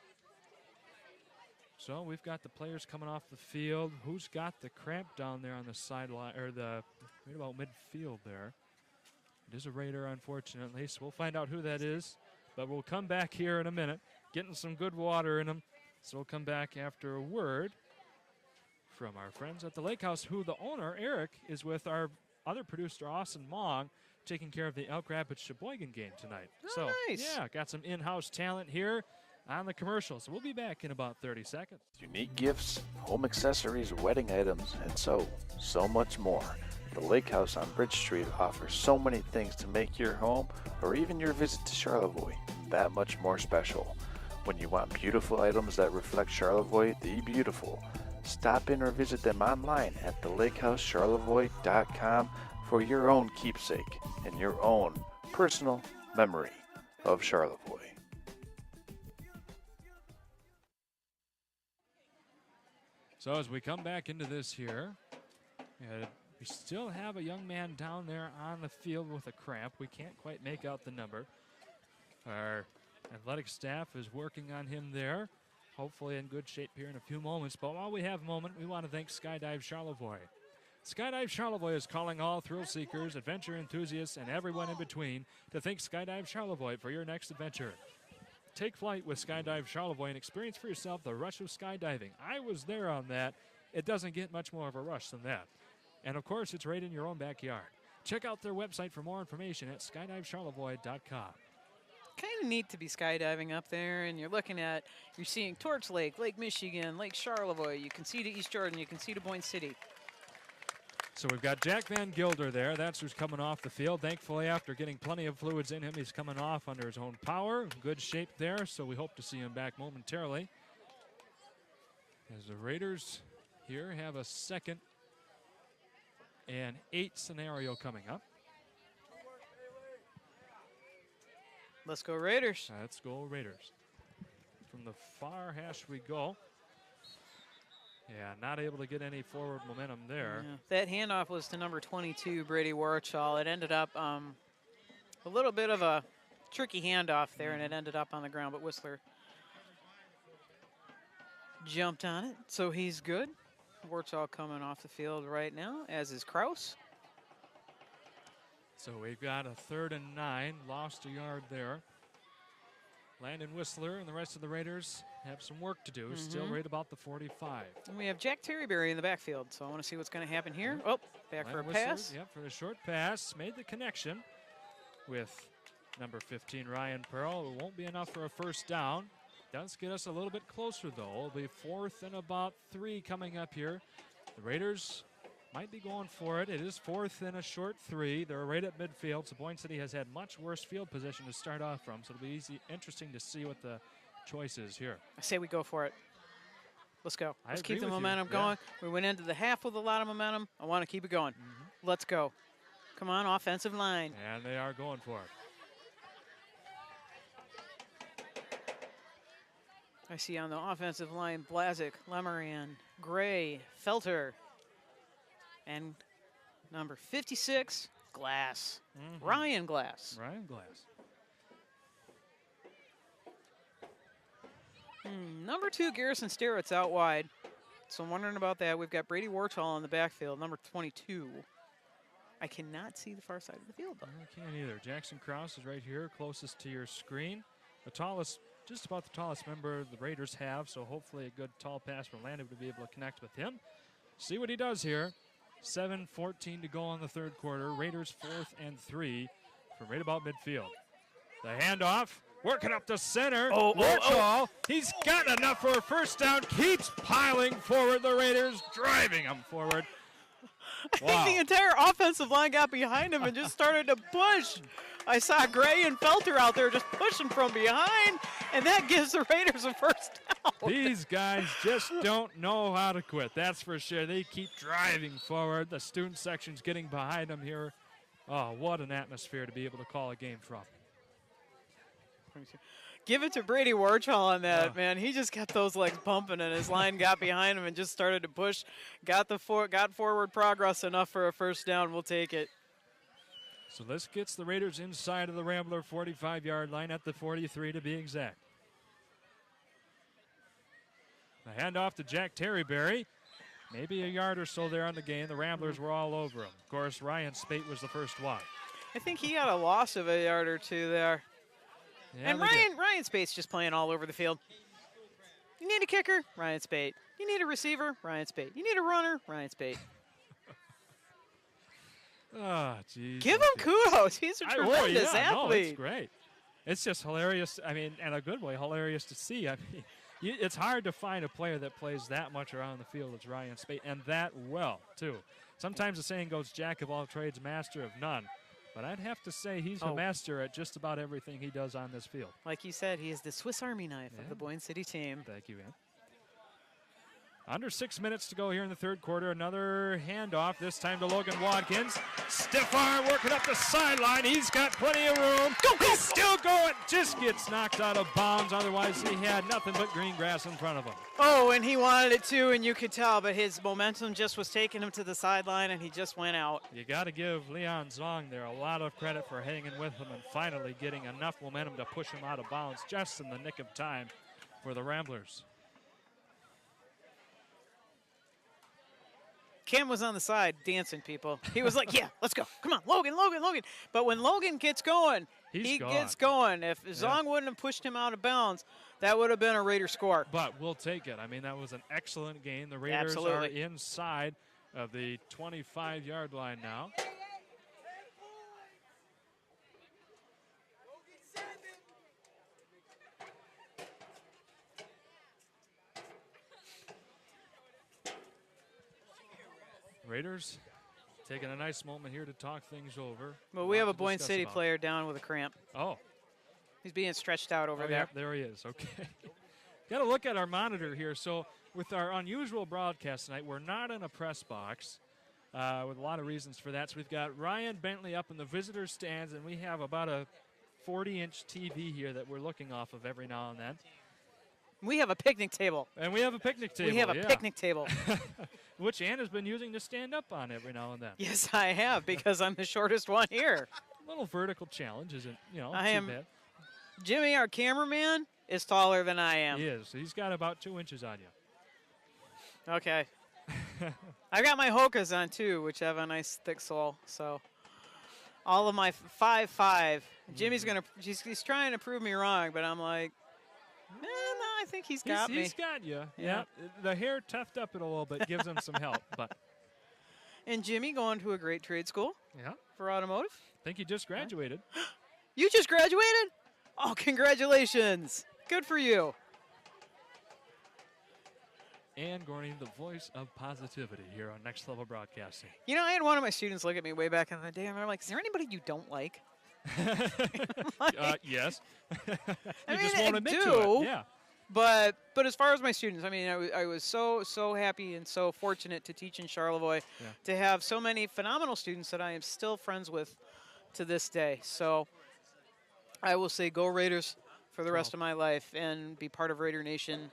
Speaker 1: So we've got the players coming off the field. Who's got the cramp down there on the sideline, or right about midfield there? It is a Raider, unfortunately, so we'll find out who that is. But we'll come back here in a minute, getting some good water in them. So we'll come back after a word from our friends at the Lake House, who the owner, Eric, is with our other producer, Austin Mong, taking care of the Elk Rapids Sheboygan game tonight.
Speaker 2: Oh,
Speaker 1: so,
Speaker 2: nice.
Speaker 1: Yeah, got some in-house talent here on the commercial. So we'll be back in about 30 seconds.
Speaker 16: Unique gifts, home accessories, wedding items, and so much more. The Lake House on Bridge Street offers so many things to make your home or even your visit to Charlevoix that much more special. When you want beautiful items that reflect Charlevoix the beautiful, stop in or visit them online at thelakehousecharlevoix.com for your own keepsake and your own personal memory of Charlevoix.
Speaker 1: So as we come back into this here, we still have a young man down there on the field with a cramp. We can't quite make out the number. Our athletic staff is working on him there. Hopefully in good shape here in a few moments. But while we have a moment, we want to thank Skydive Charlevoix. Skydive Charlevoix is calling all thrill seekers, adventure enthusiasts, and everyone in between to thank Skydive Charlevoix for your next adventure. Take flight with Skydive Charlevoix and experience for yourself the rush of skydiving. I was there on that. It doesn't get much more of a rush than that. And of course, it's right in your own backyard. Check out their website for more information at skydivecharlevoix.com.
Speaker 2: Kind of neat to be skydiving up there, and you're seeing Torch Lake, Lake Michigan, Lake Charlevoix. You can see to East Jordan. You can see to Boyne City.
Speaker 1: So we've got Jack Van Gilder there. That's who's coming off the field. Thankfully, after getting plenty of fluids in him, he's coming off under his own power. Good shape there, so we hope to see him back momentarily. As the Raiders here have a 2nd and 8 scenario coming up.
Speaker 2: Let's go Raiders.
Speaker 1: Let's go Raiders. From the far hash we go. Yeah, not able to get any forward momentum there.
Speaker 2: Yeah. That handoff was to number 22, Brady Warchall. It ended up a little bit of a tricky handoff there, and it ended up on the ground, but Whistler jumped on it, so he's good. Warchall coming off the field right now, as is Kraus.
Speaker 1: So we've got a 3rd and 9, lost a yard there.
Speaker 2: Landon Whistler and the rest of the Raiders have some work to do. Still right about the 45. And we have Jack Terryberry in the backfield, so I want to see what's going to happen here. Oh, back for a Whistler, pass. Yep, for the short pass. Made the connection with number 15, Ryan Pearl. It won't be enough for a first down. Does get us a little bit closer, though. It'll be 4th and about 3 coming up here. The Raiders might be going for it. It is 4th and a short 3. They're right at midfield, so Boyne City has had much worse field position to start off from, so it'll be interesting to see what the choice is here. Mm-hmm. Mm-hmm. I say we go for it. Let's go. Let's keep the agree with you. momentum going. We went into the half with a lot of momentum. I want to keep it going. Let's go. Come on, offensive line. And they are going for it. I see on the offensive line, Blazik, Lemoran, Gray, Felter, and number 56, Glass. Ryan Glass. Ryan Glass. Number 2, Garrison Starrett's out wide. So I'm wondering about that. We've got Brady Wartall in the backfield, number 22. I cannot see the far side of the field, though. I can't either. Jackson Krause is right here, closest to your screen. The tallest, just about the tallest member the Raiders have, so hopefully a good tall pass from Landon to be able to connect with him. See what he does here. 7:14 to go on the third quarter. Raiders 4th and 3 from right about midfield. The handoff, working up the center. Wartall, he's got enough for a first down. Keeps piling forward. The Raiders driving him forward. I think the entire offensive line got behind him and just started to push. I saw Gray and Felter out there just pushing from behind, and that gives the Raiders a first down. These guys just don't know how to quit, that's for sure. They keep driving forward. The student section's getting behind them here. Oh, what an atmosphere to be able to call a game from. Give it to Brady Warchall on that, man. He just got those legs pumping, and his line got behind him and just started to push. Got forward progress enough for a first down. We'll take it. So this gets the Raiders inside of the Rambler 45-yard line at the 43 to be exact. The handoff to Jack Terryberry. Maybe a yard or so there on the gain. The Ramblers were all over him. Of course, Ryan Spate was the first one. I think he had a loss of a yard or two there. Yeah, and Ryan Spate's just playing all over the field. You need a kicker? Ryan Spate. You need a receiver? Ryan Spate. You need a runner? Ryan Spate. Oh, geez. Give him kudos. He's a tremendous athlete. It's great. It's just hilarious. I mean, and a good way, hilarious to see. I mean, it's hard to find a player that plays that much around the field as Ryan Spate, and that well, too. Sometimes the saying goes, jack of all trades, master of none. But I'd have to say he's a master at just about everything he does on this field. Like you said, he is the Swiss Army knife of the Boyne City team. Thank you, man. Under 6 minutes to go here in the third quarter. Another handoff, this time to Logan Watkins. Stiff arm working up the sideline. He's got plenty of room. He's still going. Just gets knocked out of bounds. Otherwise, he had nothing but green grass in front of him. Oh, and he wanted it too, and you could tell, but his momentum just was taking him to the sideline, and he just went out. You got to give Leon Zong there a lot of credit for hanging with him and finally getting enough momentum to push him out of bounds just in the nick of time for the Ramblers. Cam was on the side dancing, people. He was like, yeah, let's go. Come on, Logan. But when Logan gets going, he gets going. If Zong wouldn't have pushed him out of bounds, that would have been a Raider score. But we'll take it. I mean, that was an excellent game. The Raiders are inside of the 25-yard line now. Raiders taking a nice moment here to talk things over. Well, we have a Boyne City player down with a cramp. Oh. He's being stretched out over there. Yep, there he is. Okay. Got to look at our monitor here. So with our unusual broadcast tonight, we're not in a press box with a lot of reasons for that. So we've got Ryan Bentley up in the visitor stands, and we have about a 40-inch TV here that we're looking off of every now and then. We have a picnic table. And we have a picnic table. We have a picnic table. Which Ann has been using to stand up on every now and then. Yes, I have, because I'm the shortest one here. A little vertical challenge isn't, too bad. Jimmy, our cameraman, is taller than I am. He is. He's got about 2 inches on you. Okay. I've got my Hokas on, too, which have a nice thick sole. So all of my 5-5. Jimmy's gonna. He's trying to prove me wrong, but I'm like, no, I think he's got me.
Speaker 1: He's got you. Yeah. The hair tufted up it a little bit gives him some help, but.
Speaker 2: And Jimmy going to a great trade school.
Speaker 1: Yeah.
Speaker 2: For automotive.
Speaker 1: I think he just graduated.
Speaker 2: You just graduated? Oh, congratulations! Good for you.
Speaker 1: Ann Gorney, the voice of positivity here on Next Level Broadcasting.
Speaker 2: You know, I had one of my students look at me way back in the day, and they're like, "Is there anybody you don't like?"
Speaker 1: Yes.
Speaker 2: I
Speaker 1: just
Speaker 2: mean,
Speaker 1: won't
Speaker 2: I
Speaker 1: admit
Speaker 2: do.
Speaker 1: to it. Yeah.
Speaker 2: But as far as my students, I mean, I was so happy and so fortunate to teach in Charlevoix, to have so many phenomenal students that I am still friends with to this day. So I will say go Raiders for the rest of my life and be part of Raider Nation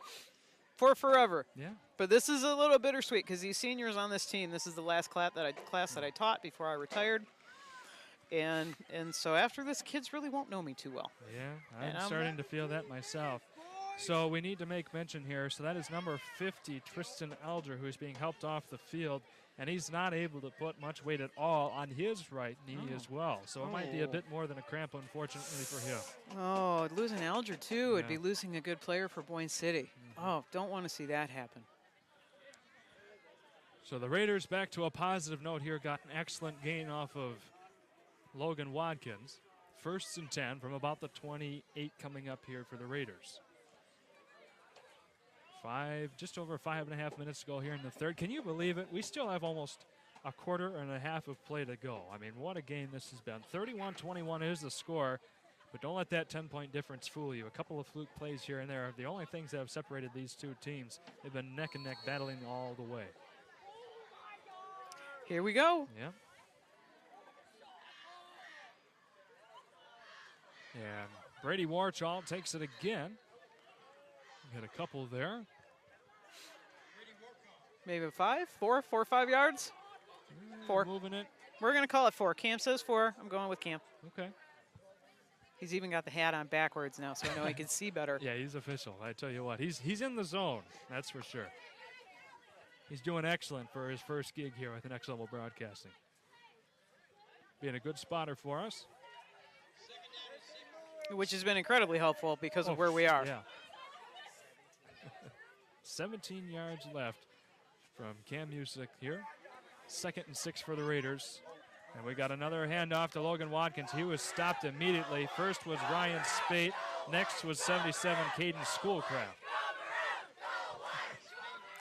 Speaker 2: for forever.
Speaker 1: Yeah.
Speaker 2: But this is a little bittersweet because these seniors on this team, this is the last class that I taught before I retired. And so after this, kids really won't know me too well.
Speaker 1: Yeah, I'm starting to feel that myself. So we need to make mention here. So that is number 50, Tristan Alger, who's being helped off the field. And he's not able to put much weight at all on his right knee as well. So it might be a bit more than a cramp, unfortunately, for him.
Speaker 2: Oh, losing Alger, too. It'd be losing a good player for Boyne City. Oh, don't want to see that happen.
Speaker 1: So the Raiders, back to a positive note here, got an excellent gain off of Logan Watkins. 1st and 10 from about the 28 coming up here for the Raiders. Just over 5.5 minutes to go here in the third. Can you believe it? We still have almost a quarter and a half of play to go. I mean, what a game this has been. 31-21 is the score, but don't let that 10-point difference fool you. A couple of fluke plays here and there are the only things that have separated these two teams. They've been neck and neck battling all the way.
Speaker 2: Here we go.
Speaker 1: Yeah. And Brady Warchall takes it again. Got a couple there.
Speaker 2: Maybe 4 or 5 yards? 4.
Speaker 1: Moving it.
Speaker 2: We're going to call it 4. Cam says 4. I'm going with Cam.
Speaker 1: Okay.
Speaker 2: He's even got the hat on backwards now, so I know he can see better.
Speaker 1: Yeah, he's official. I tell you what, he's in the zone. That's for sure. He's doing excellent for his first gig here with the Next Level Broadcasting. Being a good spotter for us.
Speaker 2: Which has been incredibly helpful because of where we are.
Speaker 1: Yeah. 17 yards left from Cam Musick here. 2nd and 6 for the Raiders. And we got another handoff to Logan Watkins. He was stopped immediately. First was Ryan Spate. Next was 77 Caden Schoolcraft.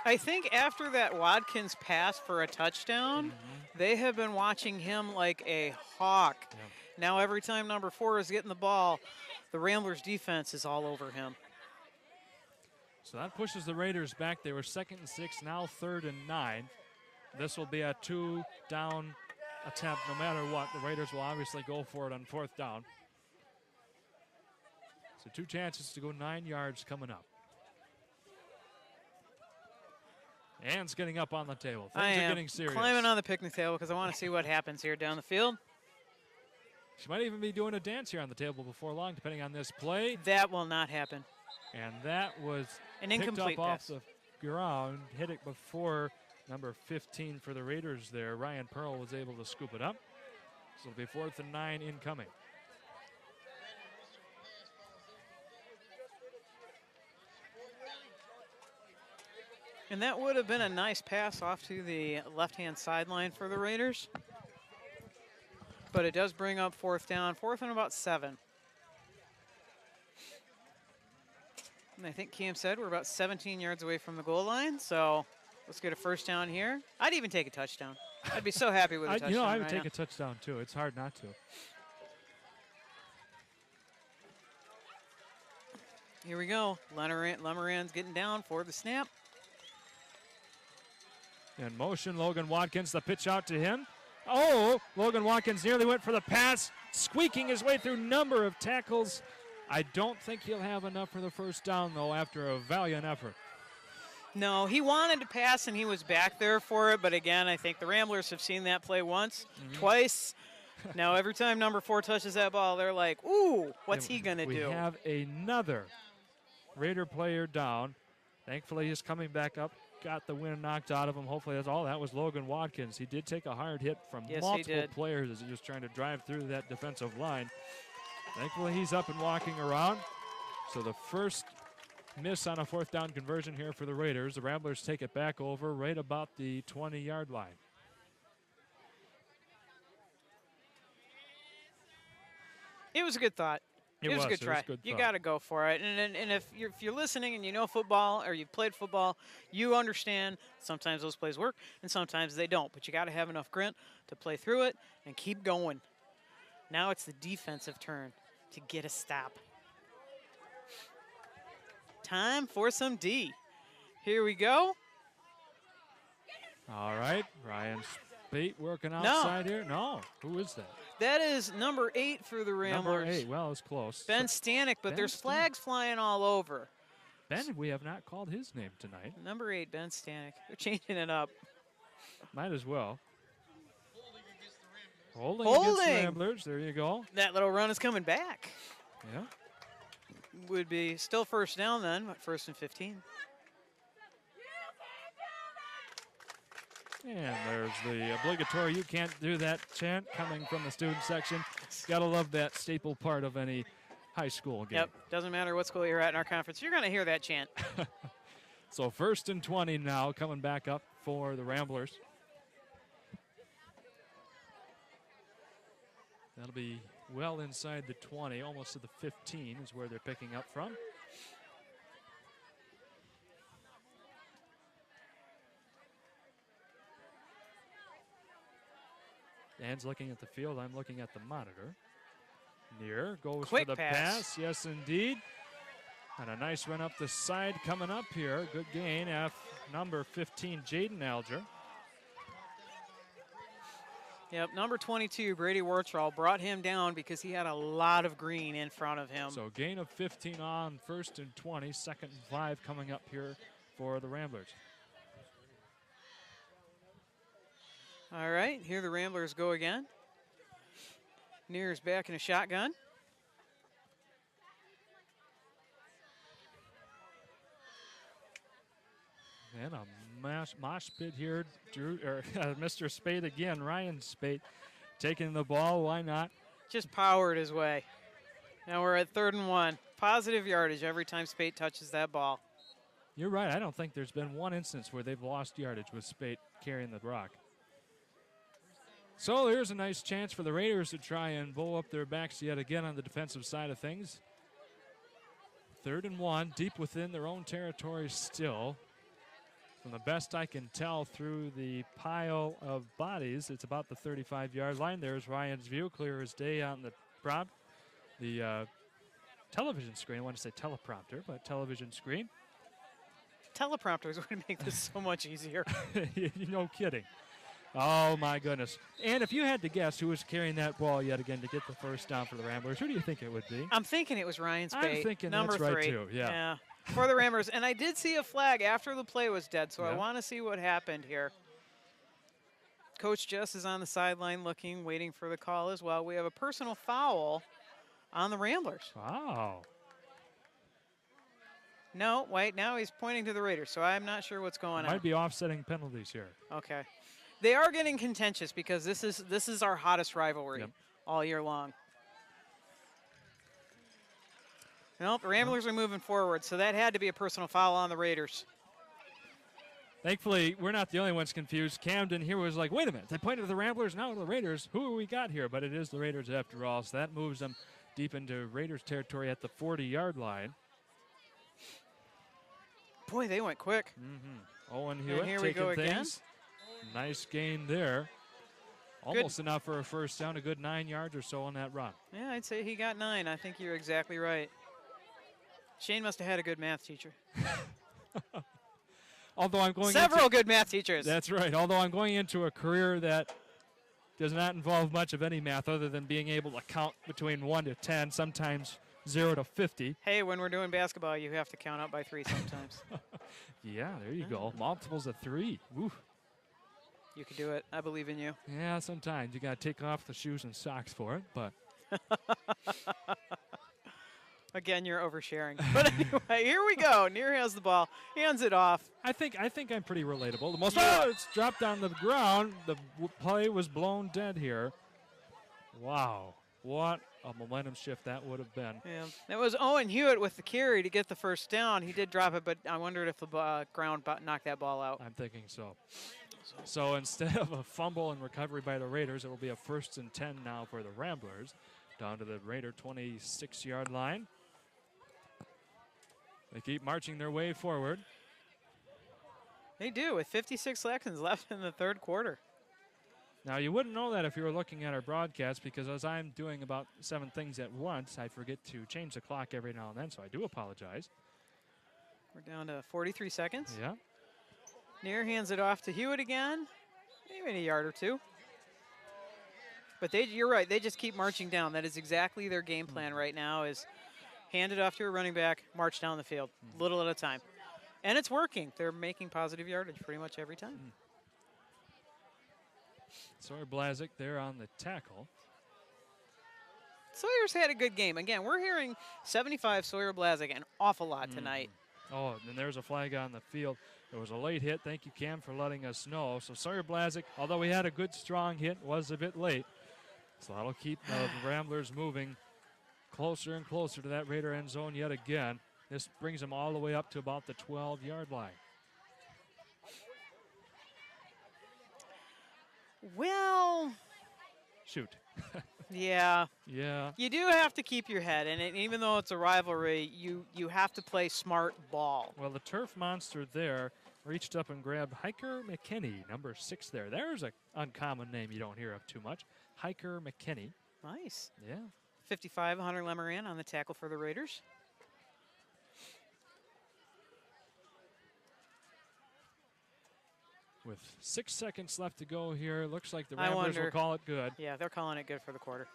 Speaker 2: I think after that Watkins pass for a touchdown, they have been watching him like a hawk.
Speaker 1: Yeah.
Speaker 2: Now every time number 4 is getting the ball, the Ramblers defense is all over him.
Speaker 1: So that pushes the Raiders back. They were 2nd and 6, now 3rd and 9. This will be a 2-down attempt no matter what. The Raiders will obviously go for it on 4th down. So 2 chances to go 9 yards coming up. Ann's getting up on the table. Things are getting serious.
Speaker 2: Climbing on the picnic table because I want to see what happens here down the field.
Speaker 1: She might even be doing a dance here on the table before long, depending on this play.
Speaker 2: That will not happen.
Speaker 1: And that was
Speaker 2: an
Speaker 1: picked
Speaker 2: incomplete
Speaker 1: up
Speaker 2: pass.
Speaker 1: off the ground, hit it before number 15 for the Raiders there. Ryan Pearl was able to scoop it up. So it'll be 4th and 9 incoming.
Speaker 2: And that would have been a nice pass off to the left-hand sideline for the Raiders. But it does bring up 4th down, 4th and about 7. And I think Cam said we're about 17 yards away from the goal line, so let's get a 1st down here. I'd even take a touchdown. I'd be so happy with a touchdown.
Speaker 1: I would
Speaker 2: right
Speaker 1: take
Speaker 2: now.
Speaker 1: a touchdown too. It's hard not to.
Speaker 2: Here we go. Lemoran's getting down for the snap.
Speaker 1: In motion, Logan Watkins, the pitch out to him. Oh, Logan Watkins nearly went for the pass, squeaking his way through number of tackles. I don't think he'll have enough for the 1st down, though, after a valiant effort.
Speaker 2: No, he wanted to pass, and he was back there for it. But again, I think the Ramblers have seen that play once, twice. Now, every time number 4 touches that ball, they're like, ooh, what's he going to do?
Speaker 1: We have another Raider player down. Thankfully, he's coming back up. Got the wind knocked out of him. Hopefully that's all. That was Logan Watkins. He did take a hard hit from multiple players as he was trying to drive through that defensive line. Thankfully, he's up and walking around. So the first miss on a 4th down conversion here for the Raiders. The Ramblers take it back over right about the 20-yard line.
Speaker 2: It was a good thought. It was a good try. You got to go for it. And if you're listening and you know football or you've played football, you understand sometimes those plays work and sometimes they don't. But you got to have enough grit to play through it and keep going. Now it's the defensive turn to get a stop. Time for some D. Here we go.
Speaker 1: All right, Ryan Spate working outside here. No, who is that?
Speaker 2: That is number 8 for the Ramblers.
Speaker 1: Number 8, well, it's close.
Speaker 2: Ben Stanek, but there's flags flying all over.
Speaker 1: Ben, we have not called his name tonight.
Speaker 2: Number 8, Ben Stanek. They're changing it up.
Speaker 1: Might as well. Holding against the Ramblers. There you go.
Speaker 2: That little run is coming back.
Speaker 1: Yeah.
Speaker 2: Would be still first down then, but 1st and 15.
Speaker 1: And there's the obligatory "you can't do that" chant coming from the student section. Gotta love that staple part of any high school game.
Speaker 2: Yep, doesn't matter what school you're at in our conference, you're gonna hear that chant.
Speaker 1: So 1st and 20 now, coming back up for the Ramblers. That'll be well inside the 20, almost to the 15 is where they're picking up from. Dan's looking at the field. I'm looking at the monitor. Near goes
Speaker 2: Quick
Speaker 1: for the pass. Yes, indeed. And a nice run up the side coming up here. Good gain. Number 15, Jaden Alger.
Speaker 2: Yep, number 22, Brady Wartrall, brought him down because he had a lot of green in front of him.
Speaker 1: So gain of 15 on 1st and 20, 2nd and 5 coming up here for the Ramblers.
Speaker 2: All right, here the Ramblers go again. Near's back in a shotgun.
Speaker 1: And a mosh pit here, Mr. Spade again, Ryan Spade, taking the ball. Why not?
Speaker 2: Just powered his way. Now we're at 3rd and 1. Positive yardage every time Spade touches that ball.
Speaker 1: You're right. I don't think there's been one instance where they've lost yardage with Spade carrying the rock. So here's a nice chance for the Raiders to try and bow up their backs yet again on the defensive side of things. 3rd and 1, deep within their own territory still. From the best I can tell through the pile of bodies, it's about the 35-yard line. There's Ryan's view, clear as day on the television screen. I want to say teleprompter, but television screen.
Speaker 2: Teleprompter is going to make this so much easier.
Speaker 1: No kidding. Oh, my goodness. And if you had to guess who was carrying that ball yet again to get the 1st down for the Ramblers, who do you think it would be?
Speaker 2: I'm thinking it was Ryan Spade.
Speaker 1: I'm thinking
Speaker 2: number
Speaker 1: that's
Speaker 2: 3.
Speaker 1: Right, too. Yeah.
Speaker 2: For the Ramblers. And I did see a flag after the play was dead, so I want to see what happened here. Coach Jess is on the sideline looking, waiting for the call as well. We have a personal foul on the Ramblers.
Speaker 1: Wow.
Speaker 2: No, wait, now he's pointing to the Raiders, so I'm not sure what's going on.
Speaker 1: Might be offsetting penalties here.
Speaker 2: Okay. They are getting contentious because this is our hottest rivalry all year long. Nope, the Ramblers are moving forward, so that had to be a personal foul on the Raiders.
Speaker 1: Thankfully, we're not the only ones confused. Camden here was like, wait a minute, they pointed to the Ramblers, now to the Raiders. Who have we got here? But it is the Raiders after all, so that moves them deep into Raiders territory at the 40-yard line.
Speaker 2: Boy, they went quick.
Speaker 1: Owen Hewitt
Speaker 2: and here we
Speaker 1: taking
Speaker 2: go again.
Speaker 1: things. Nice gain there. Almost enough for a 1st down, a good 9 yards or so on that run.
Speaker 2: Yeah, I'd say he got 9. I think you're exactly right. Shane must have had a good math teacher.
Speaker 1: Although I'm going
Speaker 2: Several good math teachers.
Speaker 1: That's right. Although I'm going into a career that does not involve much of any math other than being able to count between 1 to 10, sometimes 0 to 50.
Speaker 2: Hey, when we're doing basketball, you have to count up by 3 sometimes.
Speaker 1: Yeah, there you go. Multiples of 3. Woo.
Speaker 2: You can do it. I believe in you.
Speaker 1: Yeah, sometimes you got to take off the shoes and socks for it, but.
Speaker 2: Again, you're oversharing. But anyway, here we go. Near has the ball, hands it off.
Speaker 1: I think I'm pretty relatable. The most
Speaker 2: Yeah.
Speaker 1: it's dropped on the ground. The play was blown dead here. Wow, what a momentum shift that would have been.
Speaker 2: Yeah, that was Owen Hewitt with the carry to get the first down. He did drop it, but I wondered if the ground knocked that ball out.
Speaker 1: I'm thinking so. So instead of a fumble and recovery by the Raiders, it will be a 1st and 10 now for the Ramblers, down to the Raider 26-yard line. They keep marching their way forward.
Speaker 2: They do, with 56 seconds left in the third quarter.
Speaker 1: Now, you wouldn't know that if you were looking at our broadcast, because as I'm doing about 7 things at once, I forget to change the clock every now and then, so I do apologize.
Speaker 2: We're down to 43 seconds.
Speaker 1: Yeah.
Speaker 2: Near hands it off to Hewitt again, maybe a yard or two. But you're right, they just keep marching down. That is exactly their game plan right now, is hand it off to a running back, march down the field, little at a time. And it's working. They're making positive yardage pretty much every time.
Speaker 1: Sawyer Blazik there on the tackle.
Speaker 2: Sawyer's had a good game. Again, we're hearing 75 Sawyer Blazik an awful lot tonight.
Speaker 1: Oh, and there's a flag on the field. It was a late hit. Thank you, Cam, for letting us know. So Sawyer Blazik, although he had a good, strong hit, was a bit late. So that'll keep the Ramblers moving closer and closer to that Raider end zone yet again. This brings them all the way up to about the 12-yard line.
Speaker 2: Well,
Speaker 1: shoot.
Speaker 2: Yeah.
Speaker 1: Yeah.
Speaker 2: You do have to keep your head in it. Even though it's a rivalry, you have to play smart ball.
Speaker 1: Well, the turf monster there reached up and grabbed Hiker McKinney, number 6 there. There's an uncommon name you don't hear of too much. Hiker McKinney.
Speaker 2: Nice.
Speaker 1: Yeah.
Speaker 2: 55, Hunter Lemoran on the tackle for the Raiders.
Speaker 1: With 6 seconds left to go here, looks like the Ramblers will call it good.
Speaker 2: Yeah, they're calling it good for the quarter.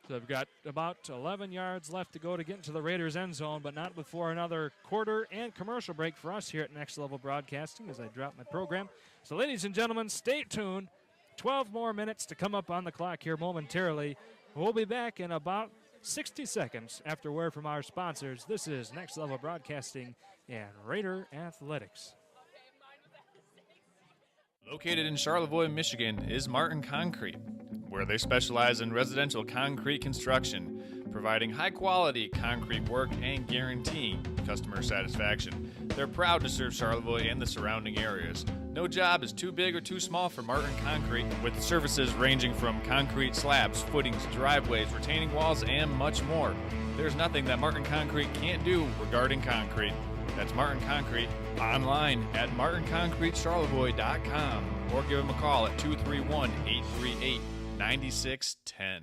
Speaker 1: So they've got about 11 yards left to go to get into the Raiders' end zone, but not before another quarter and commercial break for us here at Next Level Broadcasting as I drop my program. So, ladies and gentlemen, stay tuned. 12 more minutes to come up on the clock here momentarily. We'll be back in about 60 seconds after word from our sponsors. This is Next Level Broadcasting and Raider Athletics.
Speaker 3: Located in Charlevoix, Michigan, is Martin Concrete, where they specialize in residential concrete construction, providing high-quality concrete work and guaranteeing customer satisfaction. They're proud to serve Charlevoix and the surrounding areas. No job is too big or too small for Martin Concrete, with services ranging from concrete slabs, footings, driveways, retaining walls, and much more. There's nothing that Martin Concrete can't do regarding concrete. That's Martin Concrete, online at martinconcretecharlevoix.com or give them a call at 231-838-9610.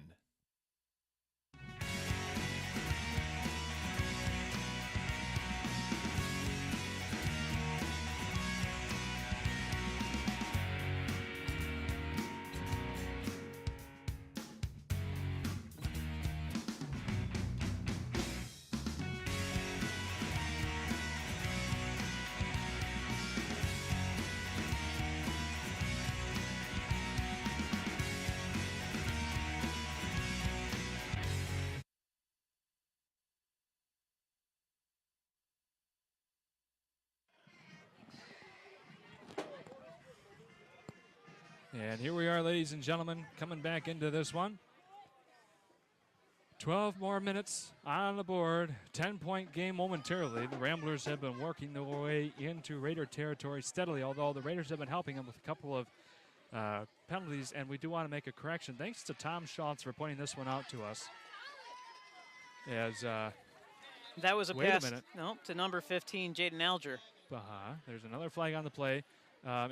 Speaker 1: And here we are, ladies and gentlemen, coming back into this one. 12 more minutes on the board. 10-point game momentarily. The Ramblers have been working their way into Raider territory steadily, although the Raiders have been helping them with a couple of penalties, and we do want to make a correction. Thanks to Tom Schultz for pointing this one out to us. As
Speaker 2: that was a
Speaker 1: wait
Speaker 2: pass
Speaker 1: a minute.
Speaker 2: to number 15, Jaden Alger.
Speaker 1: There's another flag on the play.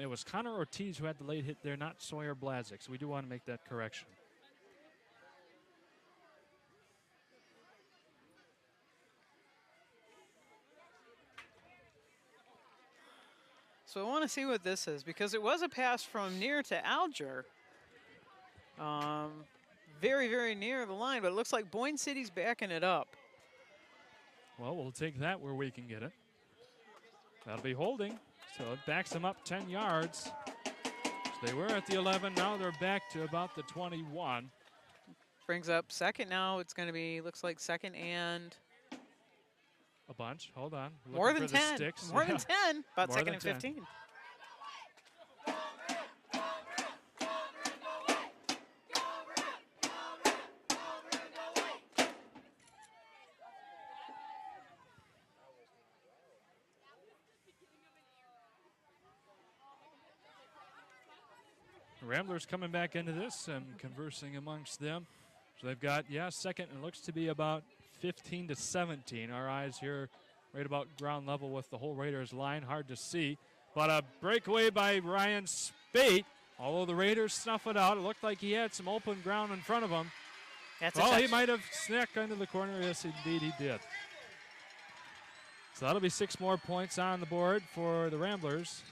Speaker 1: It was Connor Ortiz who had the late hit there, not Sawyer Blazik, so we do want to make that correction.
Speaker 2: So I want to see what this is, because it was a pass from near to Alger. Very, very near the line, but it looks like Boyne City's backing it up.
Speaker 1: Well, we'll take that where we can get it. That'll be holding, so it backs them up 10 yards. So they were at the 11, now they're back to about the 21.
Speaker 2: Brings up second now. It's going to be, looks like second and
Speaker 1: A bunch. Hold on.
Speaker 2: More
Speaker 1: Looking
Speaker 2: than
Speaker 1: for the
Speaker 2: 10.
Speaker 1: sticks.
Speaker 2: More than 10. About
Speaker 1: More
Speaker 2: second
Speaker 1: than
Speaker 2: and
Speaker 1: 10.
Speaker 2: 15.
Speaker 1: Ramblers coming back into this and conversing amongst them. So they've got, second, and it looks to be about 15 to 17. Our eyes here right about ground level with the whole Raiders line. Hard to see. But a breakaway by Ryan Spate. Although the Raiders snuff it out, it looked like he had some open ground in front of him.
Speaker 2: That's a
Speaker 1: he
Speaker 2: touch.
Speaker 1: might have snuck into the corner. Yes, indeed he did. So that'll be 6 more points on the board for the Ramblers.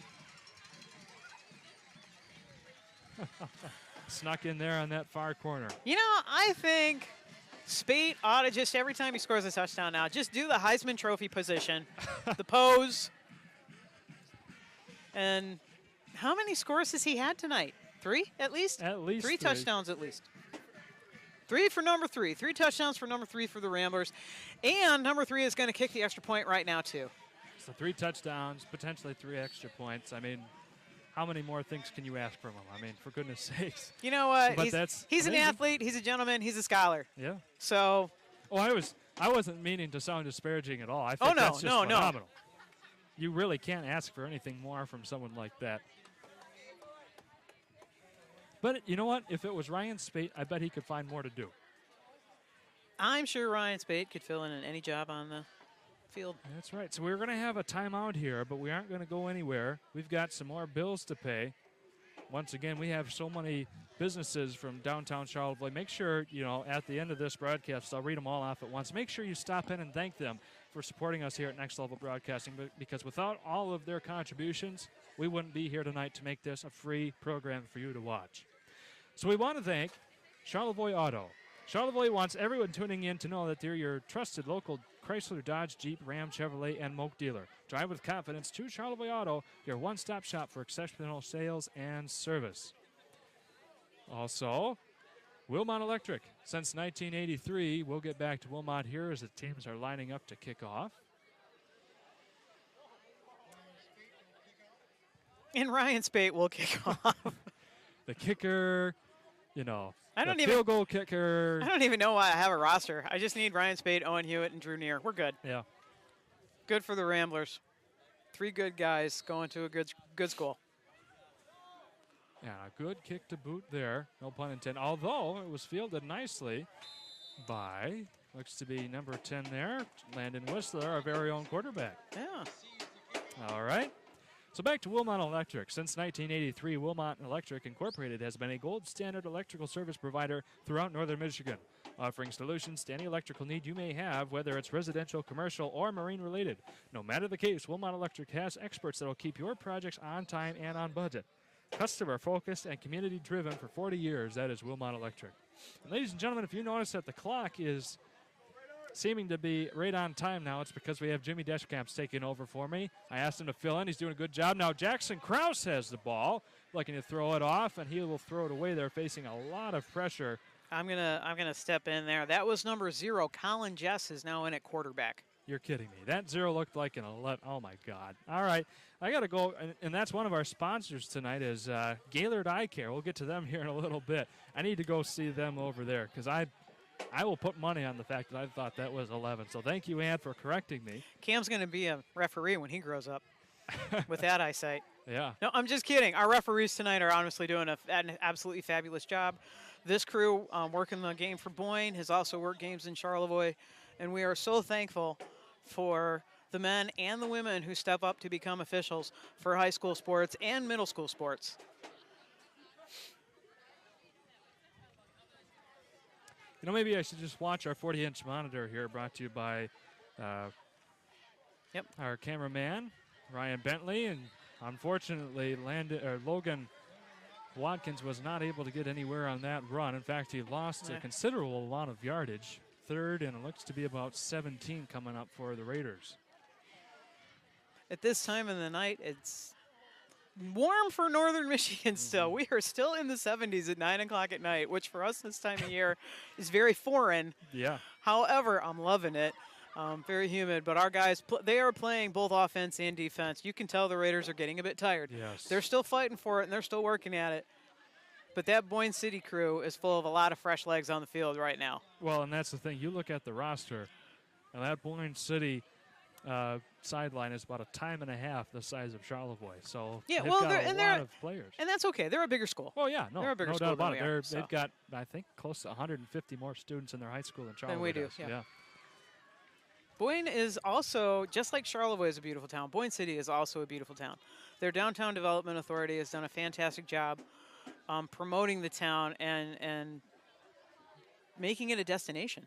Speaker 1: Snuck in there on that far corner.
Speaker 2: You know, I think Spate ought to just, every time he scores a touchdown now, just do the Heisman Trophy position, the pose. And how many scores has he had tonight? 3 at least?
Speaker 1: At least
Speaker 2: 3
Speaker 1: 3.
Speaker 2: touchdowns at least. 3 for number 3. 3 touchdowns for number 3 for the Ramblers. And number 3 is going to kick the extra point right now, too.
Speaker 1: So 3 touchdowns, potentially 3 extra points. I mean, how many more things can you ask from him? I mean, for goodness sakes.
Speaker 2: You know what?
Speaker 1: But
Speaker 2: He's an
Speaker 1: amazing.
Speaker 2: athlete. He's a gentleman. He's a scholar.
Speaker 1: Yeah.
Speaker 2: So.
Speaker 1: Oh, I wasn't meaning to sound disparaging at all. I think
Speaker 2: Oh, no,
Speaker 1: that's just
Speaker 2: no.
Speaker 1: phenomenal. You really can't ask for anything more from someone like that. But you know what? If it was Ryan Spate, I bet he could find more to do.
Speaker 2: I'm sure Ryan Spate could fill in any job on the field.
Speaker 1: That's right. So we're going to have a timeout here, but we aren't going to go anywhere. We've got some more bills to pay. Once again, we have so many businesses from downtown Charlevoix. Make sure, at the end of this broadcast, I'll read them all off at once. Make sure you stop in and thank them for supporting us here at Next Level Broadcasting, because without all of their contributions, we wouldn't be here tonight to make this a free program for you to watch. So we want to thank Charlevoix Auto. Charlevoix wants everyone tuning in to know that they're your trusted local Chrysler, Dodge, Jeep, Ram, Chevrolet, and Moke dealer. Drive with confidence to Charlevoix Auto, your one-stop shop for exceptional sales and service. Also, Wilmot Electric. Since 1983, we'll get back to Wilmot here as the teams are lining up to kick off.
Speaker 2: And Ryan Spate will kick off.
Speaker 1: The kicker,
Speaker 2: I don't
Speaker 1: the
Speaker 2: even
Speaker 1: field goal kicker.
Speaker 2: I don't even know why I have a roster. I just need Ryan Spade, Owen Hewitt, and Drew Neer. We're good.
Speaker 1: Yeah.
Speaker 2: Good for the Ramblers. 3 good guys going to a good school.
Speaker 1: Yeah, a good kick to boot there. No pun intended. Although it was fielded nicely by, looks to be number 10 there, Landon Whistler, our very own quarterback.
Speaker 2: Yeah.
Speaker 1: All right. So back to Wilmot Electric. Since 1983, Wilmot Electric Incorporated has been a gold standard electrical service provider throughout northern Michigan, offering solutions to any electrical need you may have, whether it's residential, commercial, or marine related. No matter the case, Wilmot Electric has experts that will keep your projects on time and on budget. Customer focused and community driven for 40 years, that is Wilmot Electric. And ladies and gentlemen, if you notice that the clock is seeming to be right on time now, it's because we have Jimmy Deschamps taking over for me. I asked him to fill in. He's doing a good job. Now Jackson Krause has the ball, looking to throw it off, and he will throw it away. They're facing a lot of pressure.
Speaker 2: I'm gonna step in there. That was number 0. Colin Jess is now in at quarterback.
Speaker 1: You're kidding me. That 0 looked like an 11. Oh, my God. All right. I got to go, and that's one of our sponsors tonight is Gaylord Eye Care. We'll get to them here in a little bit. I need to go see them over there because I will put money on the fact that I thought that was 11. So thank you, Ann, for correcting me.
Speaker 2: Cam's going to be a referee when he grows up with that eyesight.
Speaker 1: Yeah.
Speaker 2: No, I'm just kidding. Our referees tonight are honestly doing an absolutely fabulous job. This crew working the game for Boyne has also worked games in Charlevoix, and we are so thankful for the men and the women who step up to become officials for high school sports and middle school sports.
Speaker 1: Maybe I should just watch our 40-inch monitor here, brought to you by our cameraman, Ryan Bentley. And unfortunately, Logan Watkins was not able to get anywhere on that run. In fact, he lost a considerable amount of yardage. 3rd, and it looks to be about 17 coming up for the Raiders.
Speaker 2: At this time of the night, it's warm for northern Michigan still. We are still in the 70s at 9 o'clock at night, which for us this time of year is very foreign.
Speaker 1: Yeah.
Speaker 2: However, I'm loving it. Very humid, but our guys, they are playing both offense and defense. You can tell the Raiders are getting a bit tired.
Speaker 1: Yes.
Speaker 2: They're still fighting for it, and they're still working at it. But that Boyne City crew is full of a lot of fresh legs on the field right now.
Speaker 1: Well, and that's the thing. You look at the roster, and that Boyne City sideline is about a time and a half the size of Charlevoix. So
Speaker 2: yeah,
Speaker 1: they've
Speaker 2: well,
Speaker 1: got
Speaker 2: they're,
Speaker 1: a
Speaker 2: and
Speaker 1: lot
Speaker 2: they're,
Speaker 1: of players.
Speaker 2: And that's okay. They're a bigger school.
Speaker 1: Oh, yeah. No,
Speaker 2: they're a bigger
Speaker 1: no
Speaker 2: school
Speaker 1: doubt about
Speaker 2: than
Speaker 1: it.
Speaker 2: we are,
Speaker 1: They've got, I think, close to 150 more students in their high school than Charlevoix
Speaker 2: than we do,
Speaker 1: does.
Speaker 2: yeah. Boyne is also, just like Charlevoix is a beautiful town, Boyne City is also a beautiful town. Their Downtown Development Authority has done a fantastic job promoting the town and making it a destination.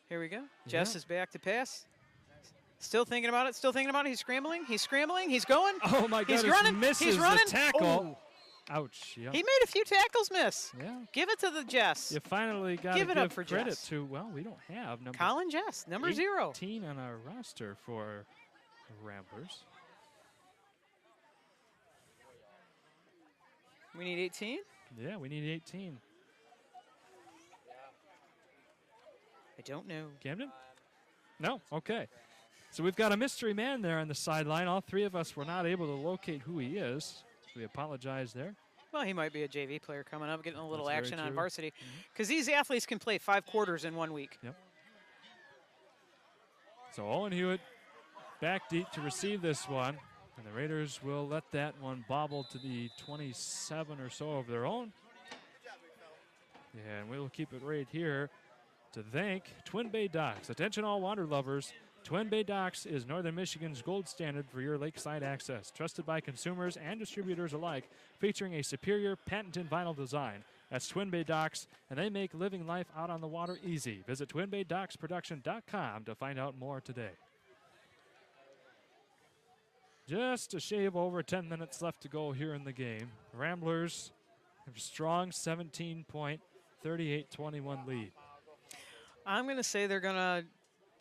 Speaker 2: Here we go. Jess is back to pass. Still thinking about it, still thinking about it. He's scrambling, he's going.
Speaker 1: Oh, my God,
Speaker 2: he's running,
Speaker 1: misses
Speaker 2: he's running.
Speaker 1: the tackle.
Speaker 2: Oh.
Speaker 1: Ouch. Yep.
Speaker 2: He made a few tackles miss.
Speaker 1: Yeah.
Speaker 2: Give it to the Jess.
Speaker 1: You finally got to
Speaker 2: give it up for
Speaker 1: credit
Speaker 2: Jess.
Speaker 1: to, well, we don't have number
Speaker 2: Colin Jess, number 0.
Speaker 1: 18 on our roster for the Ramblers.
Speaker 2: We need 18?
Speaker 1: Yeah, we need 18.
Speaker 2: I don't know.
Speaker 1: Camden? No? Okay. So we've got a mystery man there on the sideline. All three of us were not able to locate who he is. We apologize there.
Speaker 2: Well, he might be a JV player coming up, getting a little
Speaker 1: That's
Speaker 2: action
Speaker 1: very
Speaker 2: on
Speaker 1: true.
Speaker 2: varsity. Because these athletes can play 5 quarters in 1 week.
Speaker 1: Yep. So Owen Hewitt back deep to receive this one. And the Raiders will let that one bobble to the 27 or so of their own. And we'll keep it right here to thank Twin Bay Docks. Attention all water lovers. Twin Bay Docks is Northern Michigan's gold standard for your lakeside access. Trusted by consumers and distributors alike, featuring a superior patented vinyl design. That's Twin Bay Docks, and they make living life out on the water easy. Visit twinbaydocksproduction.com to find out more today. Just a shave over 10 minutes left to go here in the game. Ramblers have a strong 17-point, 38-21 lead.
Speaker 2: I'm going to say they're going to,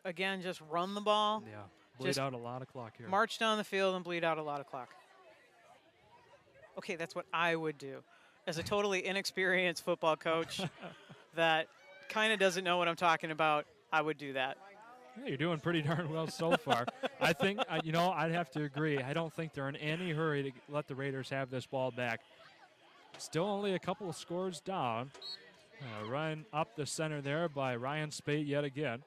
Speaker 2: again, just run the ball.
Speaker 1: Yeah, bleed out a lot of clock here.
Speaker 2: March down the field and bleed out a lot of clock. Okay, that's what I would do. As a totally inexperienced football coach that kind of doesn't know what I'm talking about, I would do that.
Speaker 1: Yeah, you're doing pretty darn well so far. I think, you know, I'd have to agree. I don't think they're in any hurry to let the Raiders have this ball back. Still only a couple of scores down. Run up the center there by Ryan Spate yet again.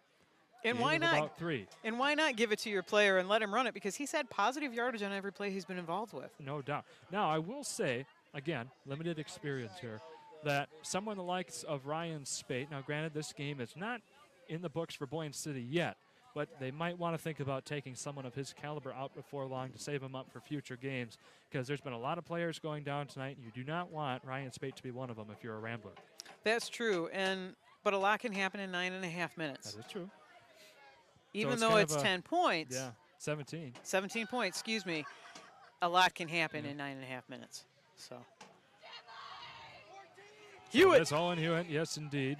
Speaker 2: And why not? About 3. And why not give it to your player and let him run it? Because he's had positive yardage on every play he's been involved with.
Speaker 1: No doubt. Now, I will say, again, limited experience here, that someone the likes of Ryan Spate, now granted this game is not in the books for Boyne City yet, but they might want to think about taking someone of his caliber out before long to save him up for future games, because there's been a lot of players going down tonight. You do not want Ryan Spate to be one of them if you're a Rambler.
Speaker 2: That's true, but a lot can happen in 9.5 minutes.
Speaker 1: That is true.
Speaker 2: Even though it's 10 points.
Speaker 1: Yeah, 17.
Speaker 2: 17 points, excuse me. A lot can happen in 9.5 minutes. So.
Speaker 1: Hewitt. That's Owen Hewitt, yes, indeed.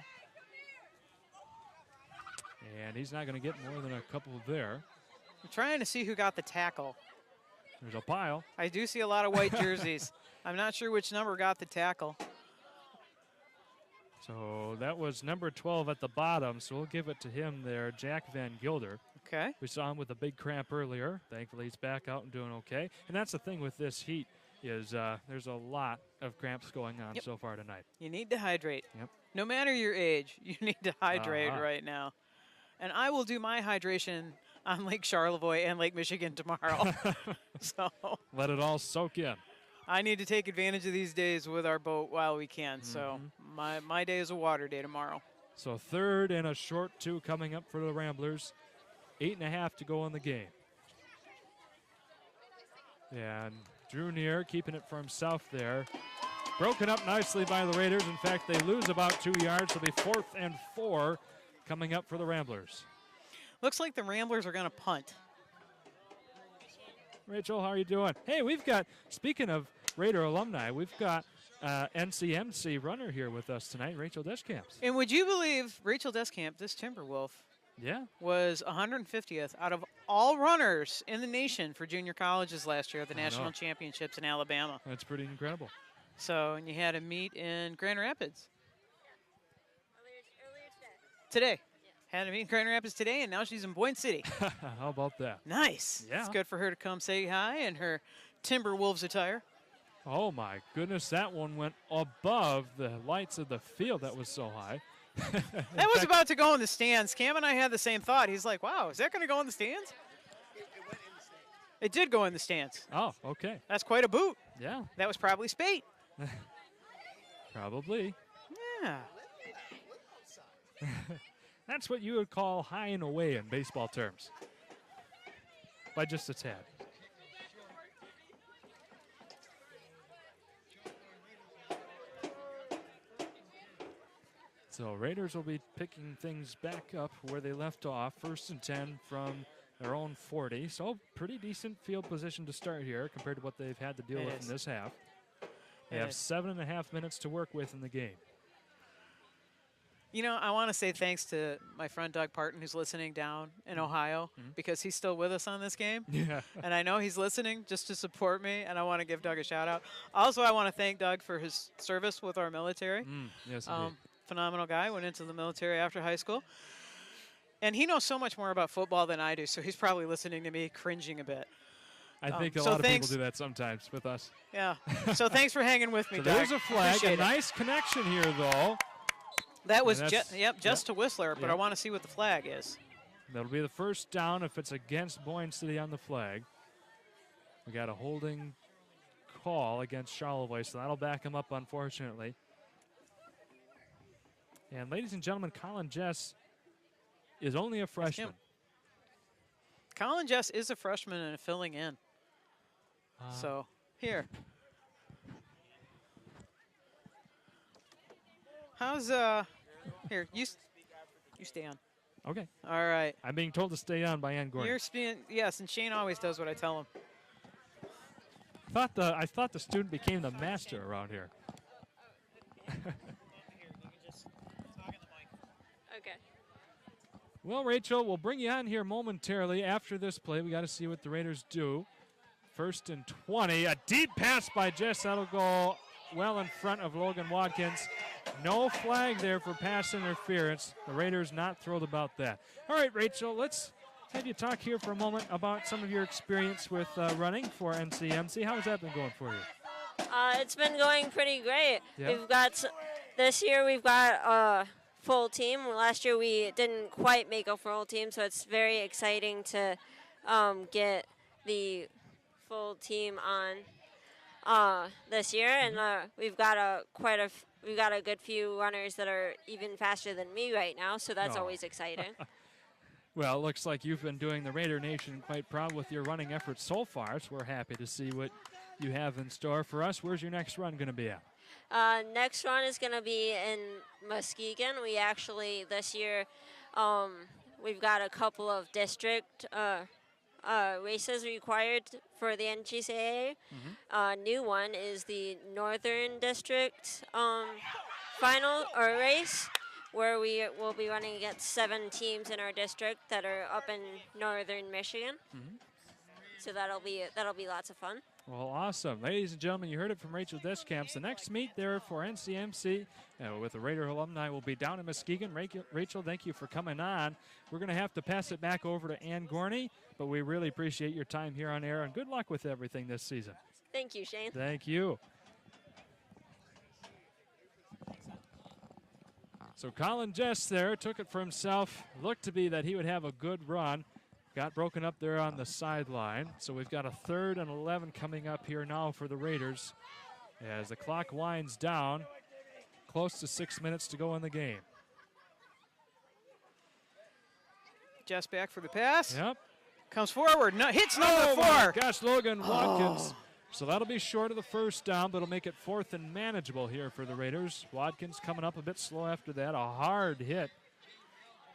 Speaker 1: And he's not going to get more than a couple there.
Speaker 2: I'm trying to see who got the tackle.
Speaker 1: There's a pile.
Speaker 2: I do see a lot of white jerseys. I'm not sure which number got the tackle.
Speaker 1: So that was number 12 at the bottom, so we'll give it to him there, Jack Van Gilder.
Speaker 2: Okay.
Speaker 1: We saw him with a big cramp earlier. Thankfully, he's back out and doing okay. And that's the thing with this heat is there's a lot of cramps going on so far tonight.
Speaker 2: You need to hydrate.
Speaker 1: Yep.
Speaker 2: No matter your age, you need to hydrate right now. And I will do my hydration on Lake Charlevoix and Lake Michigan tomorrow. So
Speaker 1: let it all soak in.
Speaker 2: I need to take advantage of these days with our boat while we can. So my day is a water day tomorrow.
Speaker 1: So 3rd and a short 2 coming up for the Ramblers. 8.5 to go in the game. And Drew Neer keeping it for himself there. Broken up nicely by the Raiders. In fact, they lose about 2 yards. It'll be 4th and 4 coming up for the Ramblers.
Speaker 2: Looks like the Ramblers are going to punt.
Speaker 1: Rachel, how are you doing? Hey, we've got, speaking of Raider alumni, we've got NCMC runner here with us tonight, Rachel Deschamps.
Speaker 2: And would you believe Rachel Deschamps, this Timberwolf,
Speaker 1: yeah,
Speaker 2: was 150th out of all runners in the nation for junior colleges last year at the national championships in Alabama.
Speaker 1: That's pretty incredible.
Speaker 2: So, and you had a meet in Grand Rapids. Today. Had a meet in Grand Rapids today, and now she's in Boyne City.
Speaker 1: How about that?
Speaker 2: Nice.
Speaker 1: Yeah.
Speaker 2: It's good for her to come say hi in her Timberwolves attire.
Speaker 1: Oh, my goodness. That one went above the lights of the field. That was so high.
Speaker 2: That was about to go in the stands. Cam and I had the same thought. He's like, wow, is that going to go in the stands? It did go in the stands.
Speaker 1: Oh, okay.
Speaker 2: That's quite a boot.
Speaker 1: Yeah.
Speaker 2: That was probably Spate.
Speaker 1: Probably.
Speaker 2: Yeah.
Speaker 1: That's what you would call high and away in baseball terms. By just a tad. So Raiders will be picking things back up where they left off. 1st and 10 from their own 40. So pretty decent field position to start here compared to what they've had to deal with in this half. They have 7.5 minutes to work with in the game.
Speaker 2: You know, I want to say thanks to my friend Doug Parton, who's listening down in Ohio, because he's still with us on this game.
Speaker 1: Yeah.
Speaker 2: And I know he's listening just to support me, and I want to give Doug a shout out. Also, I want to thank Doug for his service with our military.
Speaker 1: Yes, indeed.
Speaker 2: Phenomenal guy, went into the military after high school. And he knows so much more about football than I do, so he's probably listening to me cringing a bit.
Speaker 1: I think a lot of people do that sometimes with us.
Speaker 2: Yeah. So thanks for hanging with me,
Speaker 1: So
Speaker 2: Doug.
Speaker 1: there's a flag.
Speaker 2: Appreciate
Speaker 1: A nice connection here, though.
Speaker 2: That was
Speaker 1: And that's-
Speaker 2: just to Whistler, but
Speaker 1: Yep.
Speaker 2: I want to see what the flag is.
Speaker 1: That'll be the first down if it's against Boyne City on the flag. We got a holding call against Charlevoix, so that'll back him up, unfortunately. And ladies and gentlemen, Colin Jess is only a freshman.
Speaker 2: Colin Jess is a freshman and filling in. So, here. How's, here, you stay on.
Speaker 1: Okay.
Speaker 2: All right.
Speaker 1: I'm being told to stay on by Ann Gordon.
Speaker 2: Yes, and Shane always does what I tell him.
Speaker 1: I thought the student became the master around here.
Speaker 21: Okay.
Speaker 1: Well, Rachel, we'll bring you on here momentarily after this play. We got to see what the Raiders do. 1st and 20. A deep pass by Jess. That'll go well in front of Logan Watkins. No flag there for pass interference. The Raiders not thrilled about that. All right, Rachel, let's have you talk here for a moment about some of your experience with running for NCMC. How has that been going for you?
Speaker 21: It's been going pretty great.
Speaker 1: Yeah.
Speaker 21: This year we've got a full team. Last year we didn't quite make a full team, so it's very exciting to get the full team on this year, and we've got a good few runners that are even faster than me right now, so that's always exciting.
Speaker 1: Well, it looks like you've been doing the Raider Nation quite proud with your running efforts so far, so we're happy to see what you have in store for us. Where's your next run going to be at?
Speaker 21: Next run is going to be in Muskegon. We actually, this year, we've got a couple of district races required for the NGCAA. New one is the Northern District final or race, where we will be running against 7 teams in our district that are up in northern Michigan. So that'll be lots of fun.
Speaker 1: Well, awesome. Ladies and gentlemen, you heard it from Rachel Deschamps. The next meet there for NCMC with the Raider alumni will be down in Muskegon. Rachel, thank you for coming on. We're going to have to pass it back over to Ann Gorney, but we really appreciate your time here on air, and good luck with everything this season.
Speaker 21: Thank you, Shane.
Speaker 1: Thank you. So Colin Jess there took it for himself. Looked to be that he would have a good run. Got broken up there on the sideline. So we've got a 3rd and 11 coming up here now for the Raiders as the clock winds down. Close to 6 minutes to go in the game.
Speaker 2: Jess back for the pass.
Speaker 1: Yep.
Speaker 2: Comes forward. No, hits number 4.
Speaker 1: My gosh, Logan Watkins. So that'll be short of the first down, but it'll make it 4th and manageable here for the Raiders. Watkins coming up a bit slow after that. A hard hit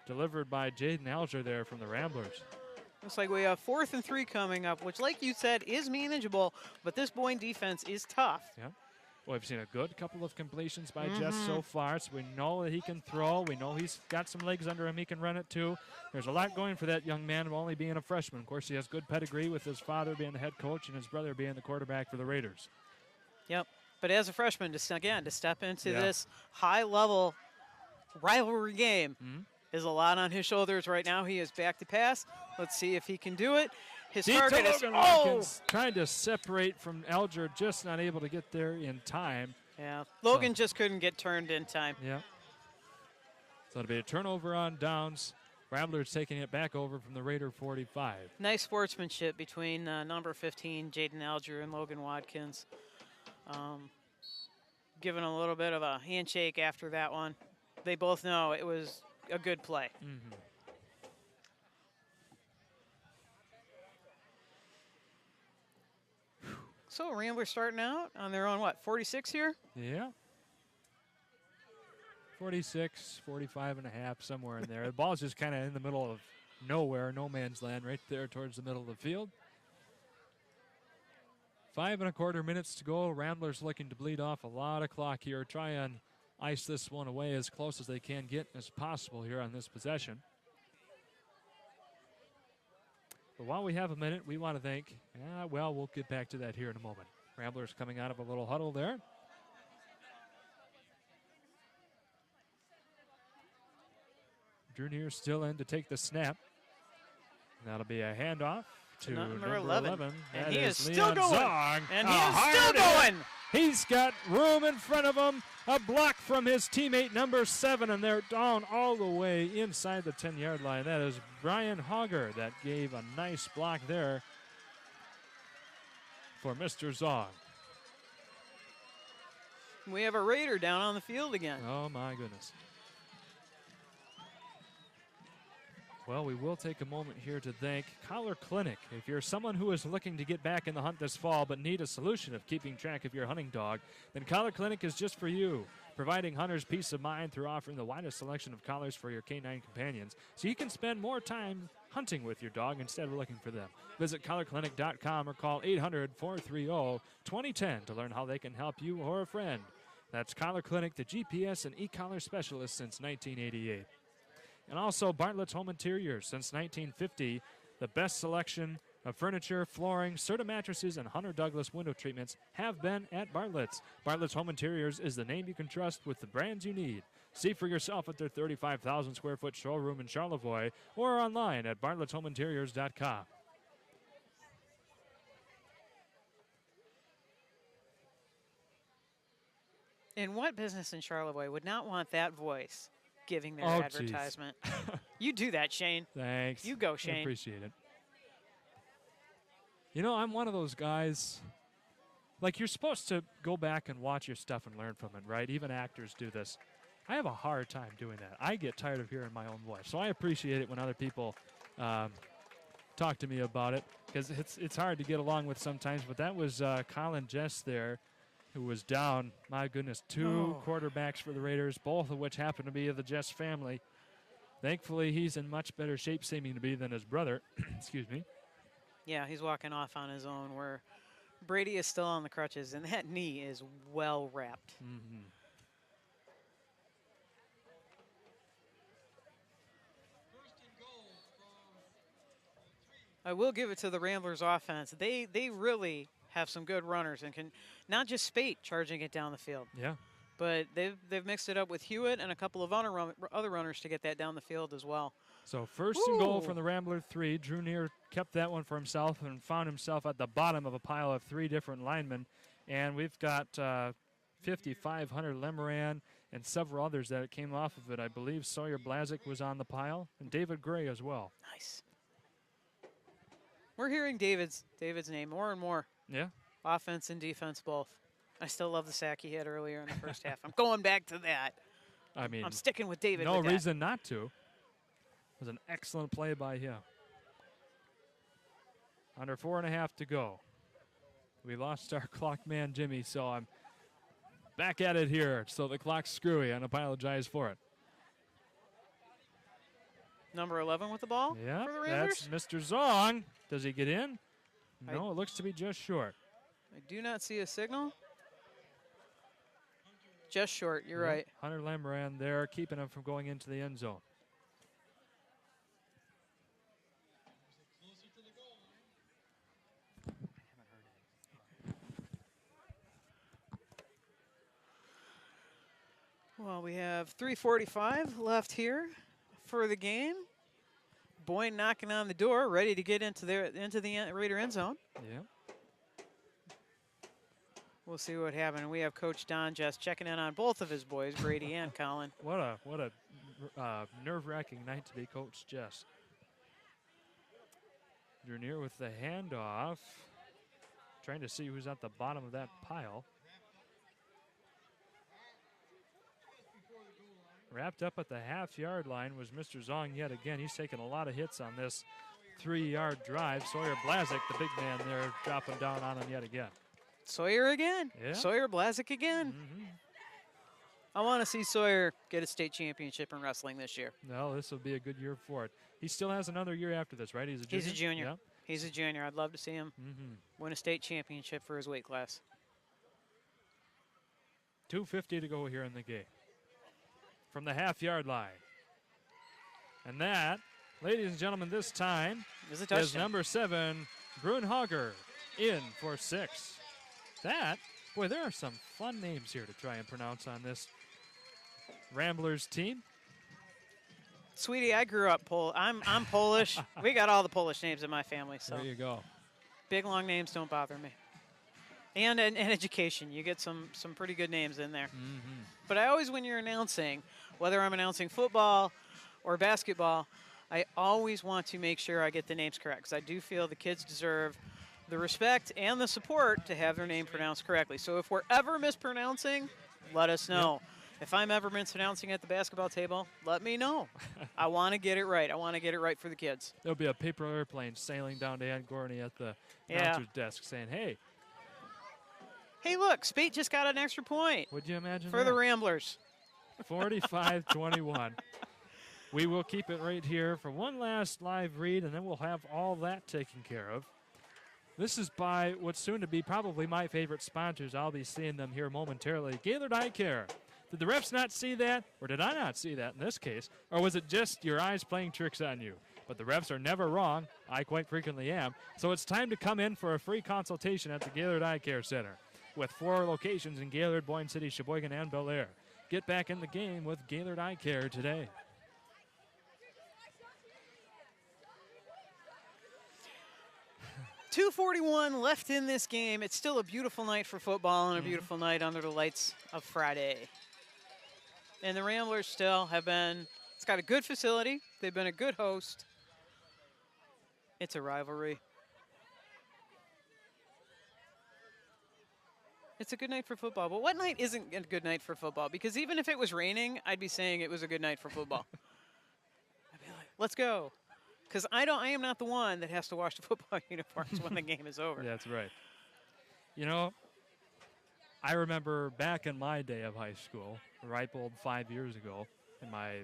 Speaker 1: delivered by Jaden Alger there from the Ramblers.
Speaker 2: Looks like we have 4th and 3 coming up, which, like you said, is manageable, but this Boyne defense is tough.
Speaker 1: Yeah. Well, we've seen a good couple of completions by Jess so far, so we know that he can throw. We know he's got some legs under him. He can run it, too. There's a lot going for that young man of only being a freshman. Of course, he has good pedigree with his father being the head coach and his brother being the quarterback for the Raiders.
Speaker 2: Yep. But as a freshman, to step into this high-level rivalry game, is a lot on his shoulders right now. He is back to pass. Let's see if he can do it. His
Speaker 1: Deep to
Speaker 2: target is,
Speaker 1: Logan
Speaker 2: oh!
Speaker 1: Watkins, trying to separate from Alger, just not able to get there in time.
Speaker 2: Yeah, Logan just couldn't get turned in time.
Speaker 1: Yeah. So it'll be a turnover on downs. Ramblers taking it back over from the Raider 45.
Speaker 2: Nice sportsmanship between number 15, Jaden Alger, and Logan Watkins. Giving a little bit of a handshake after that one. They both know it was a good play.
Speaker 1: Mm-hmm.
Speaker 2: So Ramblers starting out on their own, what, 46 here?
Speaker 1: Yeah. 46, 45 and a half, somewhere in there. The ball's just kind of in the middle of nowhere, no man's land, right there towards the middle of the field. 5 1/4 minutes to go. Ramblers looking to bleed off a lot of clock here. Try and ice this one away as close as they can get as possible here on this possession. But while we have a minute, we want to thank, well, we'll get back to that here in a moment. Ramblers coming out of a little huddle there. Drew Neer still in to take the snap. That'll be a handoff to number 11.
Speaker 2: And
Speaker 1: that
Speaker 2: he is
Speaker 1: Leon
Speaker 2: still going.
Speaker 1: Zong.
Speaker 2: And he is still going.
Speaker 1: He's got room in front of him. A block from his teammate, number 7, and they're down all the way inside the 10-yard line. That is Brian Hogger that gave a nice block there for Mr. Zong.
Speaker 2: We have a Raider down on the field again.
Speaker 1: Oh, my goodness. Well, we will take a moment here to thank Collar Clinic. If you're someone who is looking to get back in the hunt this fall but need a solution of keeping track of your hunting dog, then Collar Clinic is just for you, providing hunters peace of mind through offering the widest selection of collars for your canine companions so you can spend more time hunting with your dog instead of looking for them. Visit collarclinic.com or call 800-430-2010 to learn how they can help you or a friend. That's Collar Clinic, the GPS and e-collar specialist since 1988. And also Bartlett's Home Interiors. Since 1950, the best selection of furniture, flooring, Serta mattresses, and Hunter Douglas window treatments have been at Bartlett's. Bartlett's Home Interiors is the name you can trust with the brands you need. See for yourself at their 35,000 square foot showroom in Charlevoix or online at bartlettsHomeInteriors.com.
Speaker 2: In what business in Charlevoix would not want that voice giving their
Speaker 1: Oh,
Speaker 2: advertisement? You do that, Shane.
Speaker 1: Thanks.
Speaker 2: You go,
Speaker 1: I
Speaker 2: Shane.
Speaker 1: appreciate it. You know, I'm one of those guys, like, you're supposed to go back and watch your stuff and learn from it, right? Even actors do this. I have a hard time doing that. I get tired of hearing my own voice. So I appreciate it when other people talk to me about it, because it's hard to get along with sometimes. But that was Colin Jess there, who was down, my goodness, 2 quarterbacks for the Raiders, both of which happen to be of the Jess family. Thankfully, he's in much better shape, seeming to be, than his brother. Excuse me.
Speaker 2: Yeah, he's walking off on his own, where Brady is still on the crutches, and that knee is well wrapped.
Speaker 1: Mm-hmm.
Speaker 2: I will give it to the Ramblers offense. They really have some good runners and can not just Spate charging it down the field.
Speaker 1: Yeah.
Speaker 2: But they've mixed it up with Hewitt and a couple of other runners to get that down the field as well.
Speaker 1: So first and goal from the Rambler 3. Drew Neer kept that one for himself and found himself at the bottom of a pile of 3 different linemen. And we've got 5,500 Lemoran and several others that came off of it. I believe Sawyer Blazik was on the pile and David Gray as well.
Speaker 2: Nice. We're hearing David's name more and more.
Speaker 1: Yeah.
Speaker 2: Offense and defense both. I still love the sack he had earlier in the first half. I'm going back to that.
Speaker 1: I mean,
Speaker 2: I'm sticking with David.
Speaker 1: No
Speaker 2: with
Speaker 1: reason not to. It was an excellent play by him. Under 4.5 to go. We lost our clock man, Jimmy, so I'm back at it here. So the clock's screwy, and I apologize for it.
Speaker 2: Number 11 with the ball
Speaker 1: Yeah,
Speaker 2: for the Raiders?
Speaker 1: that's Mr. Zong. Does he get in? No, it looks to be just short.
Speaker 2: I do not see a signal. Just short, you're right.
Speaker 1: Hunter Lemoran there, keeping him from going into the end zone.
Speaker 2: Well, we have 3:45 left here. for the game. Boyne knocking on the door, ready to get into the Raider end zone.
Speaker 1: Yeah.
Speaker 2: We'll see what happens. We have Coach Don just checking in on both of his boys, Brady and Colin.
Speaker 1: What a nerve-wracking night to be Coach Jess. Dernier with the handoff, trying to see who's at the bottom of that pile. Wrapped up at the half-yard line was Mr. Zong yet again. He's taken a lot of hits on this 3-yard drive. Sawyer Blazik, the big man there, dropping down on him yet again.
Speaker 2: Sawyer again.
Speaker 1: Yeah.
Speaker 2: Sawyer Blazik again. I want to see Sawyer get a state championship in wrestling this year.
Speaker 1: No, this will be a good year for it. He still has another year after this, right? He's a junior?
Speaker 2: He's a junior.
Speaker 1: Yeah.
Speaker 2: He's a junior. I'd love to see him win a state championship for his weight class.
Speaker 1: 2:50 to go here in the game. From the half-yard line. And that, ladies and gentlemen, this time
Speaker 2: is a touchdown.
Speaker 1: Is number 7, Grunhager, in for 6. That, boy, there are some fun names here to try and pronounce on this Ramblers team.
Speaker 2: Sweetie, I grew up I'm Polish. We got all the Polish names in my family. So
Speaker 1: there you go.
Speaker 2: Big, long names don't bother me. And education. You get some pretty good names in there. But I always, when you're announcing, whether I'm announcing football or basketball, I always want to make sure I get the names correct, because I do feel the kids deserve the respect and the support to have their name pronounced correctly. So if we're ever mispronouncing, let us know.
Speaker 1: Yep.
Speaker 2: If I'm ever mispronouncing at the basketball table, let me know. I want to get it right. I want to get it right for the kids.
Speaker 1: There'll be a paper airplane sailing down to Ann Gorney at the announcer's desk saying, hey,
Speaker 2: look, Spate just got an extra point.
Speaker 1: Would you imagine
Speaker 2: for the Ramblers.
Speaker 1: 45-21. We will keep it right here for one last live read, and then we'll have all that taken care of. This is by what's soon to be probably my favorite sponsors. I'll be seeing them here momentarily. Gaylord Eye Care. Did the refs not see that, or did I not see that in this case? Or was it just your eyes playing tricks on you? But the refs are never wrong. I quite frequently am. So it's time to come in for a free consultation at the Gaylord Eye Care Center, with 4 locations in Gaylord, Boyne City, Sheboygan, and Bel Air. Get back in the game with Gaylord Eye Care today.
Speaker 2: .241 left in this game. It's still a beautiful night for football and a beautiful night under the lights of Friday. And the Ramblers still have been, it's got a good facility. They've been a good host. It's a rivalry. It's a good night for football. But what night isn't a good night for football? Because even if it was raining, I'd be saying it was a good night for football. I'd be like, let's go. Because I am not the one that has to wash the football uniforms when the game is over.
Speaker 1: That's right. You know, I remember back in my day of high school, ripe old 5 years ago, in my,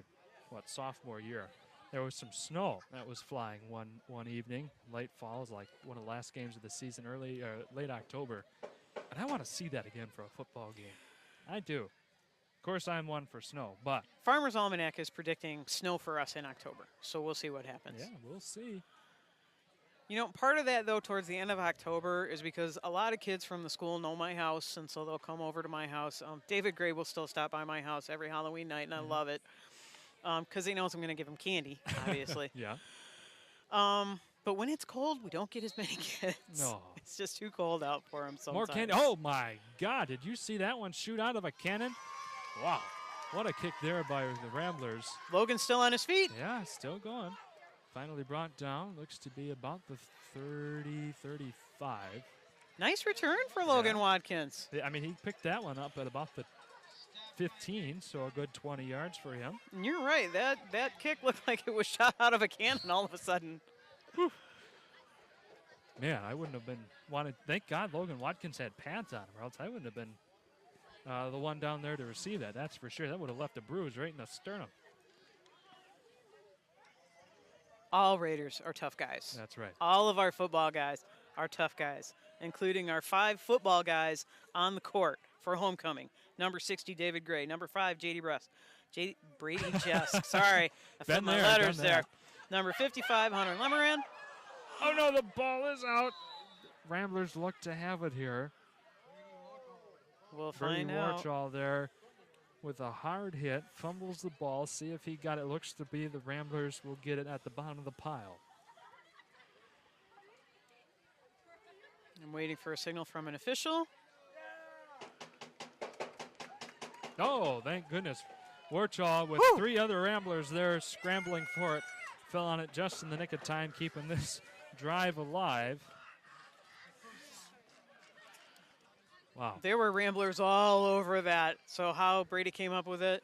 Speaker 1: sophomore year, there was some snow that was flying one evening. Late fall, was like one of the last games of the season, late October. And I want to see that again for a football game. I do. Of course, I'm one for snow, but
Speaker 2: Farmer's Almanac is predicting snow for us in October, so we'll see what happens.
Speaker 1: Yeah, we'll see.
Speaker 2: You know, part of that, though, towards the end of October is because a lot of kids from the school know my house, and so they'll come over to my house. David Gray will still stop by my house every Halloween night, and I love it because he knows I'm going to give him candy, obviously.
Speaker 1: Yeah.
Speaker 2: But when it's cold, we don't get as many kids.
Speaker 1: No.
Speaker 2: It's just too cold out for them sometimes.
Speaker 1: More candy. Oh, my God. Did you see that one shoot out of a cannon? Wow. What a kick there by the Ramblers.
Speaker 2: Logan's still on his feet.
Speaker 1: Yeah, still going. Finally brought down. Looks to be about the 30, 35.
Speaker 2: Nice return for Logan Watkins.
Speaker 1: I mean, he picked that one up at about the 15, so a good 20 yards for him.
Speaker 2: And you're right. That kick looked like it was shot out of a cannon all of a sudden.
Speaker 1: Whew. Man, I wouldn't have been wanted. Thank God Logan Watkins had pads on him, or else I wouldn't have been the one down there to receive that. That's for sure. That would have left a bruise right in the sternum.
Speaker 2: All Raiders are tough guys.
Speaker 1: That's right.
Speaker 2: All of our football guys are tough guys, including our 5 football guys on the court for homecoming. Number 60, David Gray. Number 5, J.D. Brust. Brady Jesk. Sorry, I put my letters there. Number 55, Hunter Lemoran.
Speaker 1: Oh, no, the ball is out. Ramblers look to have it here.
Speaker 2: We'll find out.
Speaker 1: Warchall there with a hard hit, fumbles the ball. See if he got it. Looks to be the Ramblers will get it at the bottom of the pile.
Speaker 2: I'm waiting for a signal from an official.
Speaker 1: Oh, thank goodness. Warchaw with 3 other Ramblers there scrambling for it. Fell on it just in the nick of time, keeping this drive alive. Wow.
Speaker 2: There were Ramblers all over that. So how Brady came up with it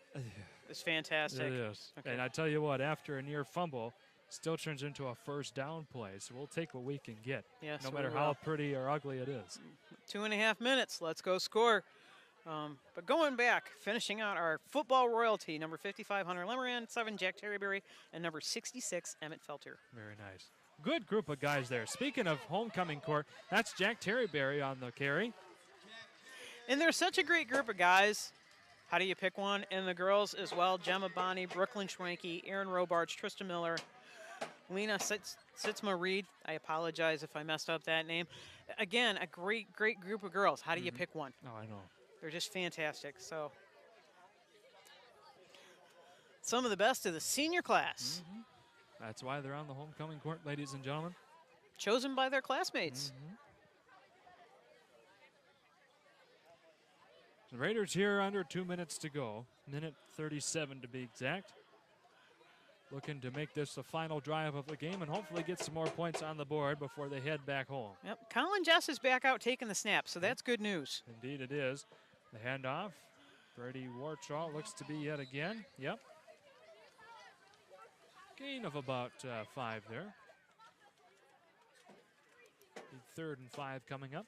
Speaker 2: is fantastic.
Speaker 1: It is.
Speaker 2: Okay.
Speaker 1: And I tell you what, after a near fumble, still turns into a first down play. So we'll take what we can get,
Speaker 2: Yes,
Speaker 1: no
Speaker 2: we
Speaker 1: matter
Speaker 2: will.
Speaker 1: how pretty or ugly it is.
Speaker 2: 2.5 minutes. Let's go score. But going back, finishing out our football royalty, number 55, Hunter Lemoran, 7, Jack Terryberry, and number 66, Emmett Felter.
Speaker 1: Very nice. Good group of guys there. Speaking of homecoming court, that's Jack Terryberry on the carry.
Speaker 2: And they're such a great group of guys. How do you pick one? And the girls as well, Gemma Bonney, Brooklyn Schwanke, Erin Robarts, Trista Miller, Lena Sitzma Reed. I apologize if I messed up that name. Again, a great group of girls. How do you pick one?
Speaker 1: Oh, I know.
Speaker 2: They're just fantastic. So some of the best of the senior class.
Speaker 1: That's why they're on the homecoming court, ladies and gentlemen.
Speaker 2: Chosen by their classmates.
Speaker 1: The Raiders here under 2 minutes to go. Minute 37 to be exact. Looking to make this the final drive of the game and hopefully get some more points on the board before they head back home.
Speaker 2: Yep, Colin Jess is back out taking the snap, so that's good news.
Speaker 1: Indeed it is. The handoff. Brady Warchaw looks to be yet again. Yep. Gain of about 5 there. The 3rd and 5 coming up.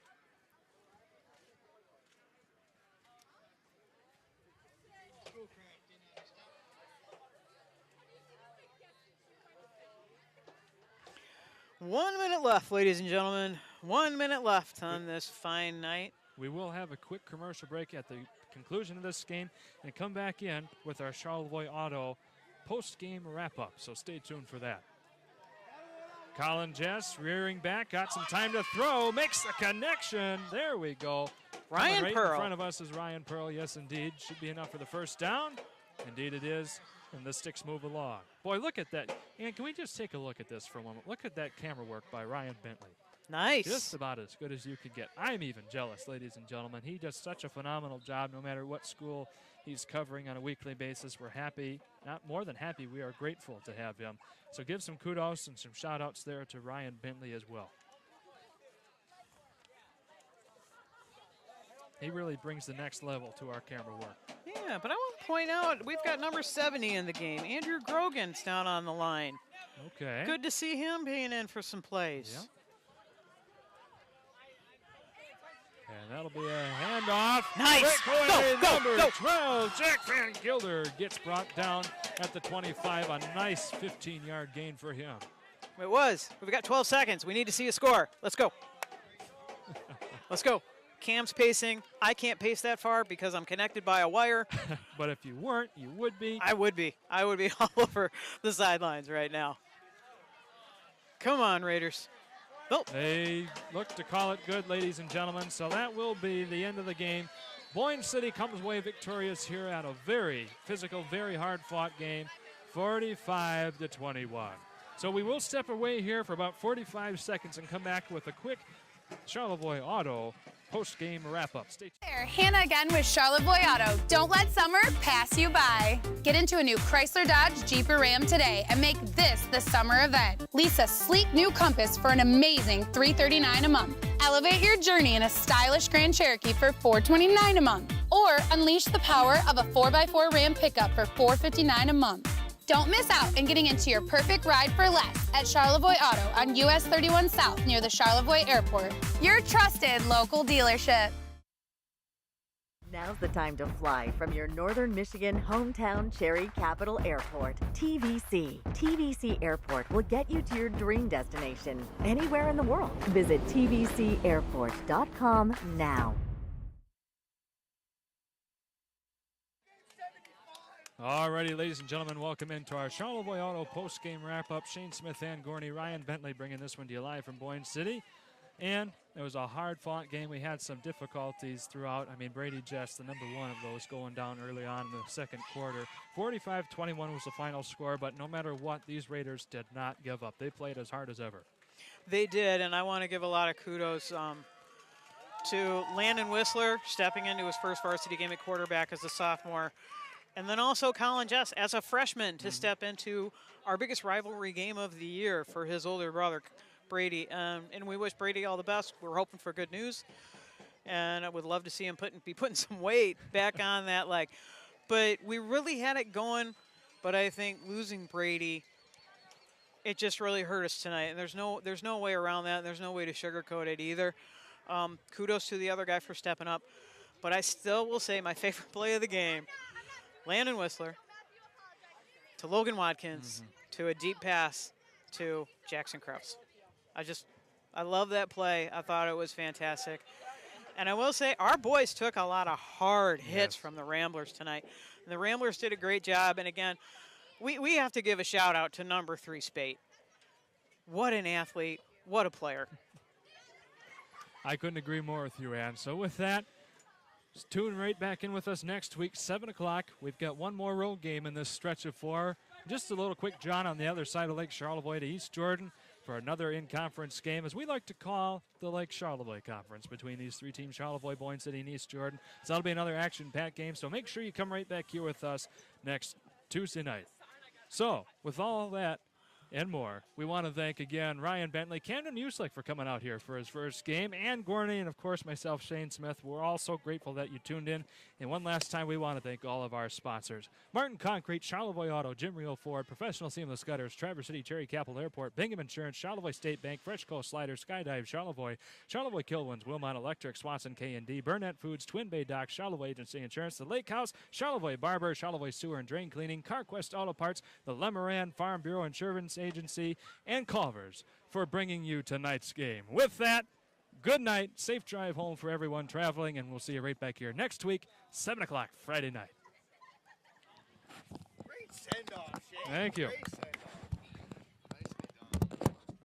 Speaker 2: One minute left, ladies and gentlemen. 1 minute left on this fine night.
Speaker 1: We will have a quick commercial break at the conclusion of this game and come back in with our Charlevoix Auto post-game wrap-up, so stay tuned for that. Colin Jess rearing back, got some time to throw, makes a connection. There we go.
Speaker 2: Ryan
Speaker 1: Coming right
Speaker 2: Pearl.
Speaker 1: in front of us is Ryan Pearl, yes indeed. Should be enough for the first down. Indeed it is, and the sticks move along. Boy, look at that. And can we just take a look at this for a moment? Look at that camera work by Ryan Bentley.
Speaker 2: Nice.
Speaker 1: Just about as good as you could get. I'm even jealous, ladies and gentlemen. He does such a phenomenal job no matter what school he's covering on a weekly basis. We're happy, not more than happy, we are grateful to have him. So give some kudos and some shout-outs there to Ryan Bentley as well. He really brings the next level to our camera work.
Speaker 2: Yeah, but I want to point out we've got number 70 in the game. Andrew Grogan's down on the line.
Speaker 1: Okay.
Speaker 2: Good to see him being in for some plays.
Speaker 1: Yep. And that'll be a handoff.
Speaker 2: Nice.
Speaker 1: Breakaway
Speaker 2: Go,
Speaker 1: number
Speaker 2: go.
Speaker 1: 12. Jack Van Gilder gets brought down at the 25. A nice 15-yard gain for him.
Speaker 2: It was. We've got 12 seconds. We need to see a score. Let's go. Let's go. Cam's pacing. I can't pace that far because I'm connected by a wire.
Speaker 1: But if you weren't, you would be.
Speaker 2: I would be. I would be all over the sidelines right now. Come on, Raiders. Oh.
Speaker 1: They look to call it good, ladies and gentlemen. So that will be the end of the game. Boyne City comes away victorious here at a very physical, very hard-fought game, 45-21. So we will step away here for about 45 seconds and come back with a quick Charlevoix Auto post-game wrap-up. Stay tuned.
Speaker 10: There, Hannah again with Charlevoix Auto. Don't let summer pass you by. Get into a new Chrysler Dodge Jeep or Ram today and make this the summer event. Lease a sleek new Compass for an amazing $339 a month. Elevate your journey in a stylish Grand Cherokee for $429 a month. Or unleash the power of a 4x4 Ram pickup for $459 a month. Don't miss out in getting into your perfect ride for less at Charlevoix Auto on US 31 South near the Charlevoix Airport. Your trusted local dealership.
Speaker 15: Now's the time to fly from your Northern Michigan hometown Cherry Capital Airport. TVC. TVC Airport will get you to your dream destination anywhere in the world. Visit tvcairport.com now.
Speaker 1: Alrighty, ladies and gentlemen, welcome into our Charlevoix Auto post-game wrap-up. Shane Smith and Gorney, Ryan Bentley bringing this one to you live from Boyne City. And
Speaker 4: It was a hard-fought game. We had some difficulties throughout. I mean, Brady Jess, the number one of those, going down early on in the second quarter. 45-21 was the final score, but no matter what, these Raiders did not give up. They played as hard as ever.
Speaker 2: They did, and I want to give a lot of kudos to Landon Whistler stepping into his first varsity game at quarterback as a sophomore. And then also Colin Jess as a freshman to step into our biggest rivalry game of the year for his older brother, Brady. And we wish Brady all the best. We're hoping for good news. And I would love to see him be putting some weight back on that leg. But we really had it going. But I think losing Brady, it just really hurt us tonight. And there's no way around that. And there's no way to sugarcoat it either. Kudos to the other guy for stepping up. But I still will say my favorite play of the game, Landon Whistler to Logan Watkins to a deep pass to Jackson Krause. I love that play. I thought it was fantastic. And I will say our boys took a lot of hard hits from the Ramblers tonight. And the Ramblers did a great job. And again, we have to give a shout out to number 3 Spate. What an athlete. What a player.
Speaker 4: I couldn't agree more with you, Ann. So with that, tune right back in with us next week, 7 o'clock. We've got one more road game in this stretch of 4. Just a little quick jaunt on the other side of Lake Charlevoix to East Jordan for another in-conference game, as we like to call the Lake Charlevoix Conference between these 3 teams, Charlevoix, Boyne City, and East Jordan. So that'll be another action-packed game, so make sure you come right back here with us next Tuesday night. So, with all that and more, we want to thank again Ryan Bentley, Camden Uslick for coming out here for his first game, Ann Gorney, and of course myself, Shane Smith. We're all so grateful that you tuned in. And one last time, we want to thank all of our sponsors: Martin Concrete, Charlevoix Auto, Jim Reel Ford, Professional Seamless Gutters, Traverse City Cherry Capital Airport, Bingham Insurance, Charlevoix State Bank, Fresh Coast Sliders, Skydive, Charlevoix, Charlevoix Kilwins, Wilmot Electric, Swanson K&D, Burnett Foods, Twin Bay Docks, Charlevoix Agency Insurance, The Lake House, Charlevoix Barber, Charlevoix Sewer and Drain Cleaning, CarQuest Auto Parts, the Lemoran Farm Bureau Insurance Agency, and Culver's for bringing you tonight's game. With that, good night, safe drive home for everyone traveling, and we'll see you right back here next week, 7 o'clock Friday night.
Speaker 22: Great send-off, Shane.
Speaker 4: Thank you.
Speaker 22: Great send-off.